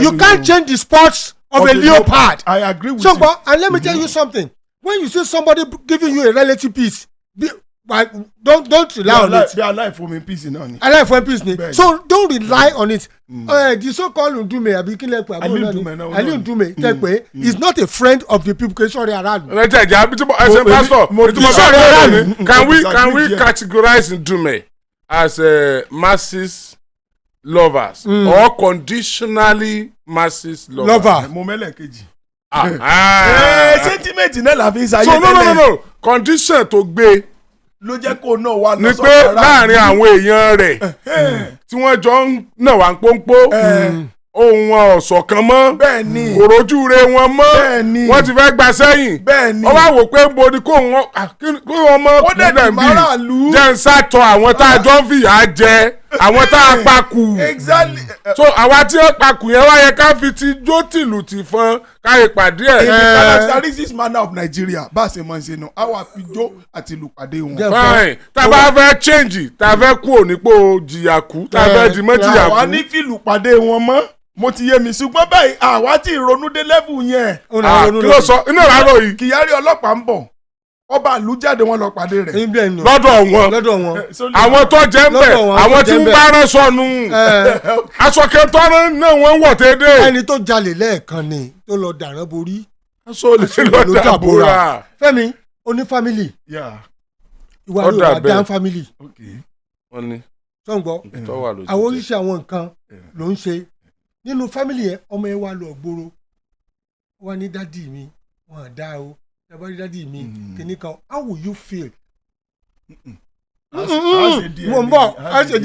you can't change the sports of a leopard. I agree with you. And let me tell you something. When you see somebody giving you a relative peace, don't rely on it. They are alive for me peace now. Alive for peace ni. So don't rely on it. The so-called Ndume abikinlepe Ali Ndume tekpe is not a friend of the people. Sorry, around. Pastor, can we categorize Ndume as masses lovers or conditionally masses lovers? Momele keji. Sentiment náà la fi ń sayé tẹ́lẹ̀. No. Condition tó gbé ló jẹ́ kó náà wà lọ́sọ̀rọ̀ ni pé láàrin àwọn èèyàn rẹ̀ tí wọ́n jọ ń náà wà ń pọ́npọ́ ohun wọn ọ̀sọ̀ kan mọ́ kò rojú re wọn mọ́ wọ́n ti fẹ́ gba sẹ́yìn wọ́n wá wò pé bo ni kó wọn mọ́ kúlẹ̀ bí jẹ́ ń sàtọ̀ àwọn tá a jọ ń fìyà jẹ àwọn tá a pakù so àwa tí ó pakù yẹn wá yẹ ká fi ti jó tìlù tì fún káyè pàdé ẹ̀. in the characteristics manner of Nigeria bá a ṣe mọ̀ ṣe nù àwa fi jó àti ìlú pàdé wọn. fine tá a bá fẹ́ change tá a fẹ́ kú ònípò jìyà kú tá a fẹ́ di mọ́ jìyà kú. àwa ní fìlù pàdé wọn mọ́ mo ti yé mi ṣùgbọ́n báyìí àwa ti ronú dé level yẹn. kí ló sọ inú ìrànlọ́ yìí. Kyari ọlọ́pàá ń bọ̀ ọba àlùjáde wọn lọ pàdé rẹ̀. lọ́dọ̀ wọn àwọn tó jẹ́ ń bẹ̀ àwọn tí ń bára sọnù aṣọkẹ́ tọ́rọ náà wọ́n wọ̀ tẹ́lẹ̀. ẹni tó jalè lẹ́ẹ̀kan ni tó lọ dàrán borí. aṣọ lè lọ dàbòrà. Fẹ́mi oní family ìwà ló wà dán family. sọ̀ngbọ́ àwọn oríṣi àwọn nǹkan ló ń ṣe nínú family yẹn ọmọ yẹn wà lọ gbòòrò wà ní dádì mi wọn dá o dabari dádì mi kìnnì kan how will you feel. mo ń bọ̀ a ṣe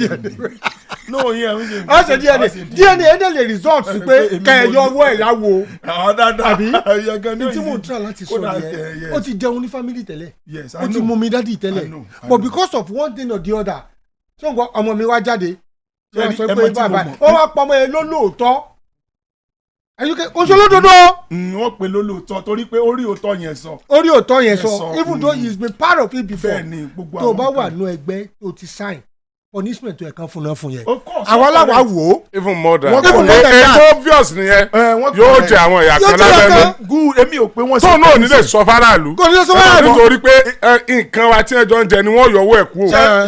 DNA ẹ̀dẹ̀ lè result sí pé kẹ̀yọ owó ẹ̀yà wo àbí tí mo try láti sọ yẹn ó ti jẹun ní family tẹ́lẹ̀ ó ti mú mi dádì tẹ́lẹ̀ but because of one thing or the other ṣé ọmọ mi wá jáde wọ́n sọ pé bàbá ó wá pọ̀ ọmọ yẹn lólóòótọ́ oṣù olódodo. wọ́n pè lólóòótọ́ torí pé orí òótọ́ yẹn sọ. orí òótọ́ yẹn sọ even though he has been part of it before tó o bá wà nù ẹgbẹ́ tó ti sign punishment tó yẹ kan fún náà fún yẹn. àwọn aláwa wò ó. even more than ètò obvious nìyẹn yóò jẹ àwọn ìyá kan lábẹ́nu. good èmi ò pé wọ́n ṣe. tó náà nílé sọ faraàlú. kò nílé sọ faraàlú. nítorí pé nǹkan wa tí ẹ jọ ń jẹ ni wọ́n yọwọ́ ẹ̀ kú.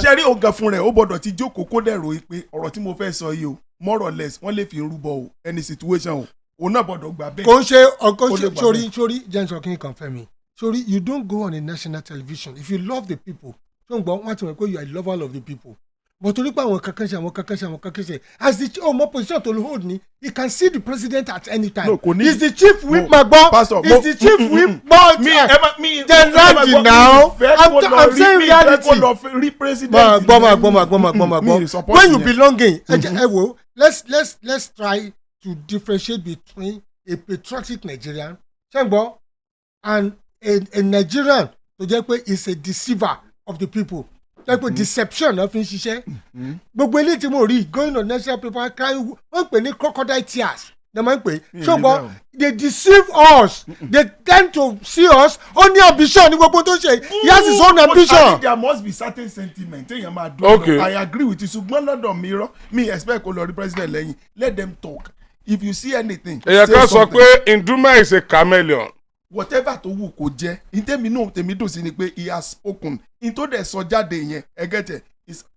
ṣe rí ọ̀gá fún rẹ̀ ó gbọ́dọ̀ ti jókòó kó dẹ̀ ròyìn pé ọ̀rọ̀ tí mo fẹ́ sọ yìí o more or less wọ́n lè fi rúbọ o any situation o òun náà gbọ́dọ̀ gbà bẹ́ẹ̀. kò ń ṣe ọkọ sórí james okin confirm me sórí you don't go on a national television if you love the people tó ń gbọ́ wọ́n ti mọ̀ pé you are a lover of the people but torí pé àwọn kankan ṣe as the ọmọ position to hold ni he can see the president at any time. He's the chief whip magbon he's the chief whip magbon then randi now I'm saying reality. gbọ́mọ̀ when you belonging ẹ wo let's try to differentiate between a patriotic Nigerian ṣẹ́gbọ́n and a Nigerian tó jẹ́ pé is a deceiver of the people jẹ́ pé deception náà fi ń ṣiṣẹ́ gbogbo eléyìí tí mo rí going on national paper crying wọ́n pè ní crocodile tears ní wọ́n pè ṣùgbọ́n they deceive us they tend to see us ó ní ambition ní gbogbo tó ṣe he has his own ambition. I think there must be certain sentiment téèyàn máa dùn. Okay. I agree with you ṣùgbọ́n lọ́dọ̀ mi rọ́ mi expect kó lọ rí president lẹ́yìn let them talk if you see anything. èyàn kan sọ pé Nduma is a chameleon. whatever tó wù kó jẹ́ tèmi dùn sí ni pé he has spoken in tó dẹ̀ sọ jáde yẹn ẹgẹ́tẹ̀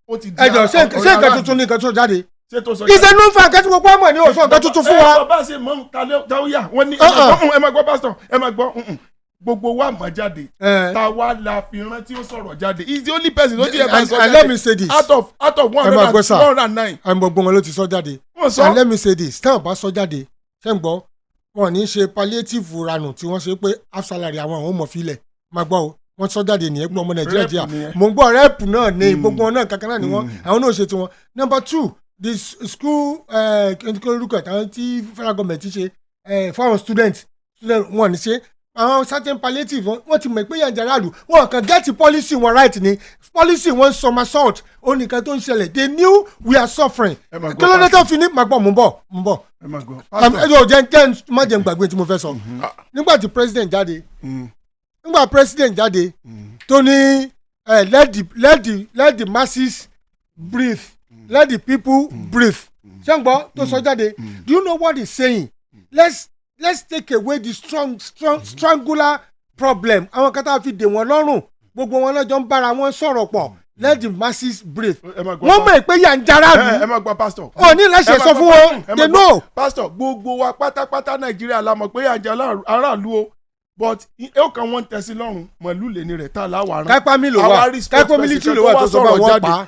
ó ti di ẹjọ ṣé nǹkan tuntun ní nǹkan tó jáde ìṣe ló ń fa nǹkan tí gbogbo ọmọ ní òṣùwọ̀n nǹkan tuntun fún wa. bàbá ṣe mọ tàlẹ́yà wọ́n ní ẹ máa gbọ́ pásítọ̀ ẹ máa gbọ́ gbogbo wa mọ̀ jáde ta wa la fi rántí ó sọ̀rọ̀ jáde he is the only person ló ti ẹ̀ bá sọ jáde and let me say this out of 109. àmọ́ gbọ́n wọn ló ti sọ jáde and let me say this tí wọ́n bá sọ jáde ṣé ń gbọ́ wọn ní ṣe palliative ranù tí wọ́n ṣe pé half salary àwọn ọmọ filẹ̀ máa gbọ́ o wọ́n sọ jáde nìyẹn gbọ́ ọmọ nàìjíríà díà mò ń gbọ́ rẹ́ẹ̀pù náà ní gbogbo wọn náà kankan náà ni wọ́n àwọn náà ṣe tiwọn. number 2 the school orúkọ ìtàn tí federal government ṣe fáwọn student wọn ní ṣe àwọn certain palliative wọn ti mọ̀ pé yànjẹ́ aráàlú wọn kàn get policy wọn right ni policy wọn somersault ó nìkan tó ń ṣẹlẹ̀ they knew we are suffering kí ló dé tó fi ní màgbọ́ mò ń bọ̀ ẹjọ́ jẹ́ má jẹ́ gbàgbé tí mo fẹ́ sọ nígbà tí president jáde tó ní let the masses breathe let the people breathe ṣé ń gbọ́ tó sọ jáde do you know what he's saying let's take away the strangular problem àwọn kan tá a fi dè wọ́n lọ́rùn gbogbo wọn lọ́jọ́ ń bára wọn sọ̀rọ̀ pọ̀ let the masses breathe wọ́n mọ̀ pé yà ń jara bí ẹ má gbọ́ pastor ọ̀ ní láṣẹ sọ fún wọn they know. pastor gbogbo wa pátápátá nàìjíríà la mọ̀ pé yà ń jara aráàlú o but ó kàn wọ́n tẹ̀sí lọ́rùn mọ̀lú lè ní rẹ̀ tá a láwàárán kápá mi ló wà kápá military ló wà tó sọ bá wọn pa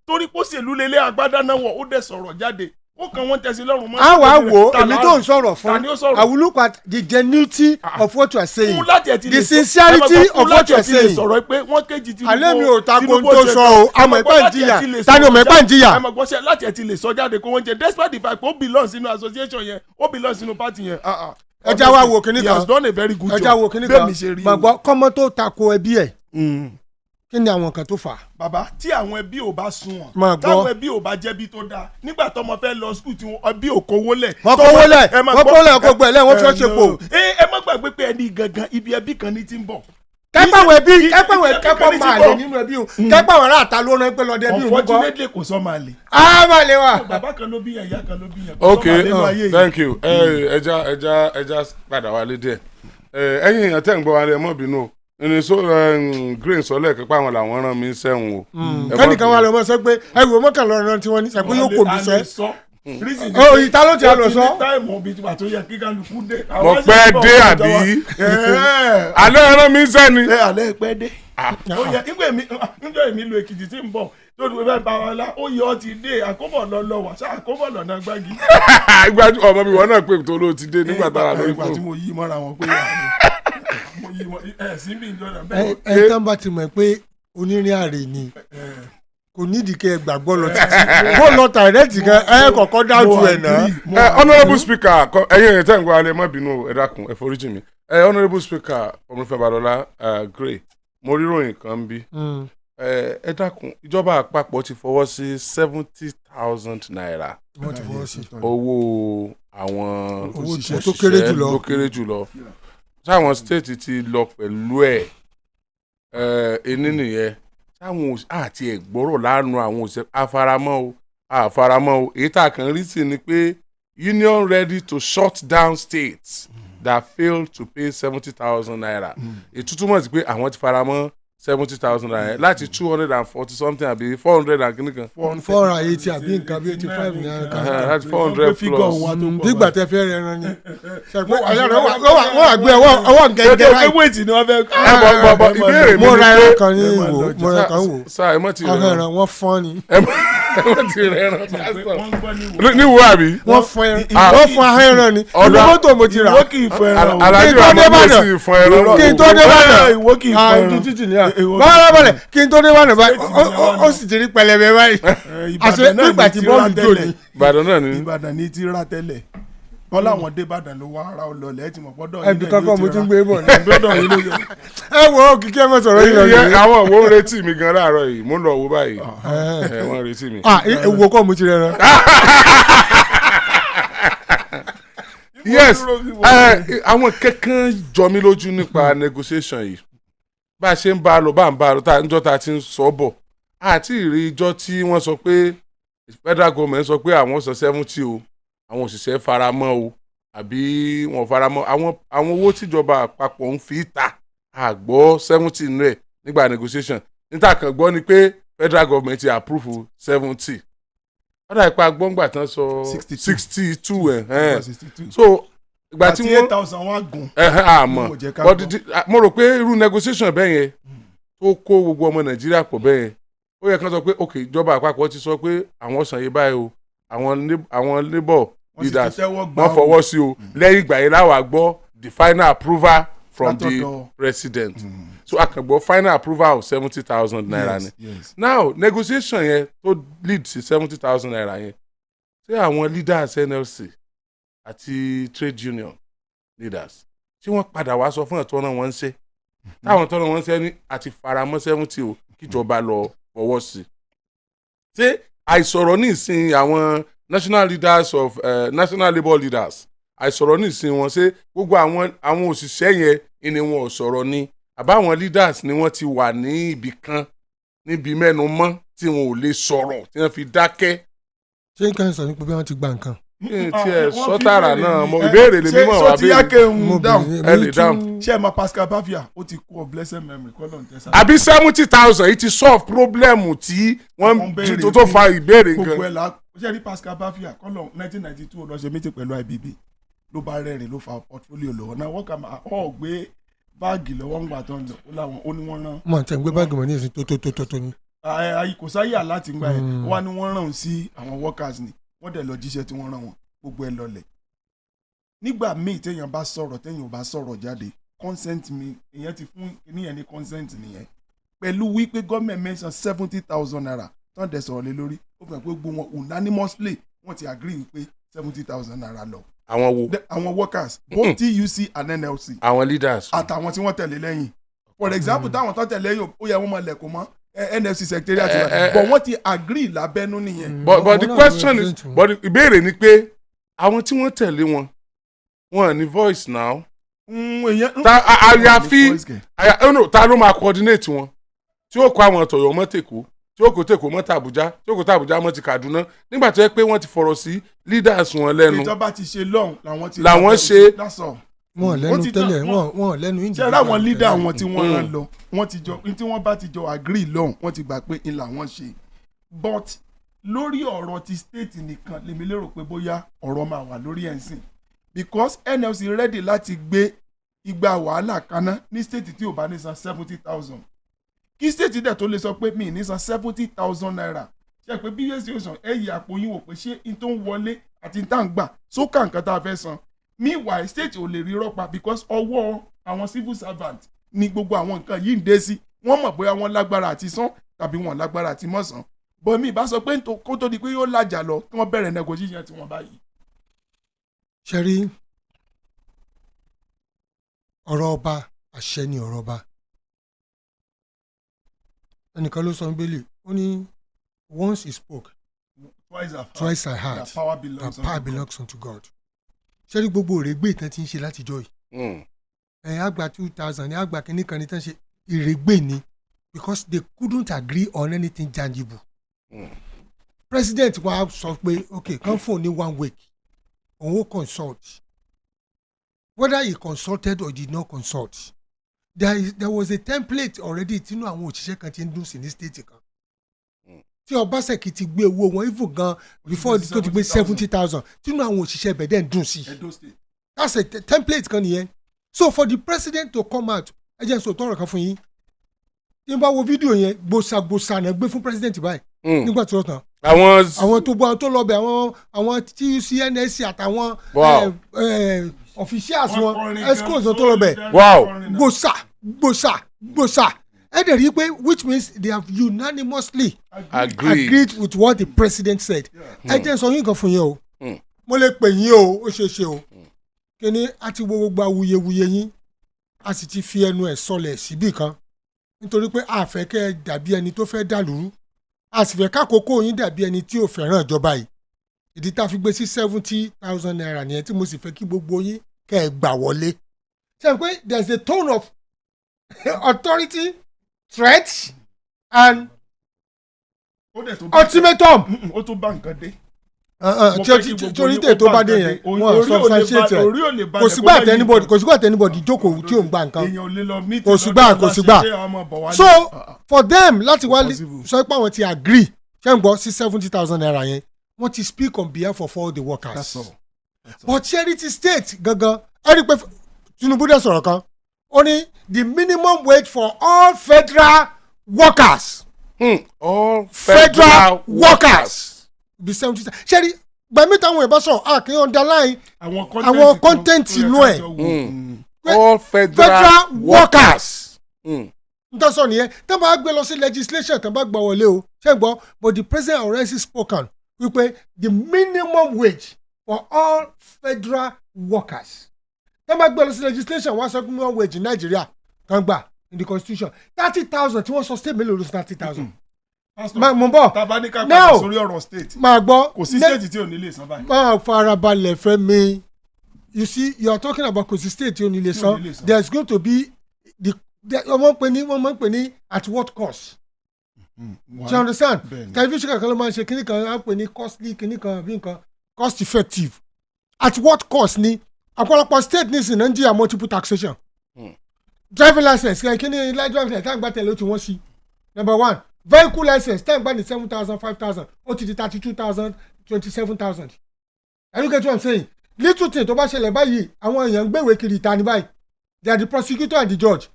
torí pósèlú lélẹ̀ agbádá náà wọ̀ ó dẹ̀ sọ̀rọ̀ jáde ó kàn wọ́n tẹ̀sí lọ́rùn mọ́. àwa wo èmi tó ń sọ̀rọ̀ fún I will look at the genuinity of what you are saying the sincerity of what you are saying. sọ̀rọ̀ pé wọ́n kéjì tí alẹ́ mi ò ta ko tó sọ o àmọ́ ìpá ń jìyà tani ọmọ ìpá ń jìyà. àmọ́ gbọ́sẹ̀ láti ẹ̀ ti lè sọ jáde kó wọ́n jẹ despite the fact pé ó belong sínú association yẹn ó belong sínú party yẹn. ẹja wa wo kinní kan he has done a very good job ẹja wo kinní kan gbàgbọ́ kọ́mọ tó tako ẹbí ẹ̀ kí ni àwọn kan tó fà. bàbá tí àwọn ẹbí ò bá sun wọn táwọn ẹbí ò bá jẹ́bi tó dáa nígbà tọmọ fẹ́ lọ skul tí ẹbí ò kówó lẹ̀. wọ́n kówó lẹ̀ kó gbẹ̀lẹ̀ wọ́n fẹ́ ṣe pò. ẹ má gbàgbé pé ẹni gangan ibi ẹbí kan ní ti ń bọ̀. kẹ́pàwọ̀ máa lè nínú ẹbí o kẹ́pàwọ̀ ará àta ló rán pé lọ́dẹ bí o. unfortunately kò sọ máa lè. máa lè wà. bàbá kan ló bí yẹn ìyá kan ló bí yẹn. ok thank you ẹja padà wálé díẹ̀ ẹ̀yin èèyàn tẹ́ ń gbọ́ wa lẹ́ mọ́ bínú o ní so green sọ lẹ́ẹ̀kẹ́ pé àwọn làwọn rán mi sẹ́wọ̀n o. kẹ́nìkan wà lọ́mọ sọ pé ẹrù ọmọ kan lọ́ọ́ rán tiwọn ní sẹ́kó yóò kò mí sẹ́. ìta ló ti à lọ sọ. mo pẹ́ dé àbí alẹ́ rán mi sẹ́ni. alẹ́ pẹ́ dé. níjọ́ èmi lu Èkìtì tí ń bọ̀ tó dùn bẹ́ẹ̀ bá wa la ó yọ ọ́ ti dé àkóbọ̀ lọ wà sá àkóbọ̀ lọ náà gbági. ìgbà ọmọ mi wọ́n náà pé tó ló ti dé nígbà tára lórí fún. ìgbà tí mo yí mọ́ra wọn pé ẹ tán bá ti mọ̀ pé onírin àrè ni kò nídìí kẹ́ ẹ gbàgbọ́ lọ títí bó lọ tàrẹ́tì kan ẹ kọ̀kọ́ dájú ẹ̀ náà. honourable speaker ẹ̀yin ẹ̀yẹ tẹ́ ń gbọ́ alẹ́ má bínú ẹ dákun ẹ foríjì mi honourable speaker ọmọlúfẹ́ balọ́lá Gray mo rí ròyìn kan bí ẹ dákun ìjọba àpapọ̀ ti fọwọ́ sí 70,000 naira owó àwọn òṣìṣẹ́ tó kéré jùlọ táwọn state ti lọ pẹ̀lú ẹ̀ ẹni nìyẹn táwọn àti ẹ̀gbọ́rọ̀ lánàá àwọn òṣìṣẹ́ àfaramọ́ o èyí tá a kàn rí sí ni pé union ready to shut down states that fail to pay 70,000 naira ètùtù mọ̀ sí pé àwọn ti faramọ́ 70,000 naira láti 240 something àbí 400 and kìnnìkan. 480 àbí nǹkan bí 85 naira kan. láti 400 plus. dígbà tẹ fẹ́ rẹ̀ rán ni. wọ́n àgbẹ̀ ọwọ́ gẹ́gẹ́ báyìí. ewé tí ni wọ́n fẹ́. bọ̀ ìbéèrè mi ni pé mo ra ẹran kan ní ìwò mo ra kan wò. sáà ẹ mọ̀ ti rẹ̀ ọ̀hún ẹran wọ́n fọ́n ni. ẹ mọ̀ ti rẹ̀ ẹran pásítọ̀. ní wo àbí. wọ́n fọ́n ahọ́n ẹran ni. ìlú mọ́tò mo ti rà. ìwọ kì í fọ ẹran. alájú àmọ́ sì fọ ẹran. kí n tó dé bàdàn. ìwọ kì í fọ ẹran. bọ́ọ̀lẹ̀ kí n tó dé bàdàn báyìí ó sì ti rí pẹlẹbẹ báyìí. àṣẹ nígbà tí bọ́ọ̀lù jò ní. Ìbàdàn náà ni. Ìbàdàn ní ti rà tẹ́lẹ̀ wọ́n láwọn dé Ìbàdàn ló wá ara ọlọ́lẹ̀ ẹ̀ tí mo gbọ́dọ̀ ẹbí kankan mo tún gbé bọ̀ ní gbọ́dọ̀ yìí ló yẹ. ẹ wo òkìkí ẹ mọ sọ̀rọ̀ yìí lọ yìí. àwọn òwò ń retí mi gan láàárọ̀ yìí mo ń lọ wo báyìí wọ́n ń retí mi. ewu kọ́ mo ti rẹ̀ rán. yes àwọn kankan jọ mí lójú nípa negotiation yìí bá a ṣe ń bá a lọ bá a lọ níjọ́ ta ti ń sọ bọ̀ àti ìrí ijọ́ tí wọ́n sọ pé federal government sọ pé àwọn sọ 70 o àwọn òṣìṣẹ́ faramọ́ o àbí wọn faramọ́ àwọn owó tíjọba àpapọ̀ ń fi ta àgbọ̀ 70 nínú ẹ̀ nígbà negotiation níta kan gbọ́ ni pé federal government ti approve 70 ọ̀dà ìpa gbọ́ngbà tán sọ 62 so ìgbà tí wọ́n 38,000 wá gùn. àmọ́ mo rò pé irú negotiation bẹ́ẹ̀ yẹn tó kó gbogbo ọmọ Nàìjíríà pọ̀ bẹ́ẹ̀ yẹn ó yẹ kán sọ pé ok ìjọba àpapọ̀ ti sọ pé àwọn sàn yé báyìí o àwọn labour leaders wọ́n fọwọ́ sí o lẹ́yìn ìgbà yẹn láwa gbọ́ the final approval from the president so akàngbọ́ final approval of 70,000 naira ni now negotiation yẹn tó lead sí 70,000 naira yẹn ṣé àwọn leaders NLC àti trade union leaders tí wọ́n padà wá sọ fún ẹ̀tọ́ náà wọ́n ń ṣe táwọn ẹ̀tọ́ náà wọ́n ń ṣe ní àti faramọ́ 70 o kíjọba lọ fọwọ́ sí ṣé àìsọ̀rọ̀ ní ìsìn àwọn national leaders of national labour leaders àìsọ̀rọ̀ ní ìsìn wọn ṣé gbogbo àwọn òṣìṣẹ́ yẹn ni wọn ò sọ̀rọ̀ ni àbáwọn leaders ni wọ́n ti wà ní ibì kan níbi mẹ́nu mọ́ tí wọn ò lè sọ̀rọ̀ tí wọ́n fi dákẹ́. ṣé nǹkan sọ ní pé bí wọ́n ti gba nǹkan. tí ẹ sọ́tàrà náà mo ìbéèrè lè mímọ̀ wá béèrè. ṣé tí yákè ń dáhùn ẹ lè dáhùn. ṣé ẹ mọ Pascal Bavia ó ti kú of blessed memory kọ́ ló ń tẹ́sán. àbí 70,000 yìí ti solve problem tí wọ́n tó fa ìbéèrè nǹkan. gbogbo ẹ̀ la ṣé ní Pascal Bavia kọ́ lọ 1992 lọ ṣe meeting pẹ̀lú IBB ló bá rẹ́rìn ló fa portfolio lọ́wọ́ náà wọ́n kà máa ọ̀ gbé báàgì lọ́wọ́ ń gbà tán lọ ó ní wọ́n rán. mo tẹ̀ ń gbé báàgì mọ́ ní ìsìn tó ní. kò sáyà láti gbà yẹn wọ́n ní wọ́n rán sí àwọn workers ni wọ́n dẹ̀ lọ jíṣẹ́ tí wọ́n rán wọn gbogbo ẹ̀ lọlẹ̀. nígbà míì téèyàn bá sọ̀rọ̀ téèyàn ò bá sọ̀rọ̀ jáde consent mi èèyàn ti fún níyẹn ní consent nìyẹn pẹ̀lú wípé gọ́ọ̀mẹ̀ntì mention 70,000 naira tán dẹ̀ sọ̀rọ̀ lé lórí ó fi hàn pé gbogbo wọn unanimously wọ́n ti agree wípé 70,000 naira lọ. àwọn wo. àwọn workers both TUC and NLC. àwọn leaders. àtàwọn tí wọ́n tẹ̀lé lẹ́yìn. for example táwọn tó tẹ̀lé yìí ó yẹ wọ́n máa lẹ̀kọ́ mọ́ NLC secretariat but wọ́n ti agree lábẹ́nú nìyẹn. but the question is but ìbéèrè ni pé àwọn tí wọ́n tẹ̀lé wọn ní voice now. àyàfi ta ló máa coordinate wọn tí ó kó àwọn tọ̀yọ̀ mọ́ tèkó tí ó kò tèkó mọ́ tàbújá tí ó kò tàbújá mọ́ ti Kaduna nígbà tó yẹ pé wọ́n ti fọ̀rọ̀ sí leaders wọn lẹ́nu. ìjọba ti ṣe lọ́hùn làwọn ṣe. wọn lẹ́nu tẹ́lẹ̀ wọn lẹ́nu ìjọba. ṣé láwọn leader wọn tí wọ́n rán lọ wọ́n ti jọ tí wọ́n bá ti jọ agree lọ́hùn wọ́n ti gbà pé ń làwọn ṣe but lórí ọ̀rọ̀ ti state nìkan lèmi lérò pé bóyá ọ̀rọ̀ máa wà lórí ẹ̀sìn because NLC ready láti gbé igba wàhálà kaná ní state tí ò bá ní san 70,000 kí state dẹ̀ tó lè sọ pé mi ní san 70,000 naira ṣe pé bí yéésì ó sàn ẹ̀yìn àpò yín wò pé ṣé n tó ń wọlé àti n tá ń gbà sókà nǹkan tá a fẹ́ san meanwhile state ò lè rí rọ́pa because ọwọ́ àwọn civil servant ni gbogbo àwọn nǹkan yìí ń dé sí wọ́n mọ̀ bóyá wọ́n lágbára àti san tàbí wọ́n lágbára àti mọ̀ san bọ́mí ìbá sọ pé kó tó di pé yóò lájà lọ kí wọ́n bẹ̀rẹ̀ negotiation tí wọ́n báyìí. ṣe rí ọ̀rọ̀ ọba àṣẹ ni ọ̀rọ̀ ọba ẹnìkan ló sọ ń bẹ́lẹ̀ ó ní once he spoke twice I heard that power belongs unto God ṣé rí gbogbo ìrègbè tán ti ń ṣe látijọ́ yìí àgbà 2000 ní àgbà kìíní kan ní tán ṣe ìrègbè ni because they couldn't agree on anything tangible. President wa sọ pé okay kan fún ní 1 week òun ó consult whether he consulted or did not consult there was a template already tínú àwọn òṣìṣẹ́ kan ti ń dùn sí ní state kan tí Ọbaṣẹ́kì ti gbé owó wọn even gan before tó ti gbé 70,000 tínú àwọn òṣìṣẹ́ ibẹ̀ dẹ̀ ń dùn sí that's a template kan nìyẹn so for the president to come out ẹ jẹ́ n sọ tọrọ kan fún yín tí n bá wo fídíò yẹn gbòsàgbòsà náà gbé fún president báyìí nígbà tí ó tán àwọn tó gbọ́ tó lọ bẹ̀ àwọn TUC NSC àtàwọn officials wọn escorts tó lọ bẹ̀ gbòsà ẹ dẹ̀ rí i pé which means they have unanimously agreed with what the president said ẹ jẹ́ sọ yín kan fún yín o mo lè pè yín o ó ṣeé ṣe o kíni a ti wo gbogbo awuyewuye yín a sì ti fi ẹnu ẹ̀ sọlẹ̀ síbì kan nítorí pé a fẹ́ kẹ́ ẹ dàbí ẹni tó fẹ́ dàlúrú a sì fẹ́ kákòókò yín dàbí ẹni tí ò fẹ́ràn ìjọba yìí ìdí tá a fi gbé sí 70,000 naira nìyẹn tí mo sì fẹ́ kí gbogbo yín kẹ́ ẹ gbà wọlé ṣe pé there is a tone of authority threat and ultimatum. ó tún bá nǹkan dé. torí tè tó bá dé yẹn wọn substantiate ẹ kò sígbà tẹ anybody jókòó tí ò ń gba nǹkan kò sígbà so for them láti wá sọ pé àwọn ti agree ṣé ń gbọ́ sí 70,000 naira yẹn wọ́n ti speak on behalf of all the workers. That's all. But charity state gangan ẹni pé Tinubu dẹ̀ sọ̀rọ̀ kan ó ní the minimum wage for all federal workers. All federal workers be 70. ṣẹ́rí gbàmí táwọn ìbá sọ̀rọ̀ kì í underline àwọn content inú ẹ̀. All federal workers. N sọ nìyẹn tó bá gbé lọ sí legislation tó bá gbà wọlé o ṣé gbọ́ but the president already spoken wípé the minimum wage for all federal workers tó bá gbé lọ sí legislation wọ́n sọ minimum wage in Nigeria kan gbà in the constitution 30,000 tí wọ́n sọ state mélòó ló sí 30,000. mo bọ̀ tabanika gbàgbọ́ sórí ọ̀rọ̀ state máa gbọ́ kò sí state tí ò ní lè san báyìí. máa farabalẹ̀ fẹ́ mi you see you are talking about kò sí state tí ò ní lè san there is going to be the wọ́n máa ń pè ní at what cost. Do you understand? Television kankan ló máa ń ṣe kíní kan á pè ní costly kíní kan àbí nǹkan cost effective at what cost ni ọ̀pọ̀lọpọ̀ state ní sin Nigeria multiple taxation. Driving license kíní driving license táǹgbà tẹ̀lé ó ti wọ́n sí. Number one vehicle license táǹgbà ní 7,000 5,000 ó ti di 32,000 27,000. Are you get what I'm saying? Little thing tó bá ṣẹlẹ̀ báyìí àwọn èèyàn ń gbéwèé kiri ìta ní báyìí they are the prosecutor and the judge.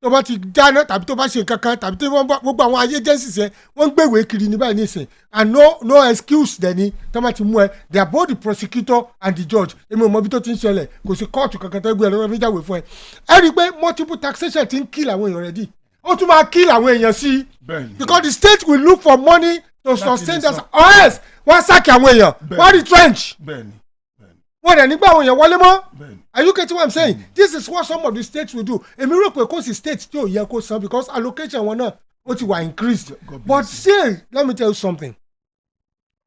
Tó bá ti dáná tàbí tó bá ṣe kankan tàbí tó gbogbo àwọn agencies yẹn wọ́n ń gbéwèé kiri ní báyìí nísìn and no excuse dẹni tó bá ti mú ẹ they are both the prosecutor and the judge èmi ò mọ bí tó ti ń ṣẹlẹ̀ kò sí kóòtù kankan tó gbé ẹ lọ́wọ́ fi jáwèé fún ẹ ẹ rí i pé multiple taxation ti ń kill àwọn èèyàn already ó tún máa kill àwọn èèyàn sí because the state will look for money to sustain that or else wọ́n sáàkì àwọn èèyàn wọ́n retrench wọ́n dẹ̀ nígbà àwọn èèyàn wọlé mọ́. Are you getting what I'm saying? This is what some of the states will do. Èmi rò pé kò sí states tí ò yẹ kó san because allocation wọn náà ó ti wà increased. But still let me tell you something.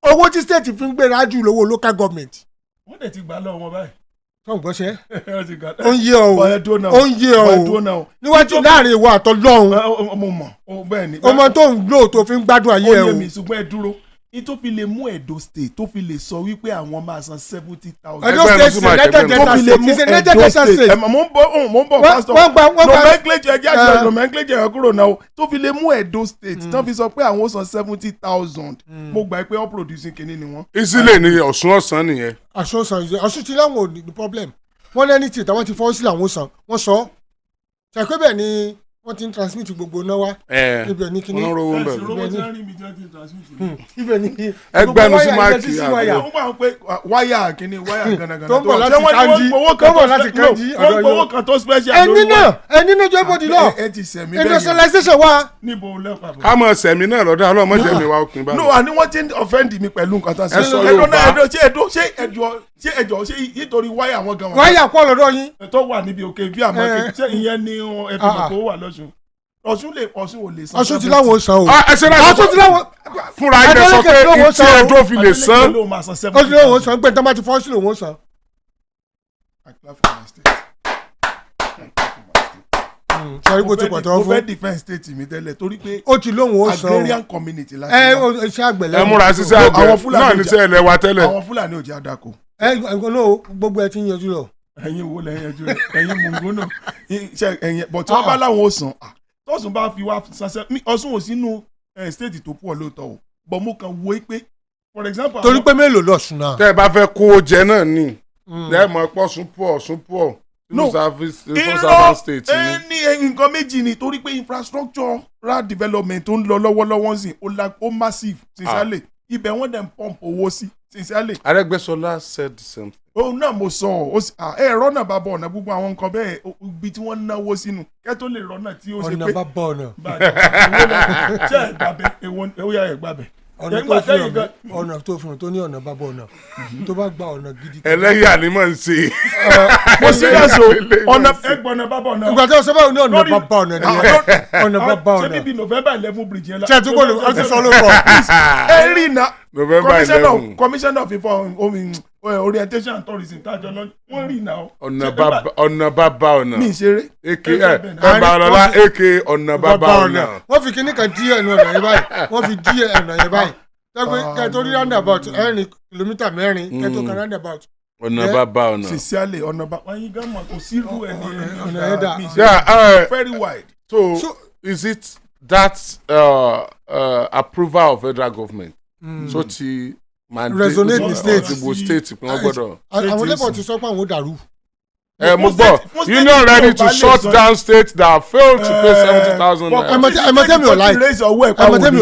Owó tí state fi ń gbéra jù lówó local government. Wọ́n dẹ̀ ti gbà lọ́wọ́ wọn báyìí. Sọ̀rọ̀ gbọ́sẹ̀. Ó ń yé ọ ó ń yé ọ níwájú láàrin ìwọ àtọ́lọ́hún. Mo mọ̀ bẹ́ẹ̀ ni. Ọmọ tó ń lò tó fi ń gbádùn ayé ẹ o. Ó yé mi ṣùgbọ́n ẹ dúró. Ní tó fi lè mú Edo state tó fi lè sọ wípé àwọn máa san 70,000. Edo state ṣe nẹ́tẹ̀ dẹ́ta state. Mo ń bọ̀ pastor nomenclature ẹjẹ́ àjọ nomenclature ẹ̀ kúrò náà tó fi lè mú Edo state tó fi sọ pé àwọn ó san 70,000. Mo gbà pé all producing kìíní ni wọ́n. ìsílẹ̀ ni Ọ̀ṣun ọ̀sán nìyẹn. Ọ̀ṣun ti láwọn ò ní problem wọ́n lẹ́ni tí táwọn ti fọwọ́ sílẹ̀ àwọn sàn wọ́n sọ ṣàpẹ́ bẹ́ẹ̀ ni wọ́n ti ń transmit gbogbo náà wá. ibẹ̀ ní kíní ibẹ̀ ní ẹgbẹ́ ní sí máàkì wọ́n gbà pé wáyà kíní wáyà gánagánà tó ń bọ̀ láti kanji wọ́n gbowó kan tó special lórí wọn. ẹni náà jẹ́ bọ́dì náà ẹ ti sẹ̀mí bẹ́ẹ̀ ni industrialization wa. níbo lẹ́pàá bọ̀. ká mọ̀ sẹ̀mí náà lọ́dọ̀ ọlọ́mọ jẹ̀mí wa òkun bá mi. no àní wọ́n ti ń offend mi pẹ̀lú nǹkan tó ń sọ. ẹ sọ Yorùbá ṣé ẹjọ́ ṣé nítorí wáyà wọn gan wọn. wáyà pọ̀ lọ́dọ̀ yín. tó wà níbi òkè bí àmọ́ ṣé ìyẹn ni ẹ̀fọn kò wà lọ́sùn. Ọ̀ṣun ò lè san. Ọ̀ṣun ti láwọn ò san o. Ọ̀ṣun ti láwọn fúnra ẹ̀ sọ pé tí Ẹdó fi lè san. Ó ti láwọn ò san pé tọ́mátì fọ́ọ̀sì lòun ò san. Sọ̀rí bó ti pàtó fún. Mo fẹ́ defence state mi tẹ́lẹ̀ torí pé ó ti lóun ò san o. agrarian community láti wá. Iṣẹ́ àgbẹ̀ lẹ́nu. Ẹ múra sí iṣẹ́ àgbẹ̀ náà ní sẹ́ ẹ̀lẹ́ wa tẹ́lẹ̀. Àwọn Fúlàní ò jẹ́ àdàkọ. Gbogbo ẹ ti ń yanjú lọ. Ẹ̀yin wo lẹ yanjú rẹ̀ ẹ̀yin mùngún náà ẹ̀yin bọ̀ tí wọ́n bá láwọn ò san tọ́sùn bá fi wá sanṣẹ́ Ọ̀ṣun ò sínú state tó pọ̀ lóòótọ́ o but mo kàn wo pé for example. torí pé mélòó lọ́sùn náà. tẹ́ ẹ bá fẹ́ kó jẹ náà ni lẹ́ẹ̀mọ́ pọ̀sùn pọ̀ nínú southern state ni. ní nǹkan méjì ni torí pé infrastructural development tó ń lọ lọ́wọ́lọ́wọ́ sí ó massive sincerely ibẹ̀ wọ́n dẹ̀ ń pump owó sí sincerely. Arẹ́gbẹ́ṣọlá said the same thing. òun náà mo sọ ẹ̀rọ náà bá bọ̀ ọ̀nà gbogbo àwọn nǹkan bẹ́ẹ̀ ibi tí wọ́n náwó sínú kẹ́ tó lè rọ́nà tí ó ṣe pé ọ̀nà bá bọ̀ ọ̀nà. ṣé ẹ̀ gbàbẹ̀ èwo yà ẹ̀ gbàbẹ̀. ọ̀nà tó fún un tó ní ọ̀nà bá bọ̀ ọ̀nà tó bá gba ọ̀nà gidi. ẹlẹ́yà ni mò ń ṣe. mo sí yàtọ̀ ọ̀nà bá bọ̀ ọ̀nà. ìgbà tí o sọ báwo ní ọ̀nà bá bọ̀ ọ̀nà nìyẹn ọ̀nà bá bọ̀ ọ̀nà. ṣé bíbí November 11 bridge yẹn la. ṣé ẹ tún kò ní ọtí sọ ló kọ. ẹ rí iná November 11. commissioner of orientation and tourism tájọ lọ wọ́n rí iná. ọ̀nà bàbá ọ̀nà. mi ìṣeré. Babalọlá aka ọ̀nà bàbá ọ̀nà. wọ́n fi kíní kan díẹ̀ ẹnu ọ̀nà yẹn báyìí wọ́n fi díẹ̀ ọ̀nà yẹn báyìí kẹ́tọ́ rí roundabout ẹ̀rin kìlómítà 4 kẹ́tọ́ kan roundabout. ọ̀nà bàbá ọ̀nà. sincerely ọ̀nà bàbá wọ́n yín gánmà kò sí irú ẹ̀ ní ọ̀nà yẹn dà. very wide. So is it that approval of federal government so ti resonate ní state. Àwọn labour ti sọ pé àwọn ò dàrú. Mo gbọ́ union ready to shut down states that fail to pay 70,000 naira. Ẹ̀mọ̀tẹ́mi ò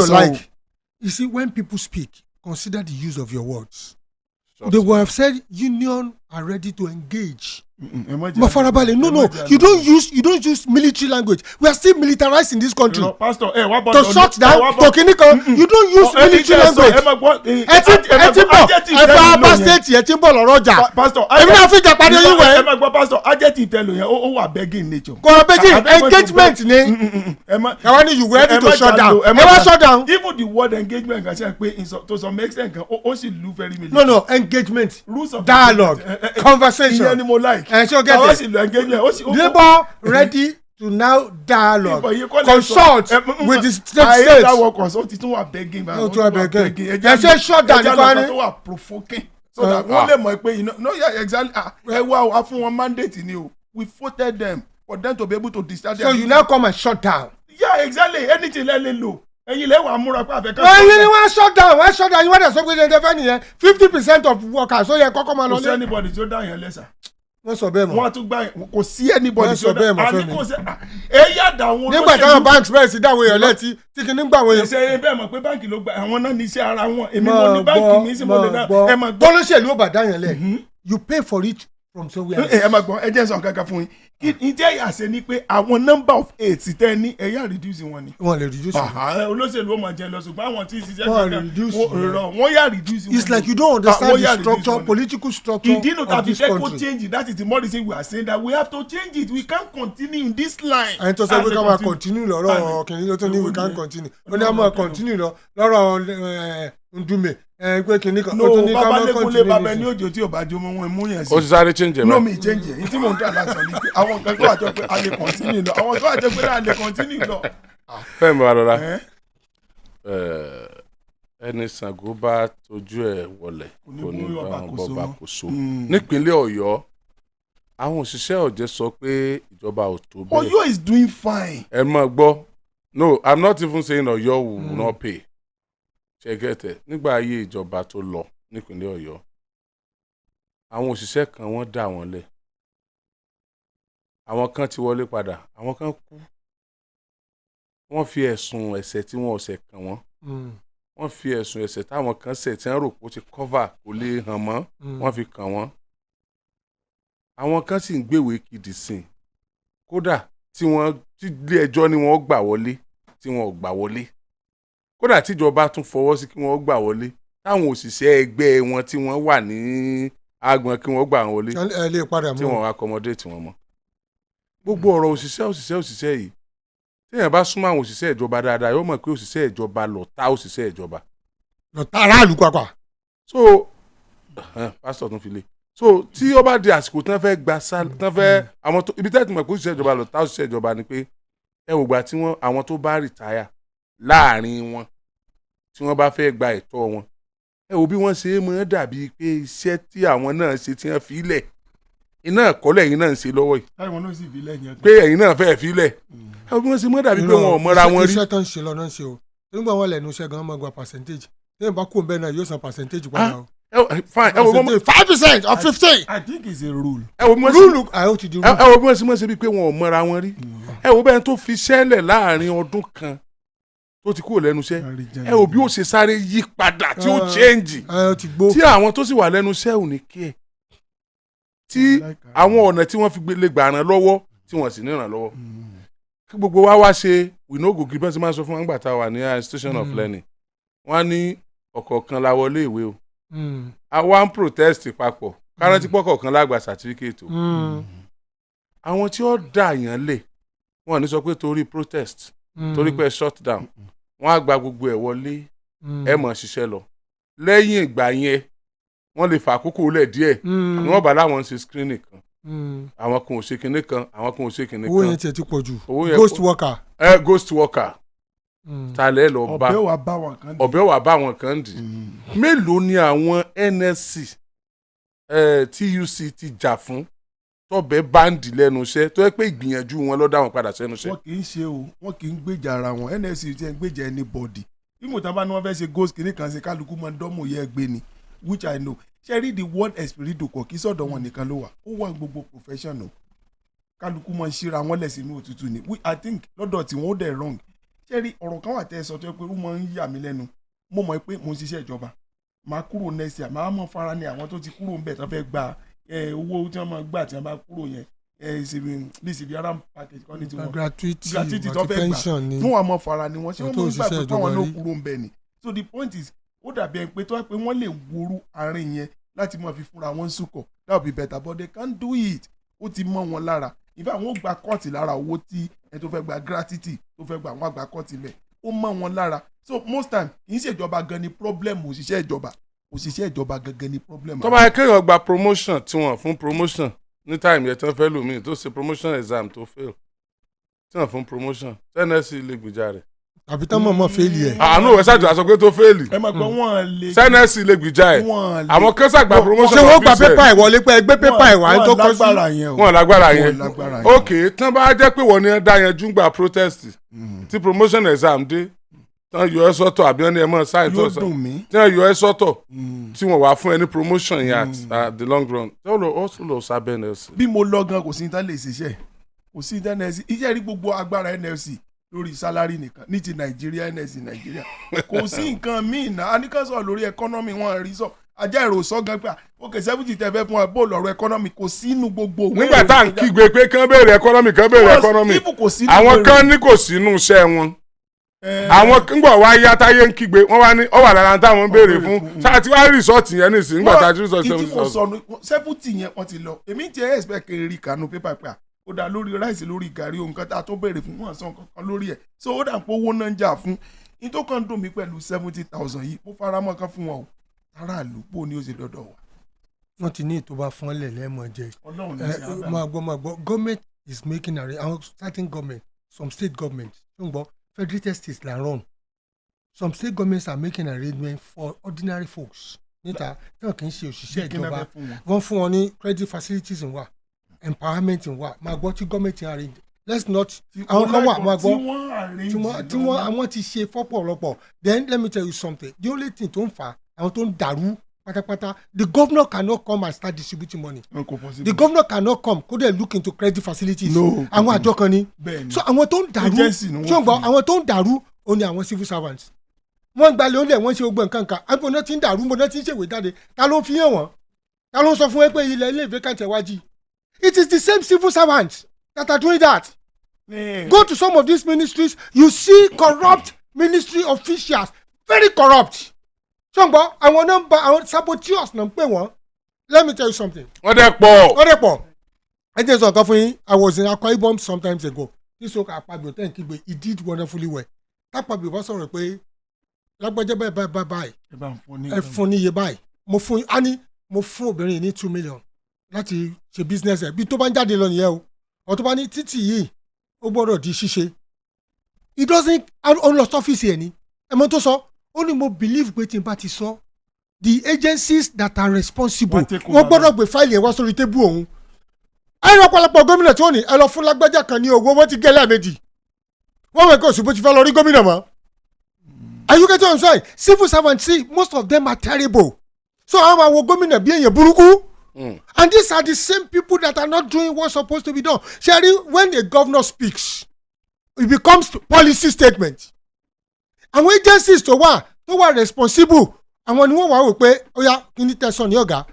like. You see, when people speak, consider the use of your words. They will have said union are ready to engage. Mafarabale, no, you don't use military language. We are still militarized in this country. Pastor, to shut down, to kinika, you don't use military language. Pastor, Pastor, adjective tell you, oh, begging nature. Engagement, you ready to shut down. Never shut down. Even the word engagement, to some extent, also look very military. No, engagement, dialogue, conversation. Labour ready to now dialogue, consult with the state. Ẹ ṣe shut down nípa ni. Provoking so that wọ́n lè mọ̀ pé no yeah exactly ẹ wá fún wọn mandate ni o we voted them for them to be able to discharge. So you now come and shut down. Yeah exactly anything lẹ́lẹ́ lò ẹ̀yin lẹ́wọ̀ amúra pé àfẹ́ká. ẹ̀yin ni wọ́n shut down yín wọ́n dẹ̀ sọ pé ṣe fẹ́ nìyẹn 50% of workers ó yẹ kọ́kọ́ máa lọ lé. kò sí anybody tí ó dá yẹn lẹ́sà. wọ́n sọ bẹ́ẹ̀ mọ̀. wọ́n á tún gbá kò sí anybody tí ó dá yẹn kò sí ẹ̀yà dà wọn. nígbà táwọn banks bẹ̀rẹ̀ sí dáwọ́ èèyàn lẹ́tí tí kìíní gbà wọ́n yẹn. ṣe bẹ́ẹ̀ mọ̀ pé báńkì ló gba àwọn náà ní iṣẹ́ ara wọn èmi mo ní báńkì mi sì mo lè dá ẹ máa gbọ́. bọ́lọ́ṣẹ̀lú ò bá dá yẹn lẹ̀ you pay for it from somewhere. ẹ máa gbọ́ ẹ jẹ́ sọ̀rọ̀ kankan fún yín ǹjẹ́ àṣẹ ni pé àwọn number of aids tẹ́ ní ẹ̀yà reduce wọn ni. wọ́n lè reduce wọn. olóṣèlú ó máa jẹ lọ ṣùgbọ́n àwọn tí ìṣiṣẹ́ wọ́n yà reduce wọn. it's like you don't understand the structure political structure of this country. ìdí inú tàbí fẹ́ kó change it that is the more reason we are saying that we have to change it we can't continue in this line. ẹni tó sọ pé ká máa continue lọ́rọ̀ kìnìún ló tó ní we can't continue ó ní a máa continue lọ́rọ̀ Ndume pé kìnìún kan ó tó ní ká máa continue. bàbá ní òjò tí ò bá jó mọ́ wọn mú yẹn sí. o ti sáré change ẹ̀ mọ́. no mi change ẹ̀ ní tí mò ń dà lásán ni pé àwọn nǹkan tó wà jọ pé a lè continue lọ àwọn tó wà jọ pé a lè continue lọ. fẹ́ẹ̀ mi wà lọ́la ẹni Ṣàngó bá tójú ẹ̀ wọlẹ̀ kò ní bá wọn bọ́ bá kò so. nípínlẹ̀ Ọ̀yọ́ àwọn òṣìṣẹ́ ọ̀jẹ̀ sọ pé ìjọba ò tó bẹ́ẹ̀. Ọ̀yọ́ is doing fine. ẹ mọ̀ gbọ́ no I'm not even saying Ọ̀yọ́ will not pay ṣẹgẹtẹ nígbà ayé ìjọba tó lọ nípínlẹ̀ Ọ̀yọ́ àwọn òṣìṣẹ́ kan wọ́n dà wọ́n lẹ̀ àwọn kan ti wọlé padà àwọn kan kú wọ́n fi ẹ̀sùn ẹ̀ṣẹ̀ tí wọ́n ọ̀sẹ̀ kàn wọ́n wọ́n fi ẹ̀sùn ẹ̀ṣẹ̀ táwọn kan ṣẹ̀ tí wọ́n rò pé ó ti cover kò lè hàn mọ́ wọ́n fi kàn wọ́n àwọn kan sì ń gbèwé kìdì sìn kódà tí ilé ẹjọ́ ni wọ́n gbà wọlé tí wọ́n ò gbà wọlé kódà tíjọba tún fọwọ́ sí kí wọ́n gbà wọlé táwọn òṣìṣẹ́ ẹgbẹ́ wọn tí wọ́n wà ní agbọn kí wọ́n gbà wọn wọlé tí wọ́n accommodate wọn mọ́. gbogbo ọ̀rọ̀ òṣìṣẹ́ yìí téèyàn bá súnmọ́ àwọn òṣìṣẹ́ ìjọba dáadáa yóò mọ̀ pé òṣìṣẹ́ ìjọba lọ̀tá òṣìṣẹ́ ìjọba. lọ̀tá aráàlú pàpà. so pásítọ̀ tún fi lé so tí ó bá di àsìkò tí wọ́n fẹ́ gba tán fẹ́ àwọn tó ibi tẹ́tí mọ̀ pé òṣìṣẹ́ ìjọba lọ̀tá òṣìṣẹ́ ìjọba ni pé ẹ wò gbà tí àwọn tó bá rìtáyà láàrin wọn tí wọ́n bá fẹ́ gba ẹ̀tọ́ wọn ẹ wo bí wọ́n ṣe é mọ́ dàbí pé iṣẹ́ tí àwọn náà ṣe tí wọ́n fi lẹ̀ iná ẹ̀kọ́lẹ̀ yìí náà ń ṣe lọ́wọ́ yìí pé ẹ̀yin náà fẹ́ẹ́ fi lẹ̀ ẹ wo bí wọ́n ṣe mọ́ dàbí pé wọn ò mọ́ra wọn rí. iṣẹ́ tó ń ṣe lọ náà ń ṣe o nígbà wọn lẹ́nu iṣẹ́ gan-an máa gba percentage lẹ́yìn bá kó bẹ́ẹ̀ náà yóò san percentage padà o. fine ẹ wo 5% or 50. I think it's a rule. ẹ wo bí wọ́n ṣe mọ́ ṣe bí pé wọn ò mọ́ra wọn rí ẹ wo bẹ́ẹ̀ tó fi ṣẹ́lẹ̀ láàrin ọdún kan tó ti kúrò lẹ́nu iṣẹ́ ẹ ò bí ó ṣe sáré yí padà tí ó change tí àwọn tó sì wà lẹ́nu iṣẹ́ ò ní kí ẹ̀ tí àwọn ọ̀nà tí wọ́n fi lè gbà ràn lọ́wọ́ tí wọ́n sì ní ràn lọ́wọ́ kí gbogbo wa wá ṣe we no go gree bẹ́ẹ̀ sì máa sọ fún wọn nígbà tá a wà ní institution of learning wọ́n á ní ọ̀kọ̀ọ̀kan la wọlé ìwé o àwa ń protest papọ̀ kárántí pọ̀kọ̀ọ̀kan lágbà certificate o àwọn tí ó dà yàn lè wọ́n ní sọ pé torí protest torí pé shut down wọ́n á gba gbogbo ẹ̀ wọlé ẹ mọ̀ ṣiṣẹ́ lọ lẹ́yìn ìgbà yẹn wọ́n lè fà àkókò lẹ̀ díẹ̀ ni wọ́n bá láwọn ṣe screening kan àwọn kan ò ṣe kinní kan àwọn kan ò ṣe kinní kan. owó yẹn tiẹ̀ ti pọ̀ jù ghost worker. ghost worker talẹ̀ lọ bá ọ̀bẹ wà bá wọn kan dì mélòó ni àwọn NSC TUC ti jà fún tọ́bẹ̀ báńdì lẹ́nu iṣẹ́ tó yẹ pé ìgbìyànjú wọn ló dá wọn padà sẹ́nu iṣẹ́. wọn kì í ṣe o wọn kì í gbèjà ara wọn NSC ti ń gbèjà anybody bí mo tábà ní wọn fẹ́ ṣe ghost kìíní kan ṣe kálukú máa ń dánmò yẹ gbé ni which I know ṣe rí the word espiritu kò kí sọ̀dọ̀ wọn nìkan ló wà ó wà gbogbo profession o kálukú mọ̀ ṣíra wọn lẹ̀ sínú òtútù ni I think lọ́dọ̀ tí wọ́n ó dẹ̀ wrong ṣe rí ọ̀rọ̀ kan wà tẹ́ ẹ sọ tó yẹ pé ó máa ń yà mí lẹ́nu mo mọ̀ pé mo ń ṣiṣẹ́ ìjọba máa kúrò next year máa mọ̀ fara ní àwọn tó ti kúrò ń bẹ̀ tó fẹ́ gba owó tí wọ́n máa gbà tí wọ́n bá kúrò yẹn bí civilian package kan ní tiwọn gratuity tó fẹ́ gbà fún àwọn ọmọ fara ni wọ́n ṣé wọ́n mọ̀ gbà pé káwọn náà kúrò ń bẹ̀ ni so the point is ó dàbí ẹni pé tó wá pé wọ́n lè woru àárín yẹn láti máa fi fúnra wọn sùkọ̀ that would be better but they can't do it ó ti mọ́ wọn lára ìfẹ́ àwọn ò gba kọ́ọ̀tì lára owó tí ẹni tó fẹ́ gba gratuity tó fẹ́ gba àwọn àgbà kọ́ọ̀tì mẹ́ ó mọ́ wọn lára so most time kì í ṣèjọba gan ni problem òṣìṣẹ́ ìjọba gangan ni problem. tó bá yẹ kéèyàn gba promotion tí wọ́n fún promotion ní time yẹn tí wọ́n fẹ́ lò mí tó ṣe promotion exam tó fail tí wọ́n fún promotion nsc lè gbìjà rẹ̀. àbí tán mọ̀ fẹ́ẹ̀lì ẹ̀. àánú ẹ̀ ṣáàjọ àṣọ pé tó fẹ́ẹ̀lì. ẹ máa gbọ́ wọn lè. nsc lè gbìjà ẹ̀ àwọn kan ṣàgbà promotion. ṣé wọ́n gba pépà ẹ̀ wọlé pé ẹgbẹ́ pépà ẹ̀ wá tó kọ́ sí. wọ́n lágbára yẹn ok tán bá jẹ́ pé wọ́n ní dá yẹn júgbà protest tí promotion exam dé tán yọ ẹ sọ́tọ̀ àbí wọ́n ní ẹ mọ̀ sáyẹn tó sọ tí wọ́n yọ ẹ sọ́tọ̀ tí wọ́n wá fún ẹ ní promotion yẹn at the long run ó lọ sábẹ́ nlc. bí mo lọ gan kò sí ní tán lè ṣiṣẹ́ kò sí ní tán nlc iṣẹ́ rí gbogbo agbára nlc lórí sálárì nìkan ní ti nàìjíríà nlc nàìjíríà kò sí nǹkan míì náà a ní ká sọ lórí ẹkọ́nọ́mì wọn rí sọ ajá èrò sọ gan pé òkè 70 tẹ fẹ́ fún wa bó lọ́rọ̀ ẹkọ́nọ́mì kò sínú gbogbo. nígbà tá à ń kígbe pé kán béèrè ẹkọ́nọ́mì àwọn kan ní kò sínú iṣẹ́ wọn àwọn ngbọ wa ya táyé ń kígbe wọn wá ní ọ wà lára táwọn ń béèrè fún sáà tí wàá rìsọ́ọ̀tì yẹn nìsín nígbà tá a ti rìsọ́ọ̀tì 70 yẹn wọ́n ti lọ èmi ti ẹ̀ expect kiri kanu pépà pé ó dá lórí ráìsì lórí gàrí ohun kan tá a tó béèrè fún wọn sàn kankan lórí ẹ̀ so ó dà pé owó náà ń jà fún ní tó kàn dùn mí pẹ̀lú 70,000 yìí mo fara mọ́ kan fún wọn o aráàlú bó ni ó ṣe dọ́dọ̀ wa. wọ́n ti ní ìtòbá fọ́nlẹ̀ lẹ́mọ̀ jẹ́ máa gbọ́ government is making àwọn certain government some state government ṣùgbọ́n federated states la run some state governments are making arrangements for ordinary folks níta tí wọn kì í ṣe òṣìṣẹ́ ìjọba wọ́n fún wọn ní credit facilities ń wà empowerment ń wà máa gbọ́ tí gọ́ọ̀mẹ̀ntì arrange let's not àwọn kan wà máa gbọ́ tí wọ́n àwọn ti ṣe fọ́pọ̀lọpọ̀ then let me tell you something the only thing tó ń fà àwọn tó ń dàrú pátápátá the governor cannot come and start distributing money the governor cannot come kó dẹ̀ look into credit facilities àwọn àjọ kan ni so àwọn tó ń dàrú ṣùgbọ́n àwọn tó ń dàrú ó ní àwọn civil servants wọ́n gbalẹ̀ olè wọ́n ṣe ogbó nǹkan kan àbí ọ̀nà tí ń dàrú ọ̀nà tí ń ṣèwé jáde ta ló fi hàn wọ́n ta ló ń sọ fún wọn pé ilẹ̀ ilé ìwé kàǹtẹ̀ wájú it is the same civil servants that are doing that go to some of these ministries you see corrupt ministry officials very corrupt ṣùgbọ́n àwọn nọ́mbà àwọn saboteurs náà ń pè wọ́n let me tell you something. wọ́n dẹ̀ pọ̀. ẹ jẹ́ sọ̀kan fún yín I was in Akwa Ibom sometimes ago this old Akpabio ten kígbe he did wonderfully well Akpabio bá sọ̀rọ̀ pé lágbájá báyìí ẹ fún ní iye báyìí mo fún obìnrin ní 2 million láti ṣe business ẹ̀ bí tó bá ń jáde lọ nìyẹn o ọ̀ tó bá ní títì yìí ó gbọ́dọ̀ di ṣíṣe he doesn't ó lọ sọ́fíìsì ẹ̀ ní ẹ̀mọ́ tó sọ ó ní mo believe pé tí n bá ti sọ the agencies that are responsible wọ́n gbọ́dọ̀ gbé fáìlì ẹ̀ wá sórí tébù òun ẹ̀rọ ọ̀pọ̀lọpọ̀ gómìnà tí wọ́n ní ẹ lọ fún lágbájá kan ní owó wọ́n ti gé lẹ́ẹ̀mejì wọ́n wẹ̀ kó òṣùpọ̀ ti fẹ́ lọ rí gómìnà mọ́. Are you getting what I'm saying? Civil servants, see, most of them are terrible. So I'm a gómìnà bí èèyàn burúkú. And these are the same people that are not doing what's supposed to be done. Sherry, when a governor speaks, it becomes policy statement. Àwọn agencies tó wà responsible, àwọn ni wọ́n wá wò pé ó yá kí ní tẹ̀sán ní ọ̀gá,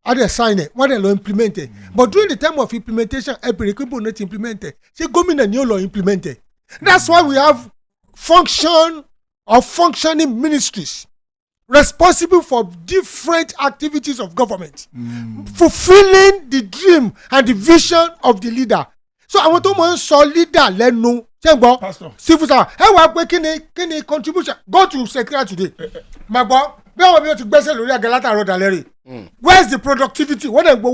á dẹ̀ sign ẹ̀, wọ́n dẹ̀ lọ implement ẹ̀. But during the time of implementation, ẹ bèrè pé bò ní ti implement ẹ̀, ṣé gómìnà ni ó lọ implement ẹ̀? That's why we have functioning ministries responsible for different activities of government, fulfilling the dream and the vision of the leader. So àwọn tó máa ń sọ leader lẹ́nu ṣé ń gbọ́ civil servant ẹ wá pé kí ni contribution go to secretary today mà gbọ́ bí àwọn mi ò ti gbẹ́sẹ̀ lórí àga látàrọ̀ dàlẹ́rì where is the productivity wọ́n dẹ̀ ń gbọ́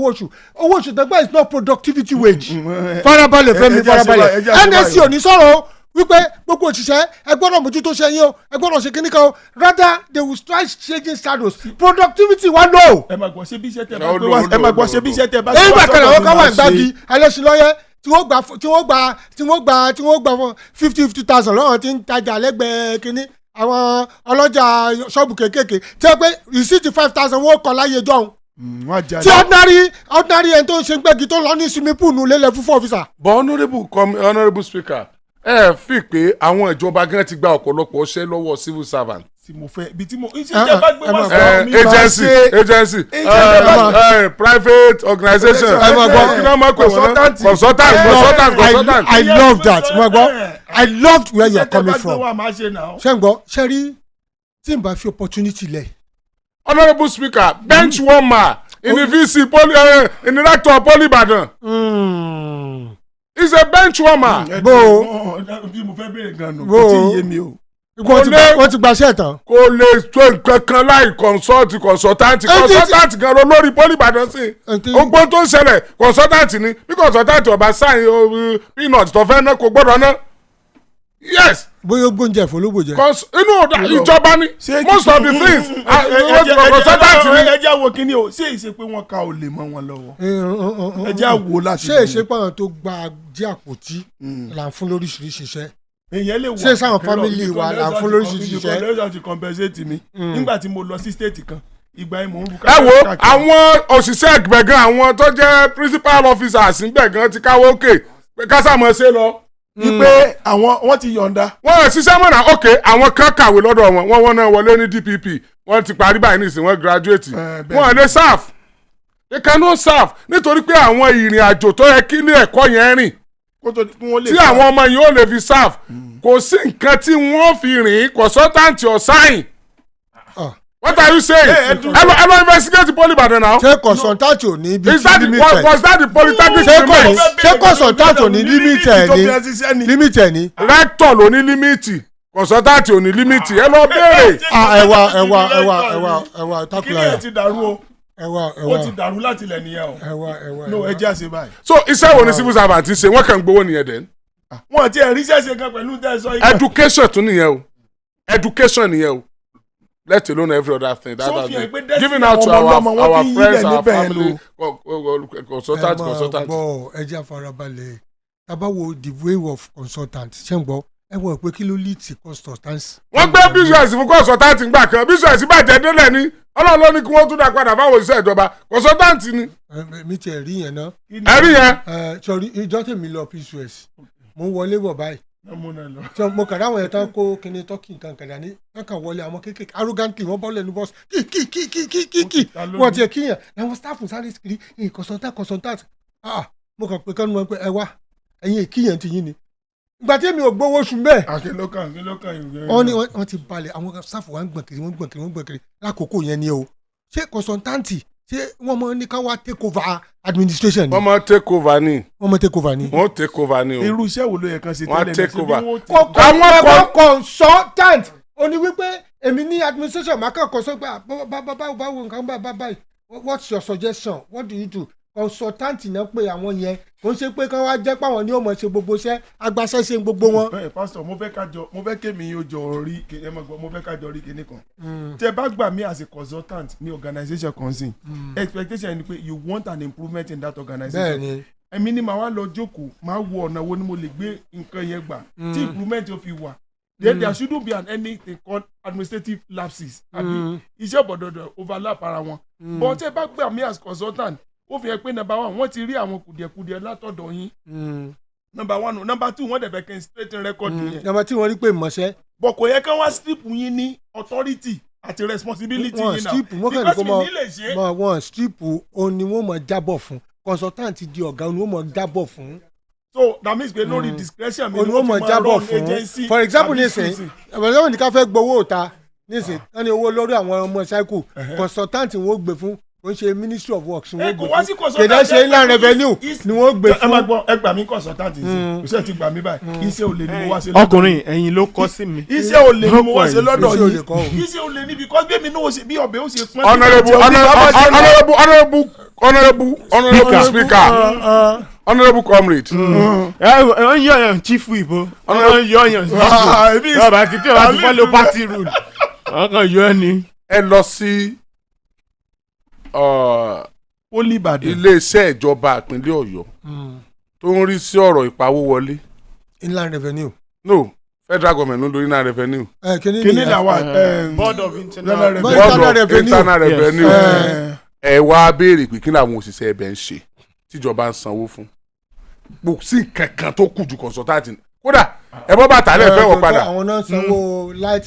owó oṣù tẹ́gbẹ́ is not productivity wage farabalẹ̀ fẹ́mi farabalẹ̀ nsc ò ní sọ̀rọ̀ wípé gbogbo òṣìṣẹ́ ẹ gbọ́dọ̀ mójútó ṣe yín o ẹ gbọ́dọ̀ ṣe kíní kan o rather they will start changing status productivity wa no. ẹ máa gbọ́ ṣe bí iṣẹ́ tẹ bá gbé wá ẹ máa gbọ́ ṣe bí iṣẹ́ tẹ bá gbé wá. èyí gbàkànlá wọn káwọn ìgbàgì alẹ́sìlọ́yẹ tí wọ́n gba 50,000 lọ́wọ́ tí ń tajà lẹ́gbẹ̀ẹ́ kínní àwọn ọlọ́jà ṣọ́ọ̀bù kéékèèké tí wọ́n pé rìsíìtì 5,000 wọ́n kọ́ láyé jọ̀hún. tí ordinary ẹni tó ń ṣe gbẹ́gi tó lọ ní swimming pool lélẹ̀ fún officer. but honourable speaker fi pé àwọn ìjọba gan ti gba ọ̀pọ̀lọpọ̀ ṣẹ́ lọ́wọ́ civil servant. tí mo fẹ́ ibi tí mo iṣẹ́ bá gbé wá sọ mi agency private organisation consultant. I love that I loved where you are coming from. ṣé ń gbọ́ ṣe rí tí n bá fi opportunity lẹ̀. honourable speaker bench warmer in the VC in the rector of Poly Ibadan. He's a bench warmer. mo fẹ́ bẹ̀rẹ̀ gan-an kò tí ì yé mi o. wọ́n ti gbaṣẹ́ tán. kò lè tó nǹkan kan láì consultant gan lórí Poly Ibadan sí. ogbó tó ń ṣẹlẹ̀ consultant ni bí consultant ọba sáyìn peanut tó fẹ́ ná kò gbọ́dọ̀ ná. yes. bóyá gbóúnjẹ ìfọlógbò jẹ. inú ìjọba ni most of the things consultant ni. ẹ jẹ́ wo kíní o ṣé ìṣe pé wọ́n ka olè mọ́ wọn lọ́wọ́ ẹ jẹ́ wo láti. ṣé ìṣe pé àwọn tó gba jẹ́ àpótí là ń fún lóríṣiríṣi iṣẹ́. ṣé sáwọn fámìlì wa là ń fún lóríṣiríṣi iṣẹ́. ìkọlẹ́sọ̀ ti compensate mi nígbà tí mo lọ sí state kan ìgbà yìí mò ń ẹ wo àwọn òṣìṣẹ́ gbẹ̀gàn àwọn tó jẹ́ principal officers gbẹ̀gàn ti káwọ́ òkè pé kásàmọ́ ṣe lọ. wípé wọ́n ti yọ̀ǹda. wọ́n ò ṣiṣẹ́ mọ́nà òkè àwọn kan kàwé lọ́dọ̀ wọ́n náà wọlé ní DPP wọ́n ti parí báyìí nísìnyí wọ́n graduate wọ́n lè serve they cannot serve nítorí pé àwọn ìrìn àjò tó yẹ kí ní ẹ̀kọ́ yẹn rìn tí àwọn ọmọ yìí ó lè fi serve kò sí nǹkan tí wọ́n fi rìn consultant or sign. What are you saying? Hello, investigate Poly Ibadan now. Ṣé consultant ò ní bí limited? Was that the polytechnic limit? Ṣé consultant ò ní limited ni? Rector ló ní limit. Consultant ò ní limit. Ẹ lọ béèrè. Ẹwà takula yẹn. Kílẹ̀ ti dàrú o. Ẹwà. Ó ti dàrú láti ilẹ̀ nìyẹn o. No, ẹ jẹ́ àṣẹ báyìí. So iṣẹ́ wo ni civil servant ṣe? Wọ́n kàn ń gbowó nìyẹn dẹ̀. Wọ́n ti ẹ̀rí ṣẹ̀ṣẹ̀ kan pẹ̀lú tẹ̀sán. Education tún nìyẹn o. Education nìyẹn o. Let alone every other thing. That has been giving out to our friends, our family, consultant. Ẹ jẹ́ àfarabalẹ̀ tábà wo the way of consultant ṣé ń gbọ́ ẹ wọ̀ pé kí ló lead to consultancy. wọ́n gbé business fún consultant gbà kan business bàjẹ́ délẹ̀ ni ọlọ́run ló ní kí wọ́n tún dá padà fáwọn òṣìṣẹ́ ìjọba consultant ni. mi ti ẹ̀rí yẹn náà. ẹ̀rí yẹn. sọrí ìjọ tèmi lọ pcos mo ń wọlé bọ̀ báyìí mo kàn dáwọn yẹn tán kó kíni tọ́kì nǹkan kan dání wọ́n kàn wọlé àwọn kéékèèké arrogantly wọ́n bọ́ lẹ́nu bọ́ọ̀sì kí wọ́n ti kí yẹn làwọn staff sáré kiri consultant mo kàn pé kánú wọn pé ẹ wá ẹ̀yin èkí yẹn ti yín ni ìgbà tí èmi ò gbowó oṣù bẹ́ẹ̀ wọ́n ti balẹ̀ àwọn staff wa ń gbọ̀n kiri lákòókò yẹn ni o ṣé consultant ṣé wọ́n mọ ní ká wá take over administration ni. wọ́n mọ take over ni. wọ́n take over ni o. irú iṣẹ́ wo ló yẹ kán ṣe tẹ́lẹ̀ ní take over. àwọn consultant ó ní wípé èmi ní administration máa kàn kọ́ sọ pé báwo nǹkan báyìí what's your suggestion what do you do consultant náà pé àwọn yẹn kò ń ṣe pé kán wá jẹ́ páwọn ní ó mọ̀ ṣe gbogbo iṣẹ́ agbaṣẹ́ ṣe gbogbo wọn. pastor mo fẹ́ kémi yóò jọ rí ẹ mọ̀ gbọ́ mo fẹ́ kájọ rí kinní kan tẹ bá gbà mí as a consultant ní organisation kan sí expectation ni pé you want an improvement in that organisation. bẹ́ẹ̀ni. èmi ni màá wá lọ jókòó màá wo ọ̀nà wo ni mo lè gbé nǹkan yẹn gbà tí improvement yóò fi wà then there shouldn't be anything called administrative lapses àbí iṣẹ́ bọ̀dọ̀dọ̀ overlap ara wọn but tẹ bá gbà mí as consultant ó fi hàn pé number one wọ́n ti rí àwọn kùdìẹ̀kùdìẹ̀ látọ̀dọ̀ yín number one number two wọ́n dẹ̀bẹ̀ kẹ́ straighten record yẹn. number two wọ́n rí pé mọ̀ṣẹ́. bọ̀ kò yẹ kán wá strip yín ní authority àti responsibility yín náà because mi ní lè ṣe. wọ́n strip òun ni wọ́n mọ̀ jábọ̀ fún consultant di ọ̀gá òun ni wọ́n mọ̀ jábọ̀ fún. so that means pé lórí discretion mi ni wọ́n mọ̀ jábọ̀ fún for example nísìnyí ẹ̀fọ̀n ní ká fẹ́ gbowó òta nísìnyí wọ́n ní owó lórí àwọn ọmọ cycle consultant wọ́n gbé fún wọ́n ṣe ministry of works ni wọ́n gbé fún kèdè ṣe inland revenue ni wọ́n gbé fún. ẹ máa gbọ́ ẹ gbà mí consultant yìí iṣẹ́ ti gbà mí báyìí iṣẹ́ olè ni mo wá ṣe lọ́dọ̀ ọkùnrin ẹ̀yin ló kọ́ sí mi. iṣẹ́ olè ni mo wá ṣe lọ́dọ̀ yìí iṣẹ́ olè ni because gbé mi náà bí ọbẹ̀ ó ṣe pọ́n. honourable comrade. wọ́n yọ ọ̀yàn chief ibo wọ́n yọ ọ̀yàn chief ọba àti tí ọba ti follow party rule wọ́n kàn yọ ẹ ni. ẹ lọ sí Poly Ibadan iléeṣẹ́ ìjọba ìpínlẹ̀ Ọ̀yọ́ tó ń rí sí ọ̀rọ̀ ìpawówọlé. inland revenue. no federal government ló ń lo inland revenue. kíní làwa board of internal revenue ẹ wá béèrè pé kí làwọn òṣìṣẹ́ ẹbẹ̀ ń ṣe tíjọba ń sanwó fún kò sí kankan tó kù ju consultant kódà ẹ bọ́ bàtà lẹ́ẹ̀ fẹ́ wọ padà. àwọn náà sanwó light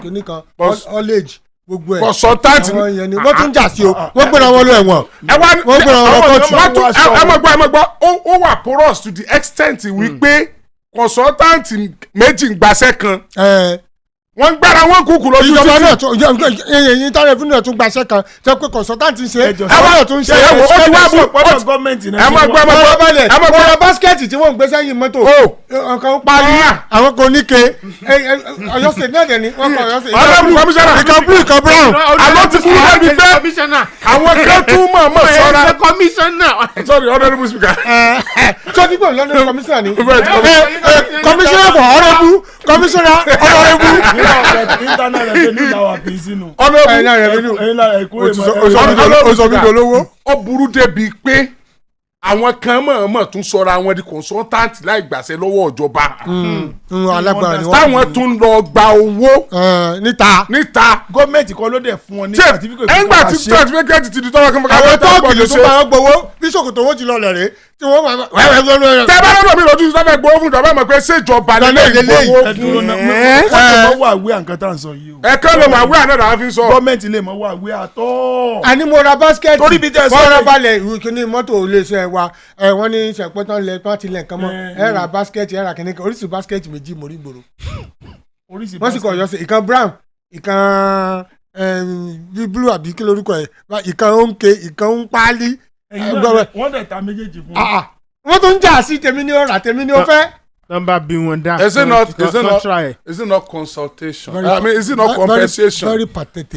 kíní kan haulage gbogbo ẹ consultant àwọn yẹn ni wọ́n tún jà sí o wọ́n gbéra wọn lọ ẹ̀wọ̀n wọ́n gbéra wọn lọ kóòtù. ẹ mọ̀ gbọ́ ó wà porous to the extent wípé consultant méjì ń gbaṣẹ́ kan wọ́n gbára wọn kúkú lójú títí. ìjọba náà tún yẹn tá rẹ̀ fún náà tún gbaṣẹ́ kan tẹ́ pé consultant ṣe àwọn náà tún ṣe ó ti wá bú ọ̀pọ̀ gọ́ọ̀mẹ̀ntì náà. ẹ má gbọ́ ọ̀rọ̀ báskẹ́ẹ̀tì tí wọ́n ń gbé sẹ́yìn mọ́tò ọkàn ń parí àwọn kò ní ke Ọ̀yọ́ state náà dẹ̀ ni wọ́n kọ Ọ̀yọ́ state. ọlọ́run kọmíṣánná ìkan blue ìkan brown. àlọ́ ti fún mi pé àwọn kan tún mọ̀ sọ́ra. kọmíṣánná. sorry honourable speaker. sọ́dí pé lọ́dún kọmíṣánná ni kọmíṣánná for honourable kọmíṣánná honourable. internal revenue làwọn àpè sínú. honourable ó burú débi pé àwọn kan mọ̀ọ́mọ̀ tún sọra àwọn di consultant láì gbàṣẹ lọ́wọ́ ìjọba. alágbára ni wọ́n. táwọn tún lọ gba owó. níta. gọ́ọ̀mẹ̀ntì kan ló dẹ̀ fún wọn ní certificate. ẹgbà tí certificate ti di tọ́wọ́ kan. àwọn tọ́ọ̀gì ló tún bá wọn gbowó bí sòkòtò owó ti lọ lẹ̀rẹ̀ tí wọ́n máa. tẹ bá lọ́dọ̀ mi lójú sọ́fẹ̀ gbowó fún ìjọba mọ̀ pé ṣèjọba lè gbowó. wọ́n wà wí àǹkan tá à ń sọ yìí o. ẹ̀ka ló máa wí àná làwọn fi ń sọ. gọ́ọ̀mẹ̀ntì lè mọ̀ wà wí àtọ́. àní mo ra báskẹ́ẹ̀tì torí bí tẹ́ sọ wọ́n rà balẹ̀ ìkíní mọ́tò iléeṣẹ́ wa wọ́n ní sẹ̀pẹ́tàn lẹ̀ tán ti lẹ̀ nǹkan mọ́ ẹ ra báskẹ́ẹ̀tì ẹ ra kìnìkan oríṣi báskẹ́ẹ̀tì méjì mo rí gbòòrò wọ́n sì kọ̀ ọ̀yọ́ sí ìkan brown ìkan blue àbí kí lórúkọ ẹ̀ ìkan òǹkè ìkan òǹpálí. wọ́n dẹ̀ ta méjèèjì fún wọ́n tún ń jà sí tèmi ní ọ̀rà tèmi ní ọ̀fẹ́. number bí wọn dá. is it not consultation is it not compensation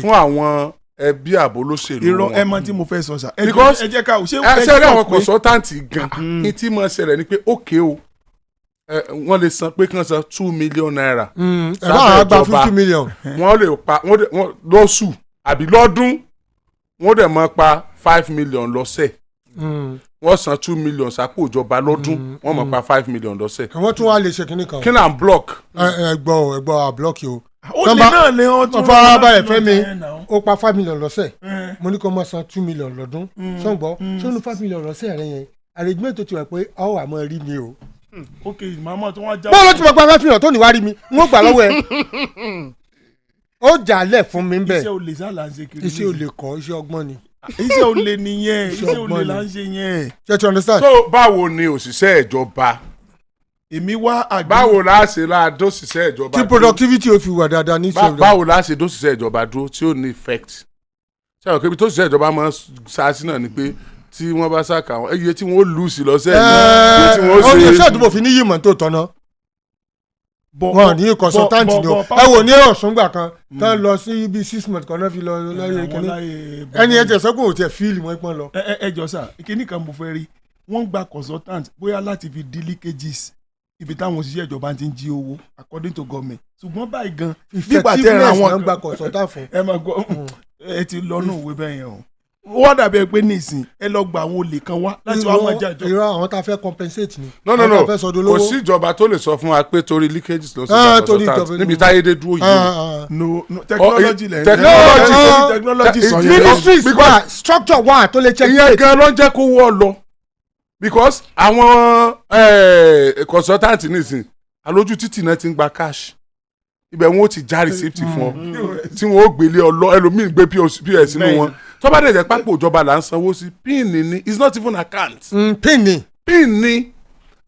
fún àwọn ẹbí àbò olóṣèlú wọn. irọ́ ẹ mọ tí mo fẹ́ sọ sa. because ẹ jẹ́ ká ṣé ẹ ṣe rí àwọn consultant gan ní tí mo ṣẹlẹ̀ ni pé ókè o wọ́n lè san pé kí wọ́n san 2 million naira. ẹ bá gba 50 million. wọ́n lè pa wọ́n lọ́sù àbí lọ́dún wọ́n dẹ̀ máa pa 5 million lọ́sẹ̀. wọ́n san 2 million sápò ìjọba lọ́dún wọ́n máa pa 5 million lọ́sẹ̀. wọ́n tún wá lè ṣe kínní kan. kí náà block. ẹgbọ́ àbúlọ́ọ̀kì o. ó lè náà lè ọ́ tún fara balẹ̀ fẹ́ mi ó pa 5 million lọ́sẹ̀ mo ní kó máa san 2 million lọ́dún sọ́ngbọ́ sọ́nù 5 million lọ́sẹ̀ rẹ yẹn arrangement tó ti wà pé ọ̀ àmọ́ rí mi o. ok màmá tí wọ́n já. bọ́ọ̀lù tí mo pa 5 million tó ní wá rí mi n ó gbà lọ́wọ́ ẹ. ó jalè fún mi bẹ́ẹ̀. iṣẹ́ olè sá là ń ṣe kiri. iṣẹ́ olè kọ́ iṣẹ́ ọgbọ́n ni. iṣẹ́ olè nìyẹn iṣẹ́ olè là ń ṣe yẹn. ṣé you understand. so báwo ni òṣìṣẹ́ ìjọba èmi wá àgbẹ̀. báwo la ṣe la dóṣìṣẹ́ ìjọba dúró tí productivity ó fi wà dáadáa ní ìṣẹ̀lẹ̀. báwo la ṣe dóṣìṣẹ́ ìjọba dúró tí ó ní effect. ṣé àwọn kébi tóṣìṣẹ́ ìjọba máa ń ṣáàṣì náà ni pé tí wọ́n bá ṣàkà wọn iye tí wọ́n lù sí lọ́sẹ̀ yìí tí wọ́n ṣe. ọ̀nà iṣẹ́ àdúgbò fi ní yìí tó tọ́nà. wọn ní consultant ni o ẹ wò ní ọ̀ṣungbà kan tán lọ sí ibi 6 months kan náà fi lọ lọ́yẹ̀ kínní ẹni ẹ tẹ̀ sọ́kùn ò tiẹ̀ fíìlì mọ́ ìpọ́n lọ. ẹ jọ sà kíní kan mo fẹ́ rí wọ́n gba consultant bóyá láti fi di leakages ibi táwọn òṣìṣẹ́ ìjọba ti ń jí owó according to government ṣùgbọ́n báyìí gan nígbà tẹ́ ra wọn gba consultant fún. ẹ máa gbọ́ ẹ ti lọ́nà òwe bẹ́ẹ̀ yẹn o wọ́n dàbí pé nísìn ẹ lọ gba àwọn olè kan wá láti wá wọn jà jọ. irọ́ àwọn tá a fẹ́ compensate ni. no kò sí ìjọba tó lè sọ fún wa pé torí leakages ló ń sọ consultant níbi táyé dé dúró yìí. no technology lẹ technology sọ yẹn. ministries wà structure wà tó lè check. ìyẹn gan ló ń jẹ́ kó wọ́ lọ because àwọn consultant nísìn alójú títì náà ti ń gba cash ibẹ̀ wọn ó ti já receipt fún ọ tí wọn ó gbélé ọ lọ ẹlòmíín gbé pos nínú wọn tó bá dẹ̀ jẹ́ pápá ìjọba là ń sanwó sí pin ni it's not even account. pin ni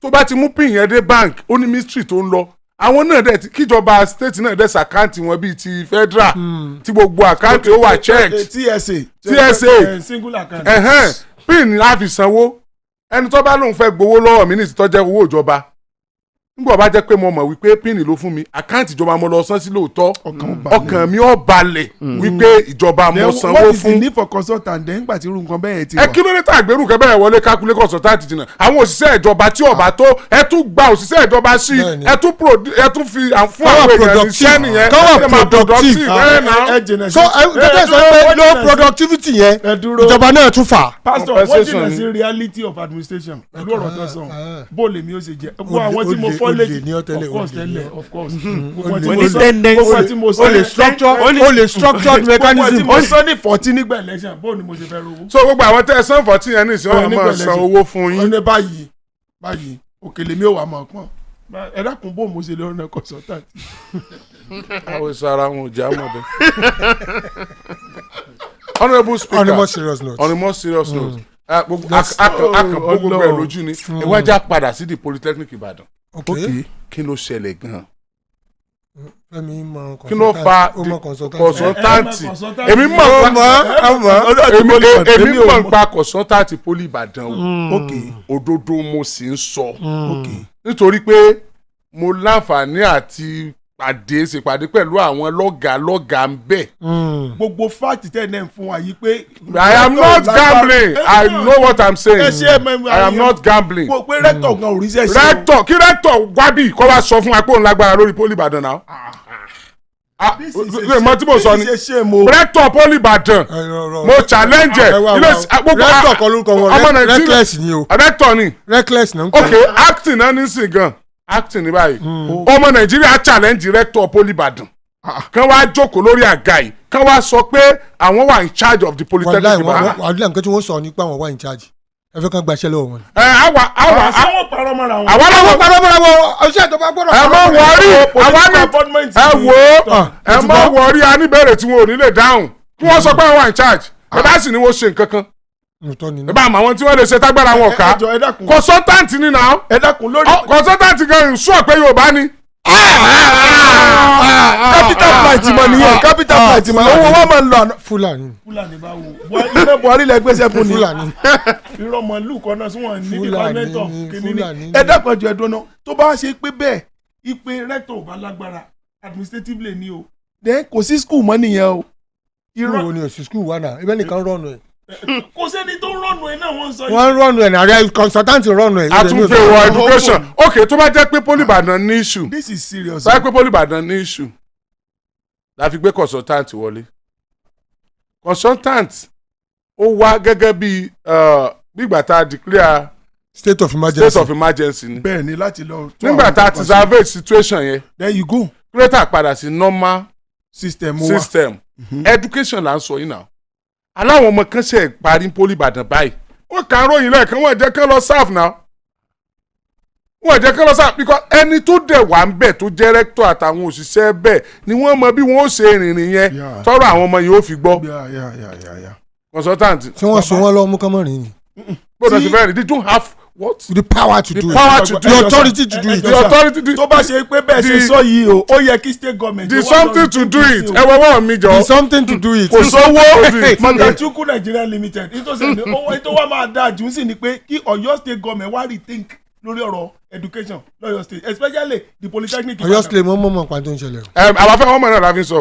tó bá ti mú pin yẹn dé bank ó ní mystery tó ń lọ àwọn náà dẹ̀ kíjọba state náà dẹ̀ sàkáǹtì wọn bíi ti federal tí gbogbo àkáǹtì ó wà checked tsa single account pin ni a fi sanwó ẹni tó bá lóun fẹ́ gbowó lọ́wọ́ mi ní ìtọ́jẹ́ owó ìjọba nígbà bá jẹ́ pé mo mọ̀ wípé píìnì ló fún mi àkáǹtì ìjọba mo lọ san sí lóòótọ́ ọkàn mi ò balẹ̀ wípé ìjọba mo sanwó fún. what is the need for consultant then nígbà tí irú nǹkan bẹ́ẹ̀ ti wà. ẹ kí ló dé tá àgbérù kẹ bẹ́ẹ̀ wọlé kákúlé consultant jìnnà àwọn òṣìṣẹ́ ìjọba tí ọba tó ẹ tún gba òṣìṣẹ́ ìjọba sí ẹ tún fi fún àwọn èèyàn níṣẹ́ nìyẹn kọ́wọ́ productive so ẹ sọ pé low productivity yẹn ìjọba náà tún fà. pastor wọ́n jìnnà sí reality of administration pẹ̀lú ọ̀rọ̀ tó sọ bó lèmi ó ṣe jẹ́ àwọn tí mo fọ́ quality ní ọ̀tẹ̀lẹ̀ of course o lè structured mechanism. mo sọ ní 14 nígbà election bó ni mo ṣe fẹ́ rówó. so gbogbo àwọn tẹ́ ẹ san 14 yẹn ní ìsìn wọn máa san owó fún yín. ó ní báyìí òkèlè mi ò wà máa pọ́n ẹ dákun bó mo ṣe lè rán consultant. àwọn ìsara wọn ò já mọ́ bẹ́ẹ̀. honourable speaker on a more serious note. akànbó gbogbo ẹ̀ lójú ni ìwájà padà sí di polytechnic Ìbàdàn. kí ló ṣẹlẹ̀ gan-an. kí ló fa consultanti èmi mọ̀ nípa consultanti poli Ìbàdàn o òdodo mo sì ń sọ nítorí pé mo láǹfààní àti ṣèpàdé pẹ̀lú àwọn lọ́gàá ń bẹ̀. gbogbo fact tẹ́ ẹ̀ fún wa yìí pé. I am not gambling. I know what I'm saying. I am not gambling. mo pe rector gan oríṣẹ́ ṣe. rector kí rector wábì kó wá sọ fún wa pé òun lágbára lórí poli Ìbàdàn náà. mo tí mo sọ ni rector poli Ìbàdàn mo challenge ẹ. rector kọ́ lórúkọ wọn reckless ni o. rector ni. reckless ni. ok acting náà ní sìn gan acting ní báyìí ọmọ Nàìjíríà challenge director poli Ìbàdàn kan wá jókòó lórí àga yìí kan wá sọ pé àwọn wà in charge of the polytechnic Ìbàdàn. wàhálà nǹkan tí wọ́n sọ nípa àwọn wà in charge ẹ fẹ́ kàn gbaṣẹ́ lọ́wọ́ wọn. àwọn parọ́ mọ́ra wọn. àwọn parọ́ mọ́ra wọn ọṣẹ́ ìjọba gbọ́dọ̀. ẹ má wọrí ẹ má wọrí a ní ìbéèrè tí wọn ò ní lè dáhùn kí wọ́n sọ pé àwọn wà in charge ẹ bá sì ní wọ́n ṣe nǹkan kan ẹ bá àwọn tí wọ́n lè ṣe tágbára wọn ká consultant ni náà consultant gan sọ pé Yorùbá ni. capital flight mọ nìyẹn capital flight mọ owó wọn máa ń lọ. Fúlàní bá wo ilé Buhari lẹ gbèsè fún ni ìrọmọlú kan náà tí wọn ní dìpámẹ́ntọ̀ kìíní ẹ dákun ẹjọ ẹdùn náà tó bá ṣe pé bẹ́ẹ̀ ìpè rector ò bá lágbára administratively ni o then kò sí school mọ́ nìyẹn o. irọ́ wo ni òsì school wà náà ibẹ̀ nìkan rọ̀nù ẹ̀. kò sẹ́ni tó rọ̀nù ẹ̀ náà wọ́n sọ yìí. wọ́n rọ̀nù ẹ̀ nàárẹ̀ consultant rọ̀nù ẹ̀. àtúnfẹ́ wọ education ok tó bá jẹ́ pé poli Ìbàdàn ní issue this is serious. bá jẹ́ pé poli Ìbàdàn ní issue la fi gbé consultant wọlé consultant ó wá gẹ́gẹ́ bí ìgbà tá a declare state of emergency ni. bẹ́ẹ̀ ni láti lọ. nígbà tá a ti survey situation yẹn. there you go. creator padà sí normal system. education là ń sọ yìí náà aláwọn ọmọ kan ṣe parí poli Ìbàdàn báyìí wọ́n kàn ń ròyìn lẹ́ẹ̀kan wọ́n jẹ́ kán lọ serve náà wọ́n jẹ́ kán lọ serve because ẹni tó dẹ̀ wà ń bẹ̀ tó jẹ́ rector àtàwọn òṣìṣẹ́ bẹ̀ ni wọ́n mọ bí wọ́n ó ṣe rìnrìn yẹn tọ́rọ̀ àwọn ọmọ yìí ó fi gbọ́. consultant. ṣé wọ́n sọ wọ́n lọ mú kọ́mọ́rin ni. gbọ́dọ̀ ti bẹ́ẹ̀ ni they don't have what. the power to do it. the authority to do it. the authority to tó bá ṣe pé bẹ́ẹ̀ ṣe sọ yìí o ó yẹ kí state government. the something to do it ẹ wọ́n mi jọ. the something to do it. kò sówó. Magachukwu Nigeria Limited ìtòsí ni owó tó wà máa dáa jù sí ni pé kí Ọ̀yọ́ state government wá rethink lórí ọ̀rọ̀ education lọ́yọ̀ state especially the polytechnic. Ọ̀yọ́ state mọ́ pa tó ń ṣẹlẹ̀. àwọn afẹ́ wọn mọ̀ náà la fi sọ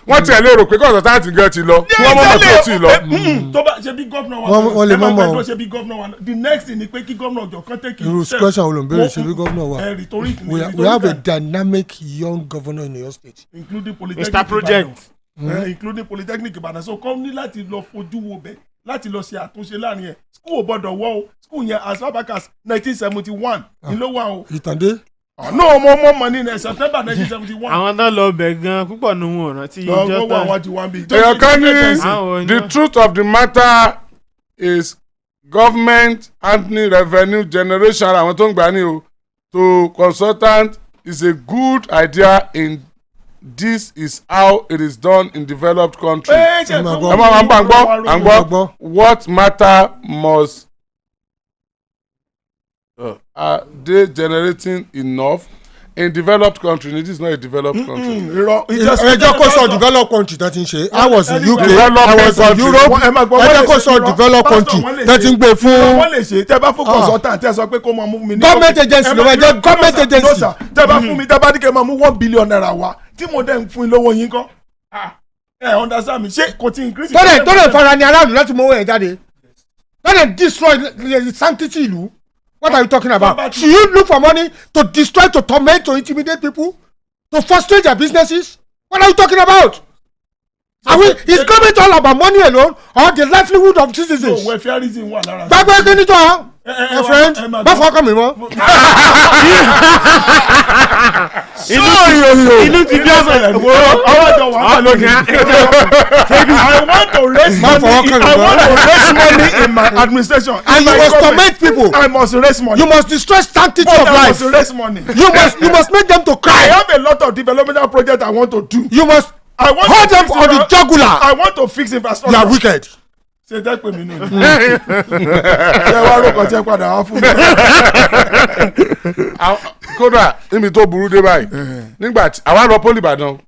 wọ́n tiẹ̀ lérò pé consultant gan ti lọ wọ́n mọ̀ tó ti lọ. tó bá ṣe bí gọ́fúnà wa wọ́n lè mọ̀ mọ̀ ṣe bí gọ́fúnà wa the next thing ni pé kí gọ́fúnà ọjọ́ kan tẹ̀kì. irú question wo ló ń bẹ̀rẹ̀ ṣe bí gọ́fúnà wa we have a dynamic young governor in Ọ̀yọ́ state. including polytechnic Mr. Project. including polytechnic Ìbàdàn so kọ́ ní láti lọ fojú wo bẹ́ẹ̀ láti lọ ṣe àtúnṣe láàrin ẹ̀ school ò gbọ́dọ̀ wọ́ o school yẹn as far back as 1971 ni ló wà o. ìtàndé. no mo ní September 1971. àwọn tó lọ bẹ̀ gan púpọ̀ nù wọn rántí ìjọ tán. èèyàn kan ní the truth of the matter is government handling revenue generation àwọn tó ń gbà ní o to consultant is a good idea in this is how it is done in developed countries. What matter must are they generating enough in developed country? It is not a developed country. ẹjọ́ kó sọ developed country tó ti ń ṣe I was in UK I was in Europe ẹjọ́ kó sọ developed country tó ti ń gbé fún. wọ́n lè ṣe tẹ́ bá fún consultant tẹ́ sọ pé kó máa mú mi ní. government agency ló wá jẹ́ government agency. tẹ́ bá fún mi tẹ́ bá ní kí ẹ máa mú $1 billion wá tí mo dẹ̀ ń fún lówó yín kọ́. ẹ understand mi ṣé kò tí increase. tó lè fara ní aráàlú láti mọ owó ẹ̀ jáde tó lè destroy the sanctity ìlú. What are you talking about? Should you look for money to destroy, to torment, to intimidate people, to frustrate their businesses? What are you talking about? Is government all about money alone or the livelihood of citizens? No, welfare reason wà lára. Gbàgbé kí ni tó hàn? My friend, má fọwọ́ kàn mí mọ́. Inú ti bí ọ̀sẹ̀ ọwọ́ jọ wà lókè. I want to raise money in my administration. And you must torment people. I must raise money. You must destroy sanctity of I life. must raise money. You must make them to I cry. have a lot of developmental projects I want to do. You must hold them on the jugular. I want to fix infrastructure. You are wicked. Ṣé jẹ́ pé mi nù. Ṣé wàá rògbò jẹ́ padà wá fún mi? Kódà níbi tó burú dé báyìí nígbà tí àwa lọ poli Ìbàdàn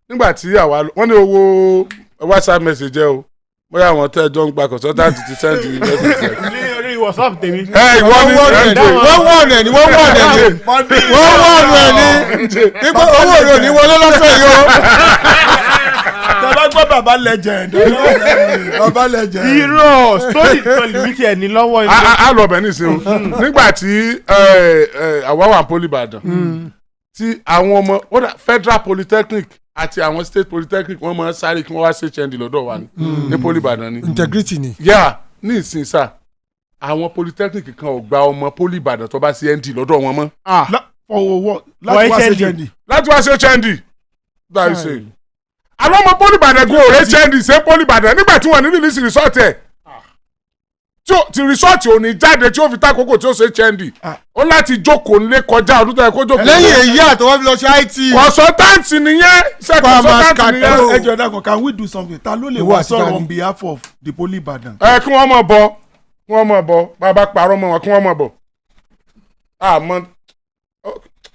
nígbà tí àwa wọ́n ní owó WhatsApp message jẹ́ o bóyá àwọn tẹ́ ẹjọ́ ń gba consultant ti send message. Ní orí WhatsApp tèmi. Wọ́n wọ́n ní nípa owó rẹ̀ ní wọlé lọ́sẹ̀ yìí o. Tẹ́lá gbọ́ bàbá legend. Bàbá legend. Irọ́ story kan lè mi tiẹ̀ ní lọ́wọ́ inú. A lọ bẹ̀ nísìnyí o nígbà tí àwa wà poli Ìbàdàn tí àwọn ọmọ Federal Polytechnic àti àwọn State Polytechnic wọ́n máa ń sáré kí wọ́n wá ṣe HND lọ́dọ̀ wa ní poli Ìbàdàn ni. Integrity ni. Yà ní ìsìn sá àwọn Polytechnic kan ò gba ọmọ poli Ìbàdàn tó bá ṣe HND lọ́dọ̀ wọn mọ́. Láti wá ṣe HND. Láti wá ṣe HND. That is it. Àwọn ọmọ poli Ìbàdàn kò rẹ́ HND ṣe poli Ìbàdàn nígbà tí wọ́n ní release resort ẹ̀ tí resort ò ní jáde tí ó fi tákòókò tí ó ṣe HND ó láti jókòó nílé kọjá ọdún tó yẹ kó jókòó. Lẹ́yìn èyí àtọwọ́ fi lọ ṣe IT. Consultant nìyẹn ṣe consultant nìyẹn. Ẹ jọ̀ọ́ dàgbọ́n, can we do something? Ta ló lè wá sọ̀rọ̀ on behalf of the poli Ìbàdàn? Kí wọ́n mọ̀ bọ̀ bàbá parọ́ mọ́ wọn kí wọ́n mọ̀ bọ̀. Àmọ́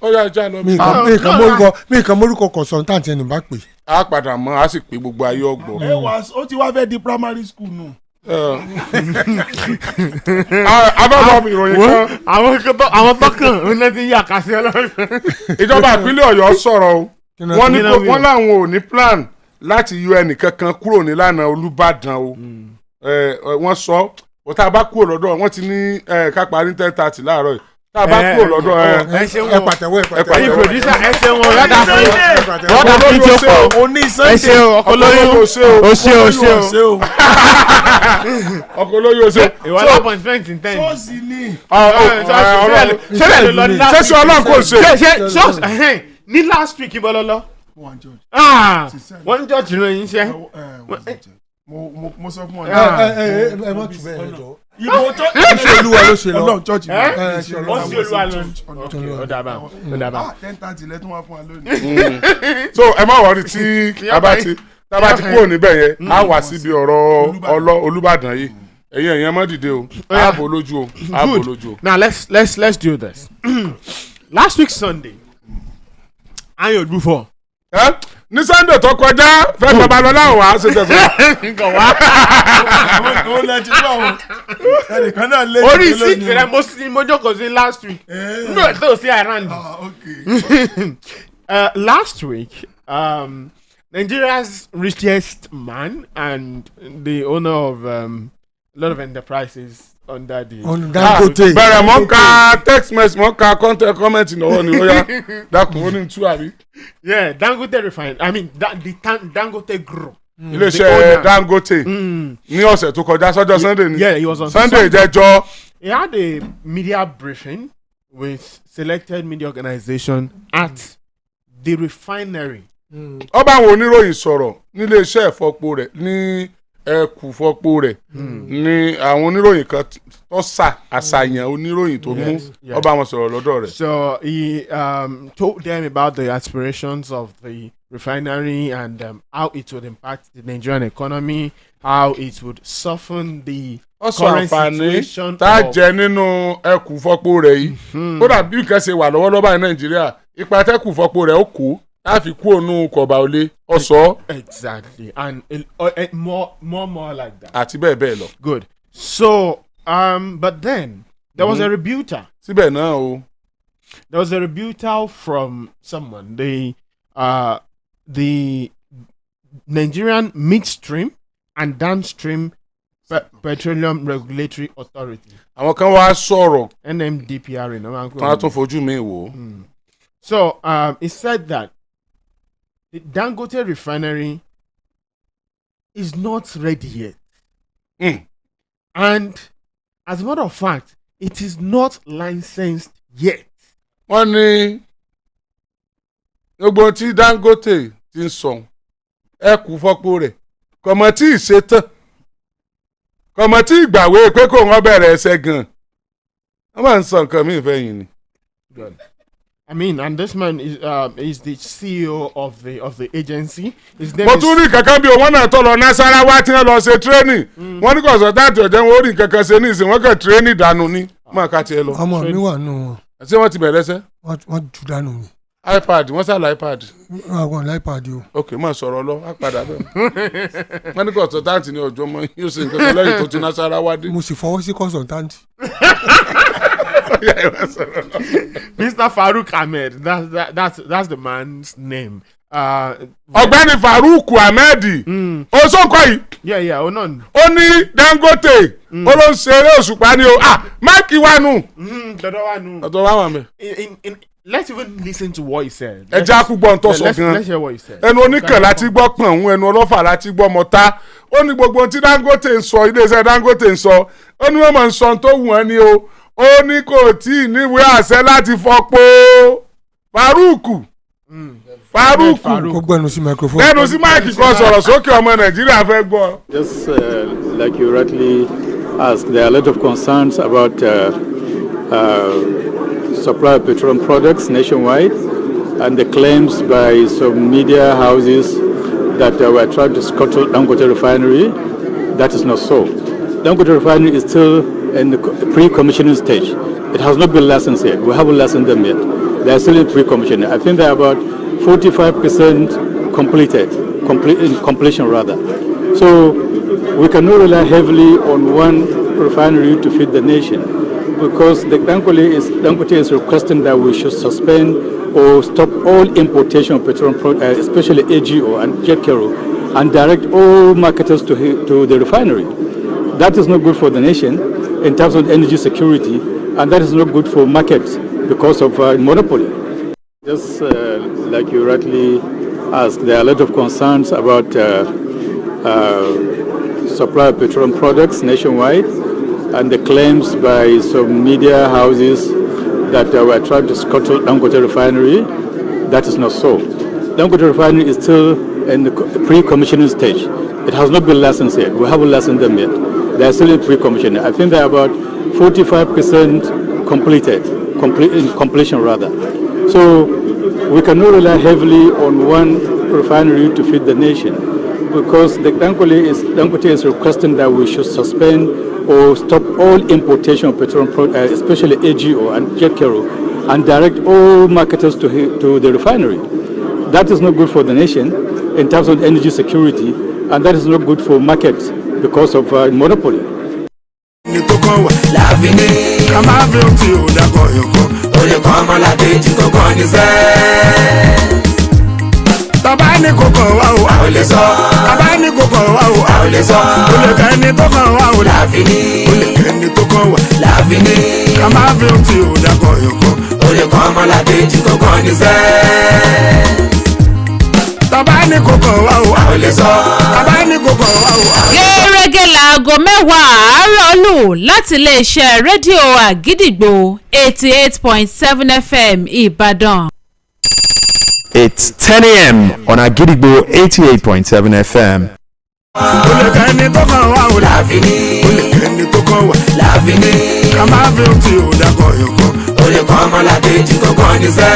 ó yà já lọ. mi kàn mórúkọ consultant ẹni bá pè. A padà mọ́ a sì pé gbogbo ayé ọgbọ̀n. Ó ti wá fẹ́ di primary school nù. Abábọ̀ ìròyìn kan. Àwọn tọkàn ń lẹ́tí yà kásí ọlọ́run. Ìjọba ìpínlẹ̀ Ọ̀yọ́ sọ̀rọ̀ o wọ́n láwọn ò ní plan láti yọ ẹnìkankan kúrò nílànà Olúbàdàn o wọ́n sọ tá a bá kúrò lọ́dọ̀ wọ́n ti ní ká parí 10:30 láàárọ̀ yìí tá a bá kúrò lọ́dọ̀ ẹ pàtẹ́wọ́. ẹ̀yin producer ẹ ṣe wọn rọ́dà fún tí ó pọ̀ ẹ ṣe ọkọlóyún o ṣe o ọkọlóyún o ṣe. ìwà appointment in ten. Ṣọ́ọ̀ṣì ni. ṣẹlẹ̀ lọ ní last week. ṣé Ọlọ́run kò ṣe. ṣọ́ọ̀ṣì ní last week ibọ̀ lọ́lọ́. wọ́n ń jọ́ọ̀jì ló yín ṣe. Mo sọ fún ọ. ẹ má tù bẹ́ẹ̀ jọ. Ìbò tó Olúwa ló ṣe lọ. Ọlọ́run church ni. Wọ́n sì Olúwa lọ. Ó dàbà. 10:30 lẹ́tún wá fún wa lónìí. So ẹ má wọrí tí a bá ti kúrò níbẹ̀ yẹn á wá síbi ọ̀rọ̀ Olúbàdàn yìí ẹ̀yin ẹ̀yin má dìde o ààbò lójú o ààbò lójú o. Now let's do this. Last week Sunday ayo before. Ní Sunday tó kọjá fẹ́ Babalọ́lá ò wá ṣe tẹ̀sán. Nǹkan wá. Àwọn lẹ́tí náà o. Ẹnìkan náà lé. Orí sí ìrẹ́ mo jókòó sí last week. No, ẹ̀ tó sí around. Last week, Nigeria's richest man and the owner of a lot of enterprises under the. Dangote. Bẹ̀rẹ̀ mọ́ ká text message mọ́ ká comment ìnáwó ni ó yá dákun ó ní tú àbí. Yeah, Dangote Refinery. I mean, the Dangote Group. Iléeṣẹ́ Dangote ní ọ̀sẹ̀ tó kọjá sọ́jọ́ Sunday ni. Yeah, he was on Sunday jẹjọ́. He had a media briefing with selected media organization at the Refinery. Ó bá àwọn oníròyìn sọ̀rọ̀ níléeṣẹ́ ìfọpo rẹ̀ ní ẹkù fọpo rẹ̀ ní àwọn oníròyìn kan tó àṣàyàn oníròyìn tó mú ó bá wọn sọ̀rọ̀ lọ́dọ̀ rẹ̀. So he told them about the aspirations of the refinery and how it would impact the Nigerian economy, how it would soften the current situation. Tá a jẹ nínú ẹkù fọpo rẹ̀ yìí ó dàbí nǹkan ṣe wà lọ́wọ́lọ́wọ́ ní Nàìjíríà ipa tẹ́kù fọpo rẹ̀ ó kó láfi kú ònú kọ̀ọ̀bà olé ọ̀sọ́. Exactly, and more like that. Àti bẹ́ẹ̀ bẹ́ẹ̀ lọ. Good. So, but then there was a rebuttal. Síbẹ̀ náà o. There was a rebuttal from someone. The Nigerian Midstream and Downstream Petroleum Regulatory Authority. Àwọn kan wá sọ̀rọ̀. NMDPR. Kan á tún fojú mi wò. So, he said that the Dangote Refinery is not ready yet. And as a matter of fact, it is not licensed yet. wọ́n ní gbogbo tí Dangote ti ń sọ ẹ kú fọ́pọ̀ rẹ̀ kọ̀mọ̀ tí ì ṣetán kọ̀mọ̀ tí ìgbàwé pé kò wọ́n bẹ̀rẹ̀ ẹsẹ̀ gan-an wọ́n máa ń sọ nǹkan mí ìfẹ́ yìí ni. I mean, and this man is the CEO of the agency. His name mo is... tún rí kankan bí wọn náà tó lọ Nasarawa tí wọn lọ ṣe tírénì wọn ní kọ̀sọ̀táàtì ọ̀jẹ̀ wọn ó rí kankan ṣe ní ìsìn wọn kàn tírénì dànù ní mọ̀ ká tiẹ̀ lọ. ọmọ mi wà nù wọn. ṣé wọ́n ti bẹ̀rẹ̀ sẹ́. wọ́n jù dànù ni. iPad wọ́n sàlẹ̀ iPad. àwọn iPad o. ok máa sọ̀rọ̀ lọ á padà bẹ́ẹ̀. wọ́n ní kọ̀sọ̀táàtì ní ọjọ́ mọ́ yóò ṣe nǹkan lẹ́yìn tó ti Nasarawa dé. mo sì fọwọ́ sí kọ̀sọ̀táàtì. Mr. Farouk Ahmed, that's the man's name. Ọ̀gbẹ́ni Farouk Ahmed ó sọ́kọ̀ yìí. Yeah, ó náà. ó ní Dangote ó ló ń ṣeré òṣùpá ni o máàkì wà nù. Dọ́dọ̀ wà nù. Dọ́dọ̀ wà mẹ́. Let's even listen to what he said. ẹ jẹ́ àkúgbọ́n tó sọ gan-an. Let's hear what he said. ẹnu oníkàn láti gbọ́ pọ̀n òun ẹnu ọlọ́fà láti gbọ́ mọ́ta ó ní gbogbo ohun tí Dangote ń sọ iléeṣẹ́ Dangote ń sọ ó ní wọ́n máa ń sọ ohun tó wù wọ́n ni o ó ní kò tí ì níwèé àṣẹ láti fọpo Faruku gbẹnu sí microphone. gbẹnu sí máìkì kan sọ̀rọ̀ sókè ọmọ Nàìjíríà fẹ́ gbọ́. Just like you rightly asked, there are a lot of concerns about supply of petroleum products nationwide and the claims by some media houses that we're trying to scuttle Dangote Refinery. That is not so. Dangote Refinery is still in the pre-commissioning stage. It has not been licensed yet. We haven't licensed them yet. They are still in pre-commissioning. I think they are about 45% completed, in completion rather. So we cannot rely heavily on one refinery to feed the nation, because the Dangote is requesting that we should suspend or stop all importation of petroleum products, especially AGO and jet kero, and direct all marketers to the refinery. That is not good for the nation in terms of energy security, and that is not good for markets because of monopoly. Just like you rightly asked, there are a lot of concerns about supply of petroleum products nationwide and the claims by some media houses that we're trying to scuttle Dangote Refinery. That is not so. Dangote Refinery is still in the pre-commissioning stage. It has not been licensed yet. We haven't licensed them yet. They are still in pre-commissioning. I think they are about 45% completed, in completion rather. So we cannot rely heavily on one refinery to feed the nation, because the Dangote is requesting that we should suspend or stop all importation of petroleum products, especially AGO and jet kero, and direct all marketers to the refinery. That is not good for the nation in terms of energy security, and that is not good for markets because of monopoly. Tọ́ba ní kókó wa o, a ò lè sọ. Tọ́ba ní kókó wa o, a ò lè sọ. Olùkẹ́ni tó kàn wá o, láàfin ní. Olùkẹ́ni tó kàn wá, láàfin ní. Ká máa fi ohun tí ò dákọ̀ yọ̀kọ̀. Olùkọ́ ọmọlàdé tí kò kàn ní sẹ́. Tọ́ba ní kókó wa o, a ò lè sọ. Tọ́ba ní kókó wa o, a ò lè sọ. Gẹ́gẹ́ láago 10 àárọ̀ lù láti iléeṣẹ́ rédíò Àgídìgbò 88.7 FM Ìbàdàn. It's 10 a.m. on Agidigbo 88.7 FM. Olùkẹ́ni tó kàn wá o, láàfin ní. Olùkẹ́ni tó kàn wá, láàfin ní. Ká máa fi ohun tí ò dákọ̀ yọ̀kọ̀. Olùkọ́ ọmọlàdé tí kò kàn ní sẹ́.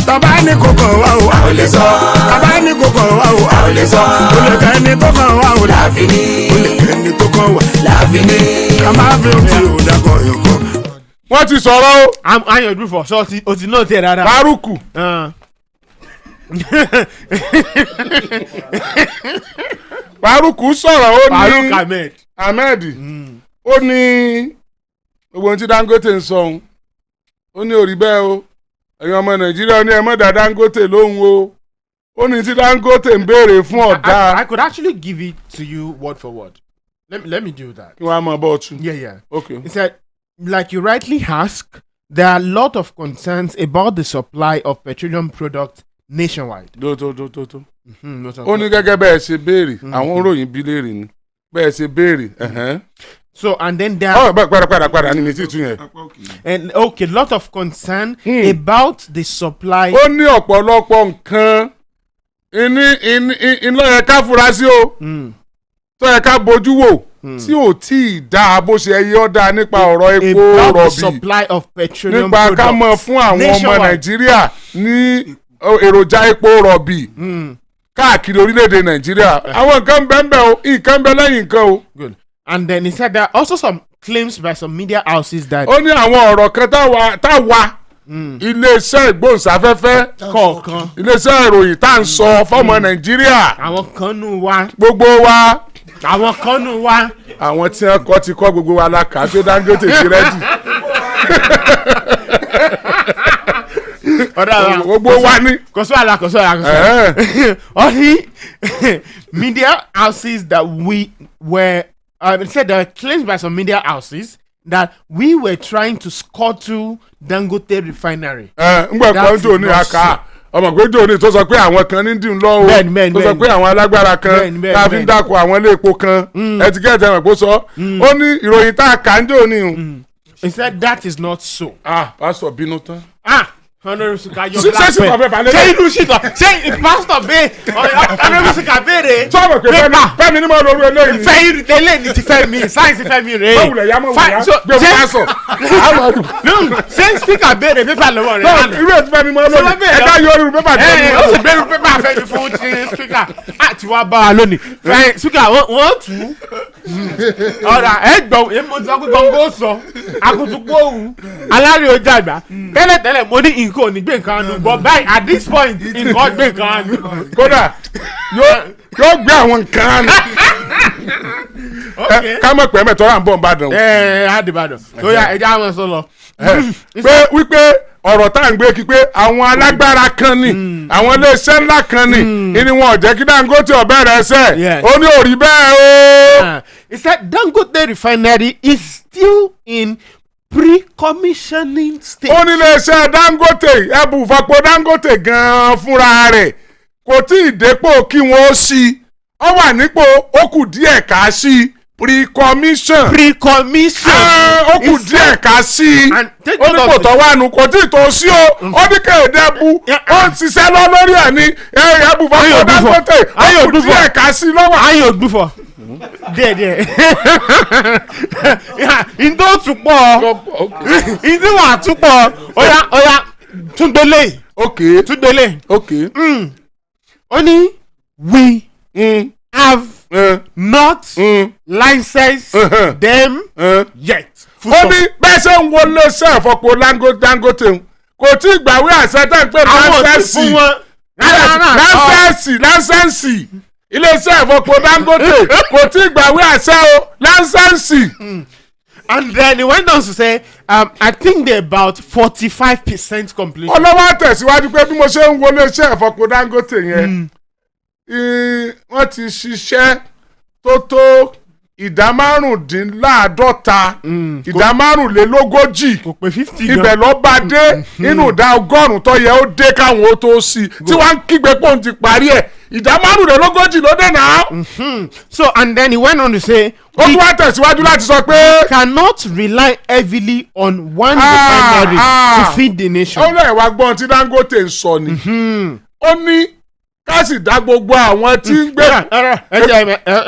Tọ́ba ní kókó wa o, a ò lè sọ. Tọ́ba ní kókó wa o, a ò lè sọ. Olùkẹ́ni tó kàn wá o, láàfin ní. Olùkẹ́ni tó kàn wá, láàfin ní. Ká máa fi ohun tí ò dákọ̀ yọ̀kọ̀. wọ́n ti sọ̀rọ̀ o. àyàn ìdúró fọ sọ o ti náà tẹ rárá. Faruku. Faruku sọ̀rọ̀ ó ní Farouk Ahmed. ó ní gbogbo ohun tí Dangote ń sọ òun ó ní orí bẹ́ẹ̀ o ẹ̀yin ọmọ Nàìjíríà ní ẹ má dá Dangote lóhùn o ó ní tí Dangote ń béèrè fún ọ̀dà. I could actually give it to you word for word. Let me do that. kí wọ́n á mọ bọ́ ọtún. Yeah. Okay. He said, like you rightly asked, there are a lot of concerns about the supply of petroleum products nationwide. Tó. ó ní gẹ́gẹ́ bẹ́ẹ̀ ṣe béèrè àwọn òròyìn bí léèrè ni bẹ́ẹ̀ ṣe béèrè. So and then there are padà ní títún yẹn. And okay, lot of concern about the supply. Ó ní ọ̀pọ̀lọpọ̀ nǹkan iná yẹ ká fura sí o tó yẹ ká bójú wò tí ò tí ì dá bó ṣe yẹ ọ́ dá nípa ọ̀rọ̀ epo rọ̀bì nípa ká mọ̀ fún àwọn ọmọ Nàìjíríà ní èròjà epo rọ̀bì káàkiri orílẹ̀-èdè Nàìjíríà àwọn nǹkan bẹ́ẹ̀ o nǹkan bẹ́ẹ̀ lẹ́yìn nǹkan o. Good. And then he said there are also some claims by some media houses that. Ó ní àwọn ọ̀rọ̀ kan táwa iléeṣẹ́ ìgbóhùnsáfẹ́fẹ́ kọ̀ọ̀kan iléeṣẹ́ ìròyìn tá à ń sọ fọ́mọ Nàìjíríà. Àwọn kan nù wa. Gbogbo wa. Àwọn kan nù wa. Àwọn tí wọ́n kọ́ ti kọ́ gbogbo wa la kà á pé Dangote ti rẹ́dì. Gbogbo wa ni. Kò sọ àlà. All the media houses that we were. It said there were claims by some media houses that we were trying to scuttle Dangote Refinery. Ngbà kan jò ní aka ọmọ pé jò ní tó sọ pé àwọn kan ní dùn lọ o tó sọ pé àwọn alágbára kan tá a fi ń dàkọ àwọn ilé epo kan ẹtìkẹ́tì ẹ̀wọ̀n kó sọ ó ní ìròyìn tá a kà ń jò ní. He said that is not so. Pásítọ̀ bínú tán. Honorable Sika yọ glass bẹ́ẹ̀ ṣé inú ṣìkọ̀ ṣé pásítọ̀ bẹ́ẹ̀ Honorable Sika béèrè pépà fẹ́mi ní mo lórí eléyìí. fẹ́yìn eléyìí ti fẹ́ mi sáyẹ̀nsì fẹ́ mi rèé. báwo lè yá mọ̀ wíyá gbé wọn bá sọ. ṣé Sika béèrè pépà lọ́wọ́ rẹ̀ lánàá. irú ètò fẹ́mi mọ́ lónìí ẹ̀dá yóò rú pépà tó ní. ó sì gbẹ́rù pépà fẹ́mi fún ti Sika àti wàá bá wa lónìí. Sika wọ́n tù ú. ọ̀rọ̀ ẹ̀gbọ́n èmo ti sọ pé gbọ̀ngàn ó sọ akutuku òwú alárè ojú àgbà tẹ́lẹ̀tẹ́lẹ̀ mo ní nǹkan ò ní gbé nǹkan nu but by at this point nǹkan gbé nǹkan nu. kódà yóò gbé àwọn nǹkan nu. ká mọ̀ pé mẹ́tọ́ rà ń bọ̀ ń bàdàn. Adìbàdàn tó yà ẹja àwọn sọ lọ. pé wípé ọ̀rọ̀ tá à ń gbé kí pé àwọn alágbára kan ni àwọn iléeṣẹ́ ńlá kan ni ìní wọn ò jẹ́ kí Dangote ọ̀bẹ rẹ̀ ṣẹ̀ ó ní òrí bẹ́ẹ̀ o. He said Dangote Refinery is still in pre-commissioning stage. ó ní iléeṣẹ́ Dangote ẹ̀bùn ìfọpo Dangote gan-an fúnra rẹ̀ kò tí ì dépò kí wọ́n ó ṣí ọ wà nípò ó kù díẹ̀ ká ṣí pre-commission. ó kù díẹ̀ ká sí i ó ní kò tọ́ wá nu kò tí ì tó sí o ó ní kéde bu ó ń ṣiṣẹ́ lọ lórí ẹ̀ ní ẹ̀bù fọ́pọ̀ Dangote ó kù díẹ̀ ká sí i lọ́wọ́. ayé ògbúfọ̀ díẹ̀ ìdó túpọ̀ ìdí wà túpọ̀ ọ̀yà túndélé ó ní we have not licensed them yet. ó ní bẹ́ẹ̀ ṣe ń wọlé iṣẹ́ ìfọ̀pọ̀ Dangote kò tí ì gbàwé àṣẹ tẹ́ ń pè láńsẹ̀sì iléeṣẹ́ ìfọ̀pọ̀ Dangote kò tí ì gbàwé àṣẹ o láńsẹ̀sì. And then he went on to say, I think they're about 45% completion. ọlọ́wọ́ àtẹ̀síwájú pé bí mo ṣe ń wọlé iṣẹ́ ìfọ̀pọ̀ Dangote yẹn wọ́n ti ṣiṣẹ́ tó ìdá márùndínláàádọ́ta ìdá márùnlélógójì ibẹ̀ ló bá dé nínú ìdá ọgọ́rùn-ún tó yẹ ó dé káwọn ó tó sí i tí wọ́n ń kígbe pé òun ti parí ẹ̀ ìdá márùnlélógójì ló dé náà. So and then he went on to say. ó tún wá tẹ̀síwájú láti sọ pé. we cannot rely heavily on one refinery to feed the nation. ó lè wá gbọ́n tí Dangote ń sọ ni. ó ní ká sì dá gbogbo àwọn tí ń gbé.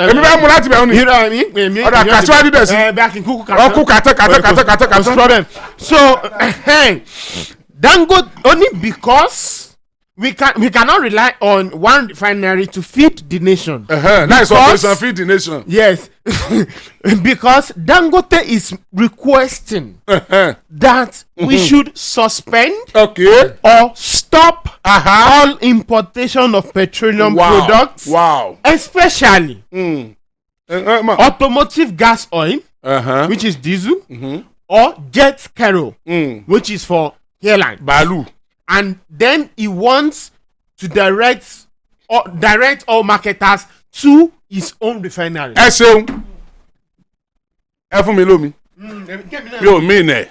èmi bá mú láti bẹ̀rù ni. ọ̀dà kàṣíwájú dẹ̀ sí. ọkù kàtẹ́. So Dangote only because we cannot rely on one refinery to feed the nation. Nice operation feed the nation. Yes. Because Dangote is requesting that we should suspend or stop all importation of petroleum products. Especially automotive gas oil, which is diesel, or jet kerosene, which is for airline. Balu. And then he wants to direct all marketers to his own refinery. Ẹ ṣeun ẹ fún mi lómi mi ò mí nẹ.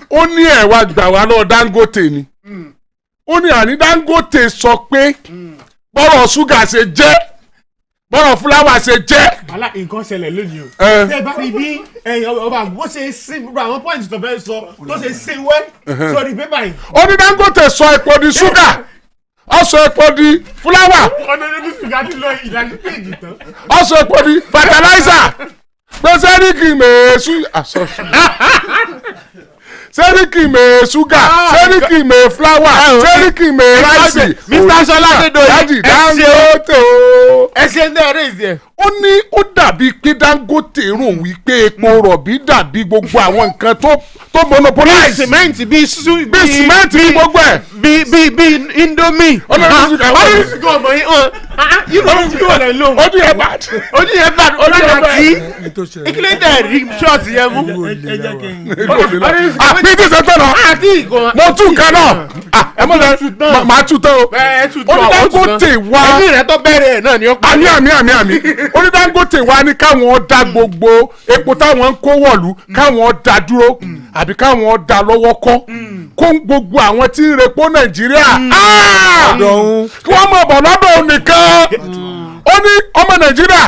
ó ní ẹ wá gbà wá lọ Dangote ni ó ní àní Dangote sọ pé bọ́rọ̀ ṣúgà ṣe jẹ́ bọ́rọ̀ fúláwà ṣe jẹ́. alá nǹkan ṣẹlẹ̀ lónìí o. ṣé bá rí bí ọba bó ṣe sin gbogbo àwọn pọ́ìntì tó fẹ́ sọ tó ṣe sin wẹ́ sórí pépà yìí. ó ní Dangote sọ epo di ṣúgà ó sọ epo di fúláwà ọ̀nàdébí ṣúgà ti lọ ìlànà péjì tán. ó sọ epo di fertilizer pé sẹ́ríkì mèésù sẹ́ríkì mèé ṣúgà sẹ́ríkì mèé fúláwà sẹ́ríkì mèé ráìsì Mr. Ṣọlá Adédoyin Dangote o. ẹ ṣe ń dẹ́rẹ́ ìdí ẹ̀. ó ní ó dàbí pé Dangote rò wípé epo rọ̀bì dàbí gbogbo àwọn nǹkan tó monopolize. sìmẹ́ǹtì bíi sìmẹ́ǹtì bíi gbogbo ẹ̀. bíi indomie. ọlọ́run sì kọ́ ọmọ yìí yóò fi wọlé lóhùn. ojú yẹn bad. ojú yẹn bad àti ìkílẹ̀ tẹ̀ rí ṣọ́ọ̀tì yẹn mú. àbí tí sẹ́tọ̀ náà mo tún kan náà ẹ mọ̀ lẹ́ màá tún tán o. Dangote wá ẹni rẹ̀ tó bẹ̀rẹ̀ náà ni ó pa. àmì Dangote wá ní káwọn dá gbogbo epo táwọn ń kó wọ̀lú káwọn dá dúró àbí káwọn dá lọ́wọ́ kọ́ kó gbogbo àwọn tí ń repo Nàìjíríà kí wọ́n mọ̀ bọ̀ lọ́dọ̀ òun nìkan ó ní ọmọ Nàìjíríà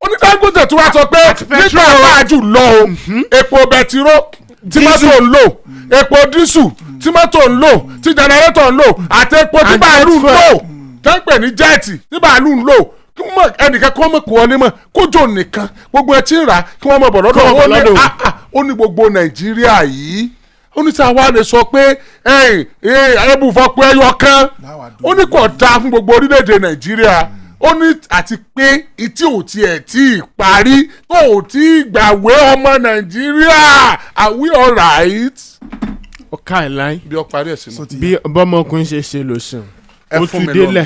ó ní Dangote tí wàá sọ pé nígbà wájú lọ o epo bẹtiró tí mọ́tò ń lò epo dísù tí mọ́tò ń lò tí jẹnẹrétọ̀ ń lò àti epo tí bàálù ń lò tẹ́ǹpẹ̀ ní jẹ́ẹ̀tì tí bàálù ń lò kí wọ́n mọ̀ ẹnìkan kí wọ́n mọ̀ kó wọlé mọ̀ kójó nìkan gbogbo ẹ̀ tí ń rà kí wọ́n mọ̀ bọ̀ lọ́dọ̀ ó ní gbogbo Nàìjíríà yìí ó ní tí a wá lè sọ pé ẹbùfọ́pọ̀ ẹyọ kan ó ní kò dáa fún gbogbo orílẹ̀-èdè Nàìjíríà ó ní àti pé ìtí ò tiẹ̀ tí ì parí tó ò tí ì gbàwé ọmọ Nàìjíríà are we all right. ọ̀ka ẹ̀ láì bí ọ parí ẹ̀ sínú. bí bọ́mọkùnrin ṣe lò sùn ó fún ti mi délẹ̀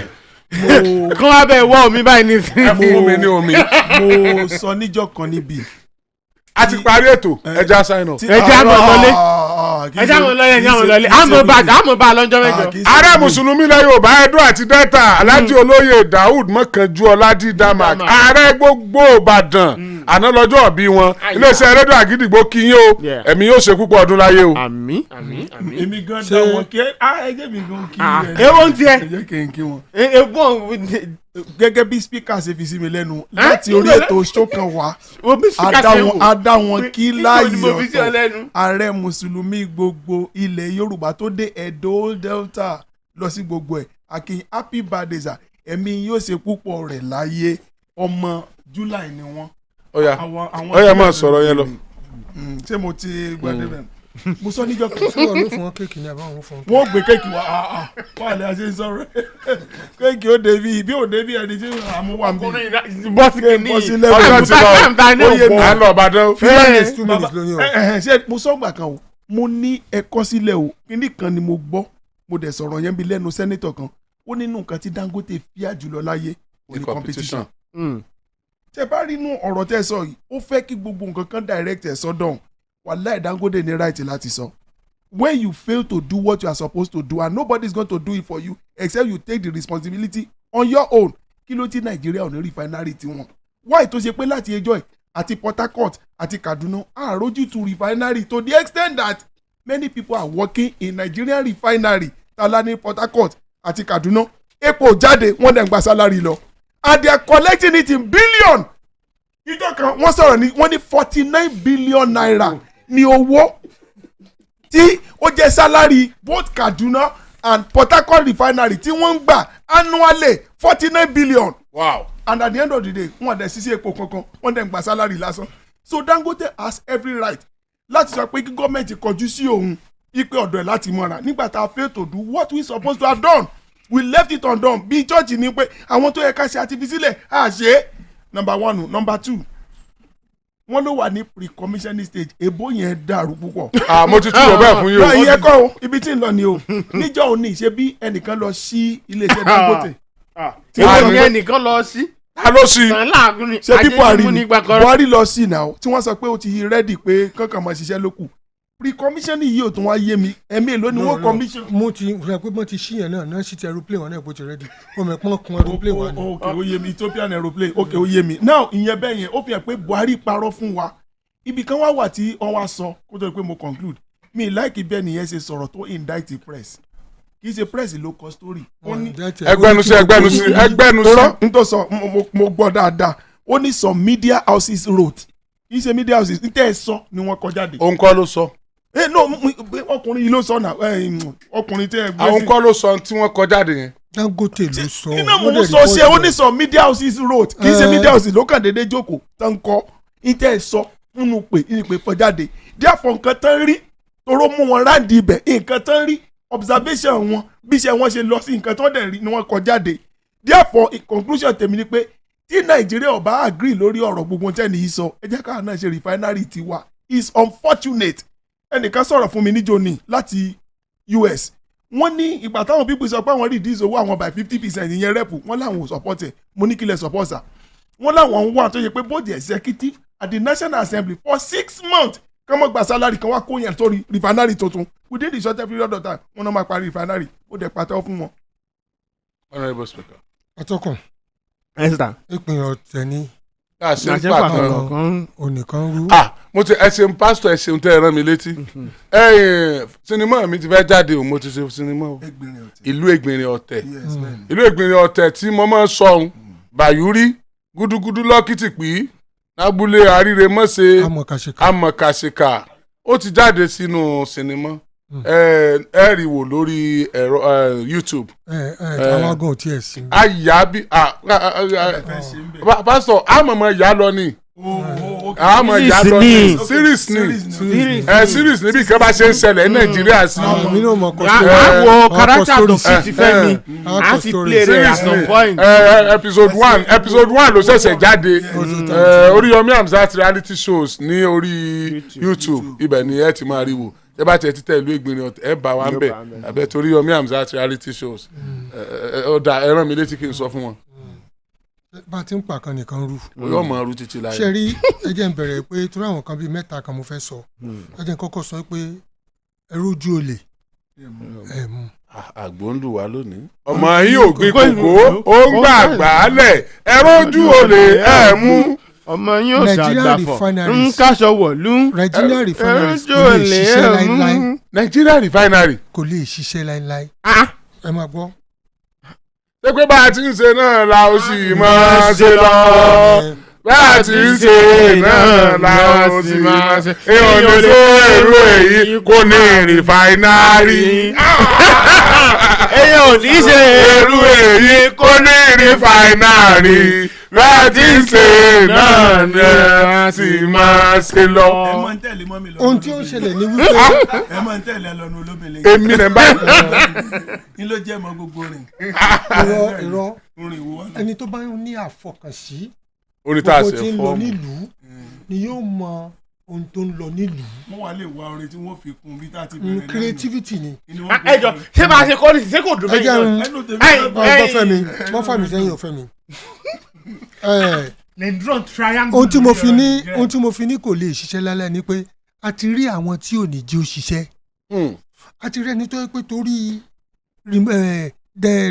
kọ́ wá bẹ́ẹ̀ wọ́ omi báyìí ní ẹ fún mi ní omi. mo sọ níjọ́ kan níbí. a ti parí ètò ẹja sign up. ẹja mọ̀ lọlé ẹja mọ̀ lọlé ẹja mọ̀ lọlé àmọ̀ bá lọ́jọ́ mẹ́jọ. ààrẹ mùsùlùmí ilẹ̀ Yorùbá Ẹdó àti Delta Alhaji Olóyè Daoud Mọ́kànjú Ọládì Damak ààrẹ gbogbo Ìbàdàn àná lọ́jọ́ bí wọn iléeṣẹ́ rédíò Àgídìgbò kí yín o ẹ̀mí yóò ṣe púpọ̀ ọdún láyé o. àmín. èmi gan dá wọn kí ẹjẹ mi gan kí wọn. ewo ń tiẹ̀. ẹ jẹ́ kí n kí wọn. egbon gẹ́gẹ́ bí speaker ṣe fi sí mi lẹ́nu láti orí ètò ṣókan wá a dá wọn kí láàyè ọ̀tọ̀ ààrẹ mùsùlùmí gbogbo ilẹ̀ Yorùbá tó dé Ẹdó Delta lọ sí gbogbo ẹ̀ akin happy birthday sir ẹ̀mí yóò ṣe púpọ̀ rẹ̀ láyé ọmọ July ni wọ́n. ọ̀yà máa sọ̀rọ̀ yẹn lọ. ṣé mo ti gbọ́dọ̀ bẹ́ẹ̀ mo sọ níjọ́ kan. ṣé wọn ló fún wọn kéèkì ní àbáwọn fún wọn. wọ́n gbé kéèkì wá wà lẹ́ àṣẹ sọ̀rọ̀ kéèkì ó débi bí ó débi ẹni tí àmú wà ń bí. bọ́sì kìíní ọjọ́ ti lọ ó yé mi à ń lọ Ìbàdàn. ṣé mo sọ gbà kan o mo ní ẹ̀kọ́ sílẹ̀ o kíní kan ni mo gbọ́ mo dẹ̀ sọ̀rọ̀ yẹn bí lẹ́nu sẹ́nitọ̀ kan ó nínú nǹkan tí Dangote fíà jùlọ láyé ní competition. tẹ bá rí inú ọ̀rọ̀ tẹ sọ yìí ó fẹ́ kí gbogbo nǹkan kan direct ẹ̀ sọ́dọ̀ wàláì Dangote ní right láti sọ. when you fail to do what you are supposed to do and nobody is going to do it for you except you take the responsibility on your own kí ló ti Nàìjíríà ò ní refinery tiwọn why tó ṣe pé láti ẹjọ́ ẹ̀ àti Port Harcourt àti Kaduna àròjútu refinery to the extent that many people are working in Nigerian refinery tala ní Port Harcourt àti Kaduna epo jáde wọ́n dẹ̀ ń gba salary lọ and they are collecting it in billion. ìjọ kan wọ́n sọ̀rọ̀ ní wọ́n ní 49 billion naira ní owó tí ó jẹ́ salary both Kaduna and Port Harcourt refinery tí wọ́n ń gbà annually 49 billion. Wow. And at the end of the day wọ́n dẹ̀ ṣiṣẹ́ epo kankan wọ́n dẹ̀ ń gba salary lásán. So Dangote has every right láti sọ pé kí gọ́ọ̀mẹ̀ntì kọjú sí òun ipe ọ̀dọ̀ ẹ̀ láti mọ̀ra nígbà tá a fail to do what we supposed to have done we left it undone bí church ní pé àwọn tó yẹ ká ṣe àti fi sílẹ̀ á ṣe é number one number two wọ́n ló wà ní pre-commissioning stage èbó yẹn dàrú púpọ̀. mo ti túbọ̀ bẹ́ẹ̀ fún yín o. ìyẹn kọ́ o ibi tí ń lọ ni o níjọ́ òní ṣe bí ẹnìkan lọ sí iléeṣẹ́ Dangote. ẹnìkan lọ sí. ta ló sí. ṣe bí Buhari lọ sí náà tí wọ́n sọ pé ó ti rẹ́dì pé kankan máa ṣiṣẹ́ lókù pre-commissioning yìí ò tún wá yé mi ẹ̀mí èlò ni wọ́n commission. mo ti rẹ pé mo ti ṣíyàn náà sí ti aeroplane wọn náà bó ti rẹ́dì wọ́n mọ̀ pọ́n kun aeroplane wa ni. ok ó yé mi Ethiopian aeroplane ok ó yé mi now ìyẹn bẹ́ẹ̀ yẹn ó fi hàn pé Buhari parọ́ fún wa ibì kan wá wà tí wọ́n wá sọ kó tó di pé mo conclude mi like bẹ́ẹ̀ nìyẹn ṣe sọ̀rọ̀ tó indict the press kì í ṣe press ló kọ story. ẹgbẹ́nusí. n tó sọ mo gbọ́ dáadáa ó ní some media houses wrote kì í ṣe media houses ní tẹ́ ẹ sọ ni wọ́n kọ jáde. òun kọ́ ló sọ. no ọkùnrin yìí ló sọ náà ọkùnrin tẹ́ ẹ gbé sí. àwọn kọ́ ló sọ tí wọ́n kọ jáde yẹn. Dangote ló sọ. iná mo sọ ṣe ó ní some media houses wrote kì í ṣe media houses ló kàn déédéé jókòó tán kọ́ ní tẹ́ ẹ sọ nínú ìpè pọ̀ jáde díàfọ̀ nǹkan tán rí toró mú wọn ráǹdì ibẹ̀ nǹkan tán rí observation wọn bí iṣẹ́ wọn ṣe lọ sí nǹkan tán dẹ̀ rí ni wọ́n kọ jáde díàfọ̀ conclusion tèmi ni pé tí Nàìjíríà ò bá agree lórí ọ̀rọ̀ gbogbo tẹ́ni yìí sọ ẹ jẹ́ káà náà ṣe refinery tiwa is unfortunate ẹnìkan sọ̀rọ̀ fún mi níjó ní láti US wọ́n ní ìgbà táwọn pípì sọ pé àwọn reduce owó àwọn by 50% ìyẹn rẹ́pù wọ́n láwọn ò support ẹ̀ mo ní kílẹ̀ support sa wọ́n láwọn ń wà tó yẹ pé both the executive at the National Assembly for 6 months kán mọ́ gba salary kan wá kó yẹn sórí refinery tuntun within the short period of time wọ́n náà máa parí refinery ó dẹ̀ pàtẹ́wọ́ fún wọn. Honourable Speaker. Atọ́kùn. Esther. ìpínyàn ọ̀tẹ̀ ní. ṣe ń pàtàkì onìkan rú. mo ti ẹ ṣeun pásítọ̀ ẹ ṣeun tẹ́ ẹ rán mi létí. sinimá mi ti fẹ́ jáde o mo ti ṣe sinimá o ìlú Ègbìnrin Ọ̀tẹ̀ ìlú Ègbìnrin Ọ̀tẹ̀ tí mo máa ń sọ ohun Bàyúrí gúdúgúdú lọ́kìtìpí lábúlé àríre mọ́ṣe amọ̀kàṣìkà ó ti jáde sínú sinimá ẹ rí wò lórí ẹ̀rọ YouTube. alágùn ò tiẹ̀ sí. àyà bí pásítọ̀ àmọ̀mọ̀ ìyá lọ ni àmọ̀ ìyá lọ ni series ni bí nǹkan bá ṣe ń ṣẹlẹ̀ ní Nàìjíríà sí. àwọn character tó fi ti fẹ́ mi a ti play rẹ̀ at some point. episode one ló ṣẹ̀ṣẹ̀ jáde Oríyọmí Hamzat reality shows ní orí YouTube ibẹ̀ ni ẹ ti máa rí wò ẹ bá tẹ títẹ ìlú Ègbìnrin Ọ̀tẹ̀ ẹ bá wa ń bẹ àbẹ torí Oríyọmí Hamzat reality shows ọ̀dà ẹ rán mi létí kí n sọ fún wọn. bá a ti ń pa kan nìkan rú. yóò mọ rú títí láyé. ṣe rí ẹjẹ ń bẹ̀rẹ̀ pé torí àwọn kan bíi mẹ́ta kan mo fẹ́ sọ ẹjẹ ń kọ́kọ́ sọ pé ẹrú ojú olè ẹ mú. àgbò ń lù wá lónìí. ọmọ yìí ò gbin kòkó ó ń gbà gbàálẹ̀ ẹrú ojú olè ẹ mú. ọmọ yín ò ṣàgbàfọ̀ ń káṣọ wọ̀lú. Nigeria Refinery kò lè ṣiṣẹ́ láíláí. Nigeria Refinery kò lè ṣiṣẹ́ láíláí. ẹ máa gbọ́. ṣé pé bá a ti ń ṣe náà la ó sì máa ṣe lọ bá a ti ń ṣe náà la ó sì máa ṣe. èèyàn lè ṣe èrò èyí kò ní refinery. èèyàn ò ní ṣe èrò èyí kò ní refinery bá a ti ń ṣe náà ni a sì máa ṣe lọ. ohun tí ó ṣẹlẹ̀ ní wípé. ẹ máa ń tẹ̀lé lọ́nu olóbìnrin. èmi nà bá. ní ló jẹ́ mọ́ gbogbo rìn. irọ́ ẹni tó bá ní àfọkànsí. orí tá a ṣe gbogbo tí ń lọ nílùú ni yóò mọ ohun tó ń lọ nílùú. wọ́n wá lè wá orin tí wọ́n fi kún bí tá a ti bẹ̀rẹ̀ náà. creativity ni. ẹjọ ṣé bá a ṣe kọ́ ní ṣé kò dùn mí. ọ̀dọ́ Fẹ́mi wọ́n fà mí sẹ́yìn ọ̀fẹ́ mi. ohun tí mo fi ní kò lè ṣiṣẹ́ lálẹ́ ni pé a ti rí àwọn tí ò ní jí ó ṣiṣẹ́. a ti rí ẹni tó yẹ pé torí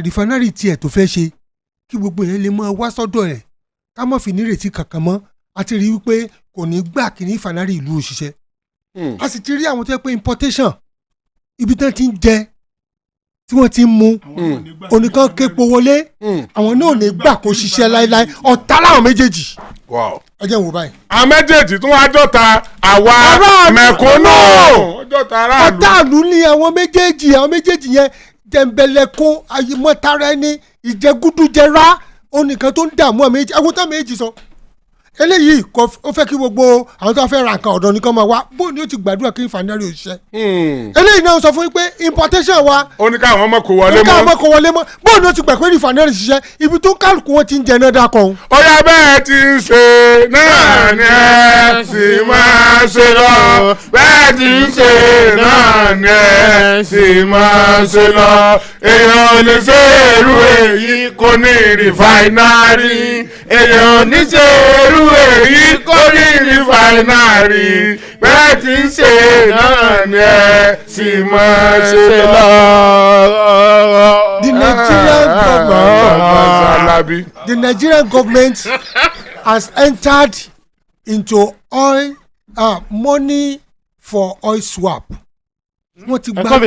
refinery tiẹ̀ tó fẹ́ ṣe kí gbogbo yẹn lè máa wá sọ́dọ̀ ẹ̀ ká má fi nírètí kankan mọ́ a ti rí wípé kò ní gbà kí ní refinery ìlú òṣìṣẹ́. a sì ti rí àwọn tó yẹ pé importation ibi tán ti ń jẹ tí wọ́n ti ń mu oníkan képo wọlé àwọn náà ò ní gbà kó ṣiṣẹ́ láéláé ọ̀tá láwọn méjèèjì. ẹ jẹ́ n wò báyìí. àwọn méjèèjì tún wá jọta àwa mẹ̀kúnnù ọ̀tá ìlú ni àwọn méjèèjì yẹn jẹ̀ǹbẹ̀lẹ̀kún ayémọ́tara ẹni ìjẹgúdújẹrá onìkan tó ń dààmú àwọn méjì àwọn táwọn méjì sọ. eléyìí ó fẹ́ kí gbogbo àwọn tó fẹ́ ra nǹkan ọ̀dọ̀ nìkan máa wá bó ni ó ti gbàdúrà kí refinery òṣìṣẹ́. eléyìí náà sọ fún yín pé importation wa. ó ní káwọn ọmọ kò wọlé mọ́. bó ni ó ti gbà pé refinery ṣiṣẹ́ ibi tó kálukú wọn ti ń jẹ náà dákọ̀. ó yá bẹ́ẹ̀ ti ń ṣe náà ni ẹ sì máa ṣe lọ bẹ́ẹ̀ ti ń ṣe náà ni ẹ sì máa ṣe lọ èèyàn lè ṣe èrú èyí kò ní refinery èèyàn ní ṣe èrú èyí kò ní refinery bẹ́ẹ̀ ti ń ṣe náà ni ẹ sì máa ṣe lọ. The Nigerian government has entered into money for oil swap. wọ́n ti gba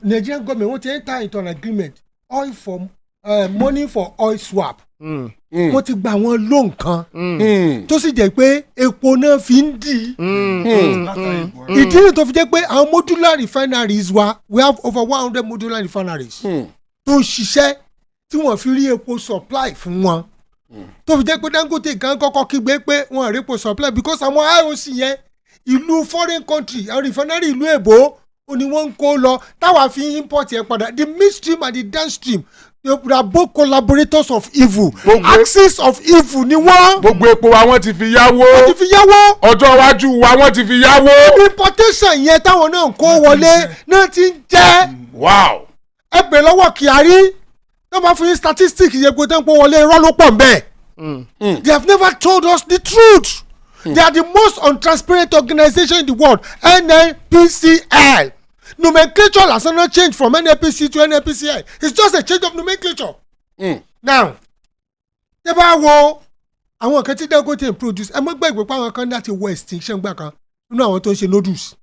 Nigerian government wọ́n ti enter into an agreement oil for money for oil swap. Wọ́n ti gba àwọn loan kan tó sì jẹ́ pé epo náà fi ń dì. Ìdí nìyí tó fi jẹ́ pé àwọn modular refineries wa we have over 100 modular refineries tó ń ṣiṣẹ́ tí wọ́n fi rí epo supply fún wọn. Tó fi jẹ́ pé Dangote gan kọ́kọ́ kígbe pé wọ́n rí epo supply because àwọn IOC yẹn ìlú foreign country àwọn refinery ìlú èbó ó ní wọ́n ń kó lọ táwa fi import yẹn padà the midstream and the downstream they are both collaborators of evil axis of evil ni wọ́n. Gbogbo epo wa wọ́n ti fi yáwó. wọ́n ti fi yáwó. Ọjọ́ iwájú wa wọ́n ti fi yáwó. Importation yẹn táwọn náà kó wọlé náà ti ń jẹ́. Wow. Ẹ bẹ̀ lọ́wọ́ Kyari tó bá fún yín statistics yẹn pé tó ń pọ̀ wọlé irọ́ ló pọ̀ mbẹ́. They have never told us the truth. They are the most untransparent organization in the world. NNPCL. Nomenclature has not changed from NNPC to NNPCL. It's just a change of nomenclature. Now, tẹ́ bá wo àwọn kan tí Dangote produce ẹ mọ́ gbàgbé pé àwọn kan láti wọ extinction gbà kan nínú àwọn tó ń ṣe noodles.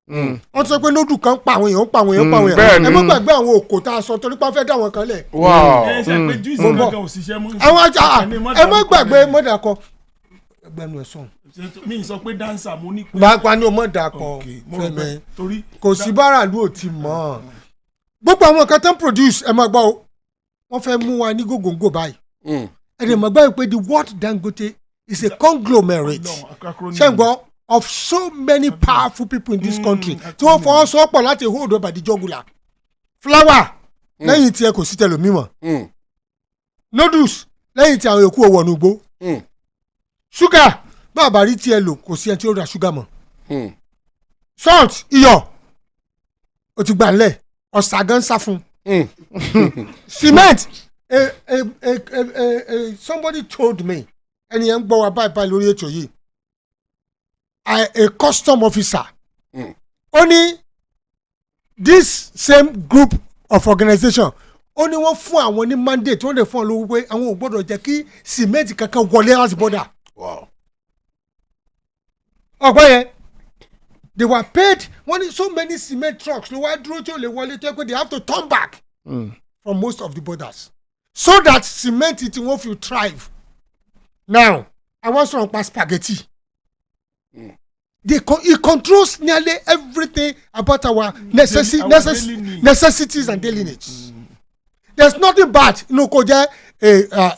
Wọ́n sọ pé noodles kan pa àwọn èèyàn pa àwọn èèyàn pa àwọn èèyàn. Ẹ mọ́ gbàgbé àwọn òkò tá a sọ torí pé wọ́n fẹ́ dá àwọn kan lẹ̀. Ẹ mọ́ gbàgbé mọ́dà kan ẹgbẹ́nu ẹ̀ sọ̀n. Mi sọ pé dancer mo ní. Bàbá ni o mọ̀ dà kọ fẹ́mi kò sí báràlú ò ti mọ̀. Gbogbo àwọn kan tán produce ẹ máa gbọ́ o wọ́n fẹ́ mú wa ní gògóńgò báyìí. Ẹ dẹ̀ máa gbọ́ pé the word Dangote is a conglomerate ṣé ń gbọ́ of so many powerful people in this country tí wọ́n fọwọ́ sọ́pọ̀ láti hold up the jugular. Flour lẹ́yìn tí ẹ kò sí tẹlòmímọ̀. Noodles lẹ́yìn tí àwọn èkó wọ̀ nùgbó. Sugar bàbá rí tí ẹ lò kò sí ẹ tí ó ra sugar mọ́. Salt iyọ̀ o ti gbà ńlẹ̀ ọ̀sà gan sá fún. Cement somebody told me ẹni yẹn ń gbọ́ wa báyìí lórí ètò yìí a custom officer ó ní this same group of organization ó ní wọ́n fún àwọn ní mandate wọ́n lè fún ọ lówó pé àwọn ò gbọ́dọ̀ jẹ́ kí cement kankan wọlé láti bọ́dà. ọgbọ́n yẹn they were paid wọ́n ní so many cement trucks ló wá dúró tí ó lè wọlé tó yẹ pé they have to turn back from most of the borders so that cement ti wọ́n fi thrive. Now àwọn sọ̀rọ̀ pa spaghetti he controls nearly everything about our necessities and daily needs. There's nothing bad inú kò jẹ́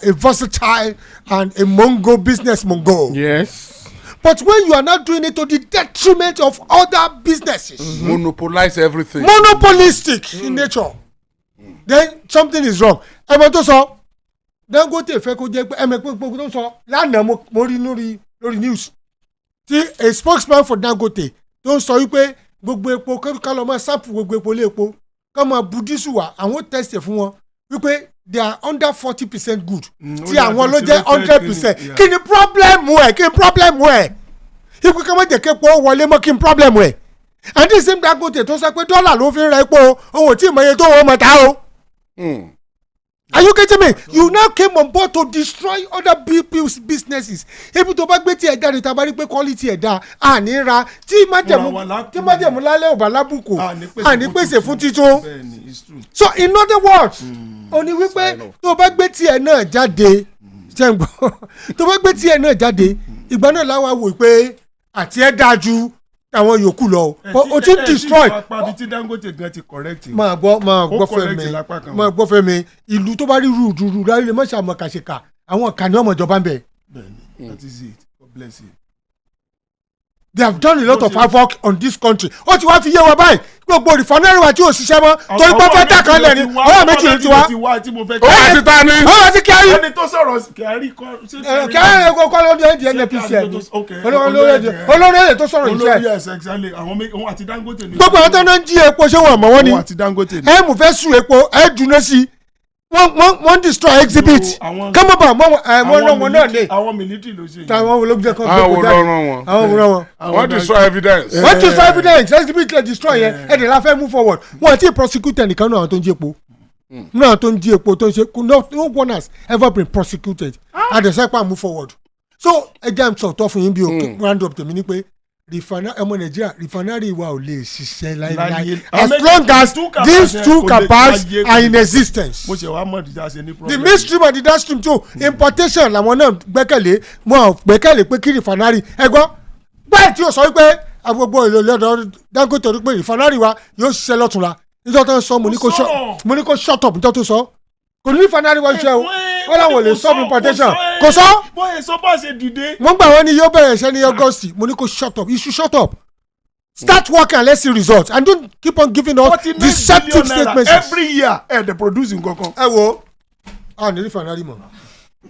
a versatile and a mongo business mongo. Yes. But when you are not doing it to the detriment of other businesses. Monopolize everything. Monopolistic in nature. Then something is wrong. Ẹ̀mọ́ tó sọ Dangote fẹ́ kó jẹ́ pé ẹ̀mọ́ pé tó sọ lánàá mo rí lórí news tí a spokesman for Dangote tó ń sọ wípé gbogbo epo kálọ̀ máa sample gbogbo epo lé epo ká máa bu dísù wá àwọn test fún wọn wípé they are under 40% good tí àwọn ló jẹ́ 100%. Kí ni problem ẹ̀ kí ni problem ẹ̀ ipò ká má jẹ́ képo wọlé mọ́ kí ni problem ẹ̀ and this same Dangote tó sọ pé dọ́là ló fi ń ra epo òun ò tí ì mọ iye tó wọ́n mọ̀ ta o. Are you getting me? You now came on board to destroy other people's businesses. Ebi tó bá gbé tí ẹ̀ jáde tá a bá rí pé quality ẹ̀ dáa àní ra tí májẹ̀mú lálẹ́ ò bá lábùkù àní pèsè fún títún. So in other words ó ní wípé tó bá gbé tí ẹ̀ náà jáde tó bá gbé tí ẹ̀ náà jáde ìgbà náà láwa wò pé àti ẹ̀ dáa ju àwọn yòókù lọ o ti destroy. Pàbí tí Dangote gan ti correct. máa gbọ́ fẹ́mi ìlú tó bá rí rúdurú láyé lè má ṣe àmọ́ kàṣekà àwọn kàní ọmọ ìjọba ń bẹ̀. That is it. God bless you. They have done a lot of havoc on this country. Ó ti wá fi yé wa báyìí gbogbo refinery wa tí ò ṣiṣẹ́ mọ́ torí pé fẹ́ dà kan lẹ̀ ni ọwọ́ méjì ló ti wá. Ó ti ta ni. Ó ti Kyari. Ẹni tó sọ̀rọ̀ Kyari kọ́. Kyari ẹ̀kọ́ kọ́ ló dé di NNPC ẹ̀ ni olórí èdè tó sọ̀rọ̀ iṣẹ́. Olórí ẹ̀sẹ̀ exactly àwọn àti Dangote ni. Gbogbo àwọn tó ń jí epo ṣé wọ́n mọ̀ wọ́n ni. Àwọn àti Dangote ni. Ẹ mú fẹ́ sun epo ẹ dùnú sí wọ́n destroy exhibit kọ́mọ́ bá wọn náà lè. Àwọn military ló ṣe. Táwọn olóògbé kan àwọn olóràn wọn. àwọn olóràn wọn. Wọ́n destroy evidence. Wọ́n destroy evidence exhibit lè destroy yẹn ẹ̀dẹ̀ la fẹ́ move forward. Wọ́n ti prosecute ẹnìkan náà tó ń jí epo. Náà tó ń jí epo tó ń ṣe no one has ever been prosecuted. Àdẹ̀sẹ́pà move forward. So ẹ jẹ́ àmì sọ̀tọ̀ fún yín bí o round up tèmi ní pé ọmọ Nàìjíríà refinery wa ò lè ṣiṣẹ́ láíláí as long as these two capars are in existence. mo ṣe wá mọ̀ dídá ṣe ní problem. the midstream and the downstream too importation làwọn náà gbẹ́kẹ̀lé wọn gbẹ́kẹ̀lé pé kí refinery ẹ̀gbọ́n bẹ́ẹ̀ tí o sọ wípé gbogbo èlò lọ́dọ̀ Dangote rí pé refinery wa yóò ṣiṣẹ́ lọ́tùnla nítorí tó ń sọ mo ní kó shut up nítorí tó sọ kò ní refinery wa ṣe o wọ́n làwọn lè stop importation kò sọ. bóyá sọ bá ṣe dìde. mo gbà wọ́n ní yóò bẹ̀rẹ̀ iṣẹ́ ní August mo ní kó shut up you should shut up start working and let's see results and don't keep on giving us deceptive statements. every year they produce nǹkankan. ẹ wo a ní refinery mọ́.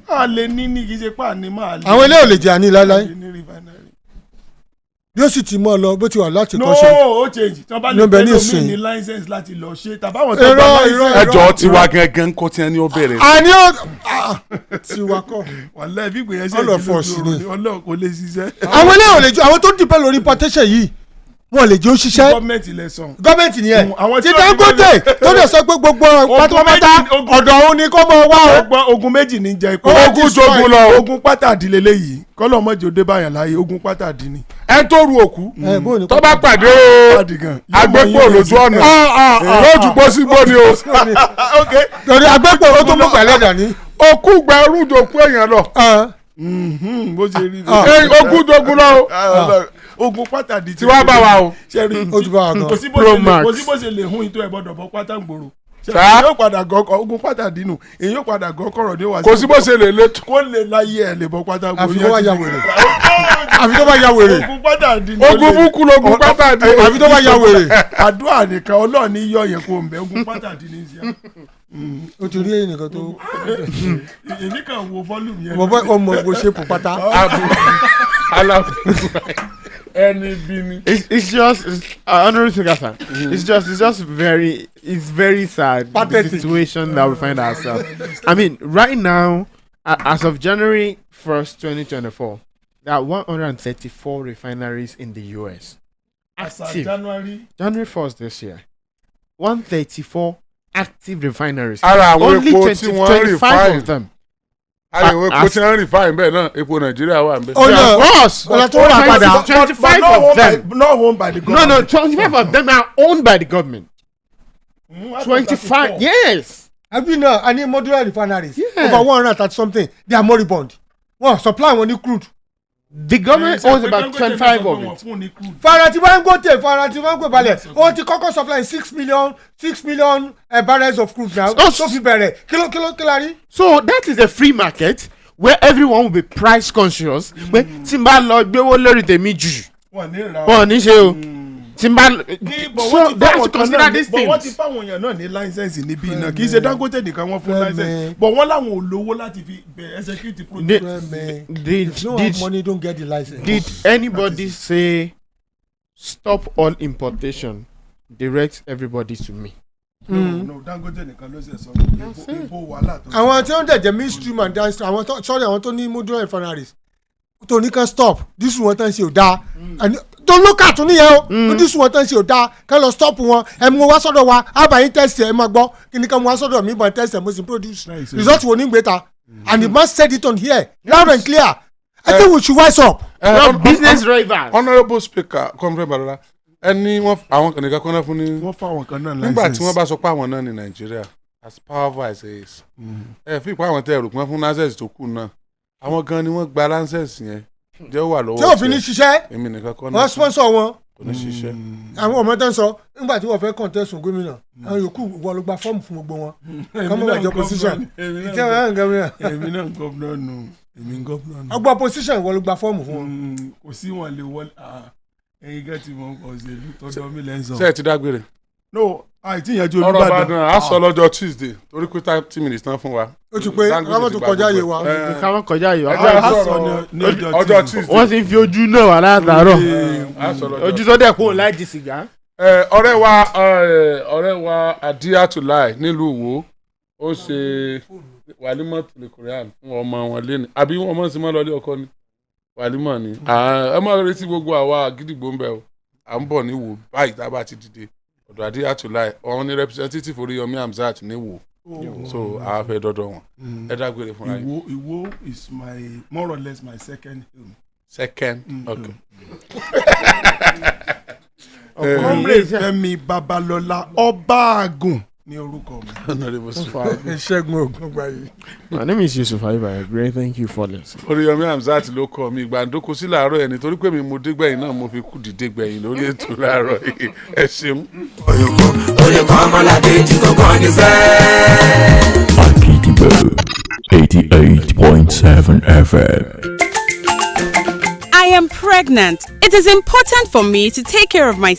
a lè ní kì í ṣe pa àní máa lè. àwọn ilé ò lè jẹ àní láéláé bí ó sì ti mọ́ ọ lọ bó ti wà láti kọ́ ṣe. no ó change tí wọ́n bá lè tẹ́lẹ̀ omi ní license láti lọ ṣe tàbáwọn tó bá license. ẹjọ́ tiwa gangan kọ́ tí wọ́n ní ó bẹ̀rẹ̀. àní ó tiwa kọ́. wàlẹ́ bí gbìyànjú ṣe ti ọlọ́ọ̀ kò lè ṣiṣẹ́. àwọn ilé ò lè jọ àwọn tó dìpẹ́ lórí importation yìí wọn lè jẹ́ ó ṣiṣẹ́. gọ́ọ̀mẹ̀ntì lẹ sọ. gọ́ọ̀mẹ̀ntì ni ẹ ti Dangote tó lè sọ pé gbogbo pátápátá ọ̀dọ̀ òun ni kó mọ wá o. ogun méjì ní jẹ ikú. ogun jogun lọ. ogun pátádì lélẹ́yìí kọ́lọ́ mọ́jọ́ dé báyàn láàyè ogun pátádì ni. ẹ tó ru òkú tó bá pàdé agbépo lójú ọ̀nà lójú pósígbó ni o. torí agbépo ó tó mú pẹ̀lẹ́ dání. òkú gba rúdòkú èèyàn lọ. bó ṣe rí ogun jogun lọ ogun pátádì tí wàá bá wa o. ó ti bá wa gan. kò sí bó ṣe lè hún ìtọ́ ẹ̀ gbọ́dọ̀ bọ́ pátá gbòòrò. èyí yóò padà gọ́kọ̀ ogun pátádì nù èyí yóò padà gọ́kọ̀rọ̀ ní wàásù. kò sí bó ṣe lè lé tó. kó lè láyé ẹ̀ lè bọ́ pátá gbòòrò. àfi tó bá ya wèrè. àfi tó bá ya wèrè. ogun pátádì ni. ogun búkú lógun pátádì. àfi tó bá ya wèrè. àdúrà nìkan ọlọ́ọ̀ni yọ yẹn kó ń bẹ ogun pátádì ní ìṣe. o ti rí èyí nìkan tó. èmi kàn wo volume yẹn. mo bá ọmọ bó ṣe pò pátá. It's just it's very sad the situation that we find ourselves. I mean, right now, as of January 1st, 2024, there are 134 refineries in the US. Active. January 1st this year. 134 active refineries. Only 25 of them. àwọn epo tí wọ́n refine bẹ́ẹ̀ náà epo Nàìjíríà wà níbẹ̀. Oh no, us. ọ̀la tó rà padà. 25 of them. Not owned by the government. No, 25 of them are owned by the government. 25, yes. Have you know any modular refineries? Yeah. Over 130 something. They are moribund. Well, supply money crude. The government owns about 25 of it. Farati Wangote balẹ̀. O ti kọ́kọ́ supply 6 million barrels of crude now. So fi bẹ̀rẹ̀. Kilo. So that is a free market where everyone will be price conscious. Pé tí n bá lọ gbéwó lórí tèmi jù. Wọ́n ní ṣe o. Tí n bá so they have to consider these things. Wọ́n ti fáwọn èèyàn náà ní license níbí iná kì í ṣe Dangote nìkan wọ́n fún license but wọ́n láwọn ò lówó láti fi execute project. If you have money, don't get the license. Did anybody say stop all importation? Direct everybody to me. No, Dangote nìkan ló ṣe sọ ìbò wàhálà tó. Àwọn tí wọ́n dẹ̀jẹ̀ midstream and downstream àwọn tó ní modular refineries tó ní kan stop this one tán ṣe ò dáa tó lókà tún níyẹn o this one tán ṣe ò dáa kán lọ stop wọn ẹ mú wá sọ́dọ̀ wa àbáyín test ẹ máa gbọ́ kí ni ká mú wá sọ́dọ̀ mi bọ̀ test ẹ mo sì produce result wo ní gbéta and the man said it on here loud and clear. I think we should wise up. Business rivals. Honourable Speaker Comrade Balola ẹni wọn àwọn kan nìkan kan náà fún ni. wọ́n fáwọn kan náà license. nígbà tí wọ́n bá sọ pé àwọn náà ní Nàìjíríà as powerful as it is ẹ fi ìpá àwọn tẹ ẹrù pọn fún license tó kù náà àwọn gan ni wọ́n gba license yẹn jẹ́ ó wà lọ́wọ́ tí òfin ní ṣiṣẹ́ èmi nìkan kọ́ náà wọ́n sponsor wọn kò ní ṣiṣẹ́. àwọn ọmọ tó ń sọ nígbà tí wọ́n fẹ́ contest gómìnà àwọn yòókù wọ́n ló gba fọ́ọ̀mù fún gbogbo wọn kọ́mọ́ wàjọ position èmi náà gọ́vnà nù èmi gọ́vnà nù. ọgbà position wọ́n ló gba fọ́ọ̀mù fún wọn. kò sí wọn lè wọlé ẹyin gẹ́tì mọ̀ ọ́ ṣèlú tọ́jọ́ mi lẹ́ ń sọ. ṣé ẹ ti dágbére. no àìtí ìyànjú Olúbàdàn. Olúbàdàn ọ̀rọ̀ Ìbàdàn á sọ lọ́jọ́ Tuesday torí pé 30 minutes tán fún wa. ó ti pé káwọn tó kọjá yé wa. káwọn kọjá yé wa. ọjọ́ Tuesday. wọ́n ti fi ojú náà wà látàárọ̀ ojú tó dẹ̀ kó láì di sìgá. ọ̀rẹ́ wa Adiatulai nílùú Ìwó ó ṣe wàlímọ̀ tìlẹ̀ Korean fún ọmọ wọn lẹ́nu àbí wọ́n mọ̀ sí mọ́ lọ́lé ọkọ ni wàlímọ̀ ni ẹ má retí gbogbo àwa Àgídìgbò ń bẹ o à ń bọ̀ ní Ìwó báyìí tá a bá ti dìde ọ̀dọ̀ Adiatulai ọ̀hún ni representative Oríyọmí Hamzat ní Ìwó so a fẹ́ dọ́dọ̀ wọn ẹ dágbére fúnra yìí. Ìwó is my more or less my second home Second. Okay. Comrade Fẹ́mi Babalọlá Ọbaàgùn ní orúkọ mi. Ṣẹ́gun Ògúngbàyí. My name is Yusuf Ayuba. Great, thank you for this. Oríyọmí Hamzat ló kọ mi ìgbàdókò sí láàárọ̀ ẹ̀ nítorí pé mi mo dégbẹ̀yìn náà mo fi kú dìde gbẹ̀yìn lórí ètò láàárọ̀ yìí. Ẹ ṣeun. Oyèkọ́ ọmọlàdé jí tó kàn ní fẹ́. Agidigbo 88.7 FM. I am pregnant. It is important for me to take care of myself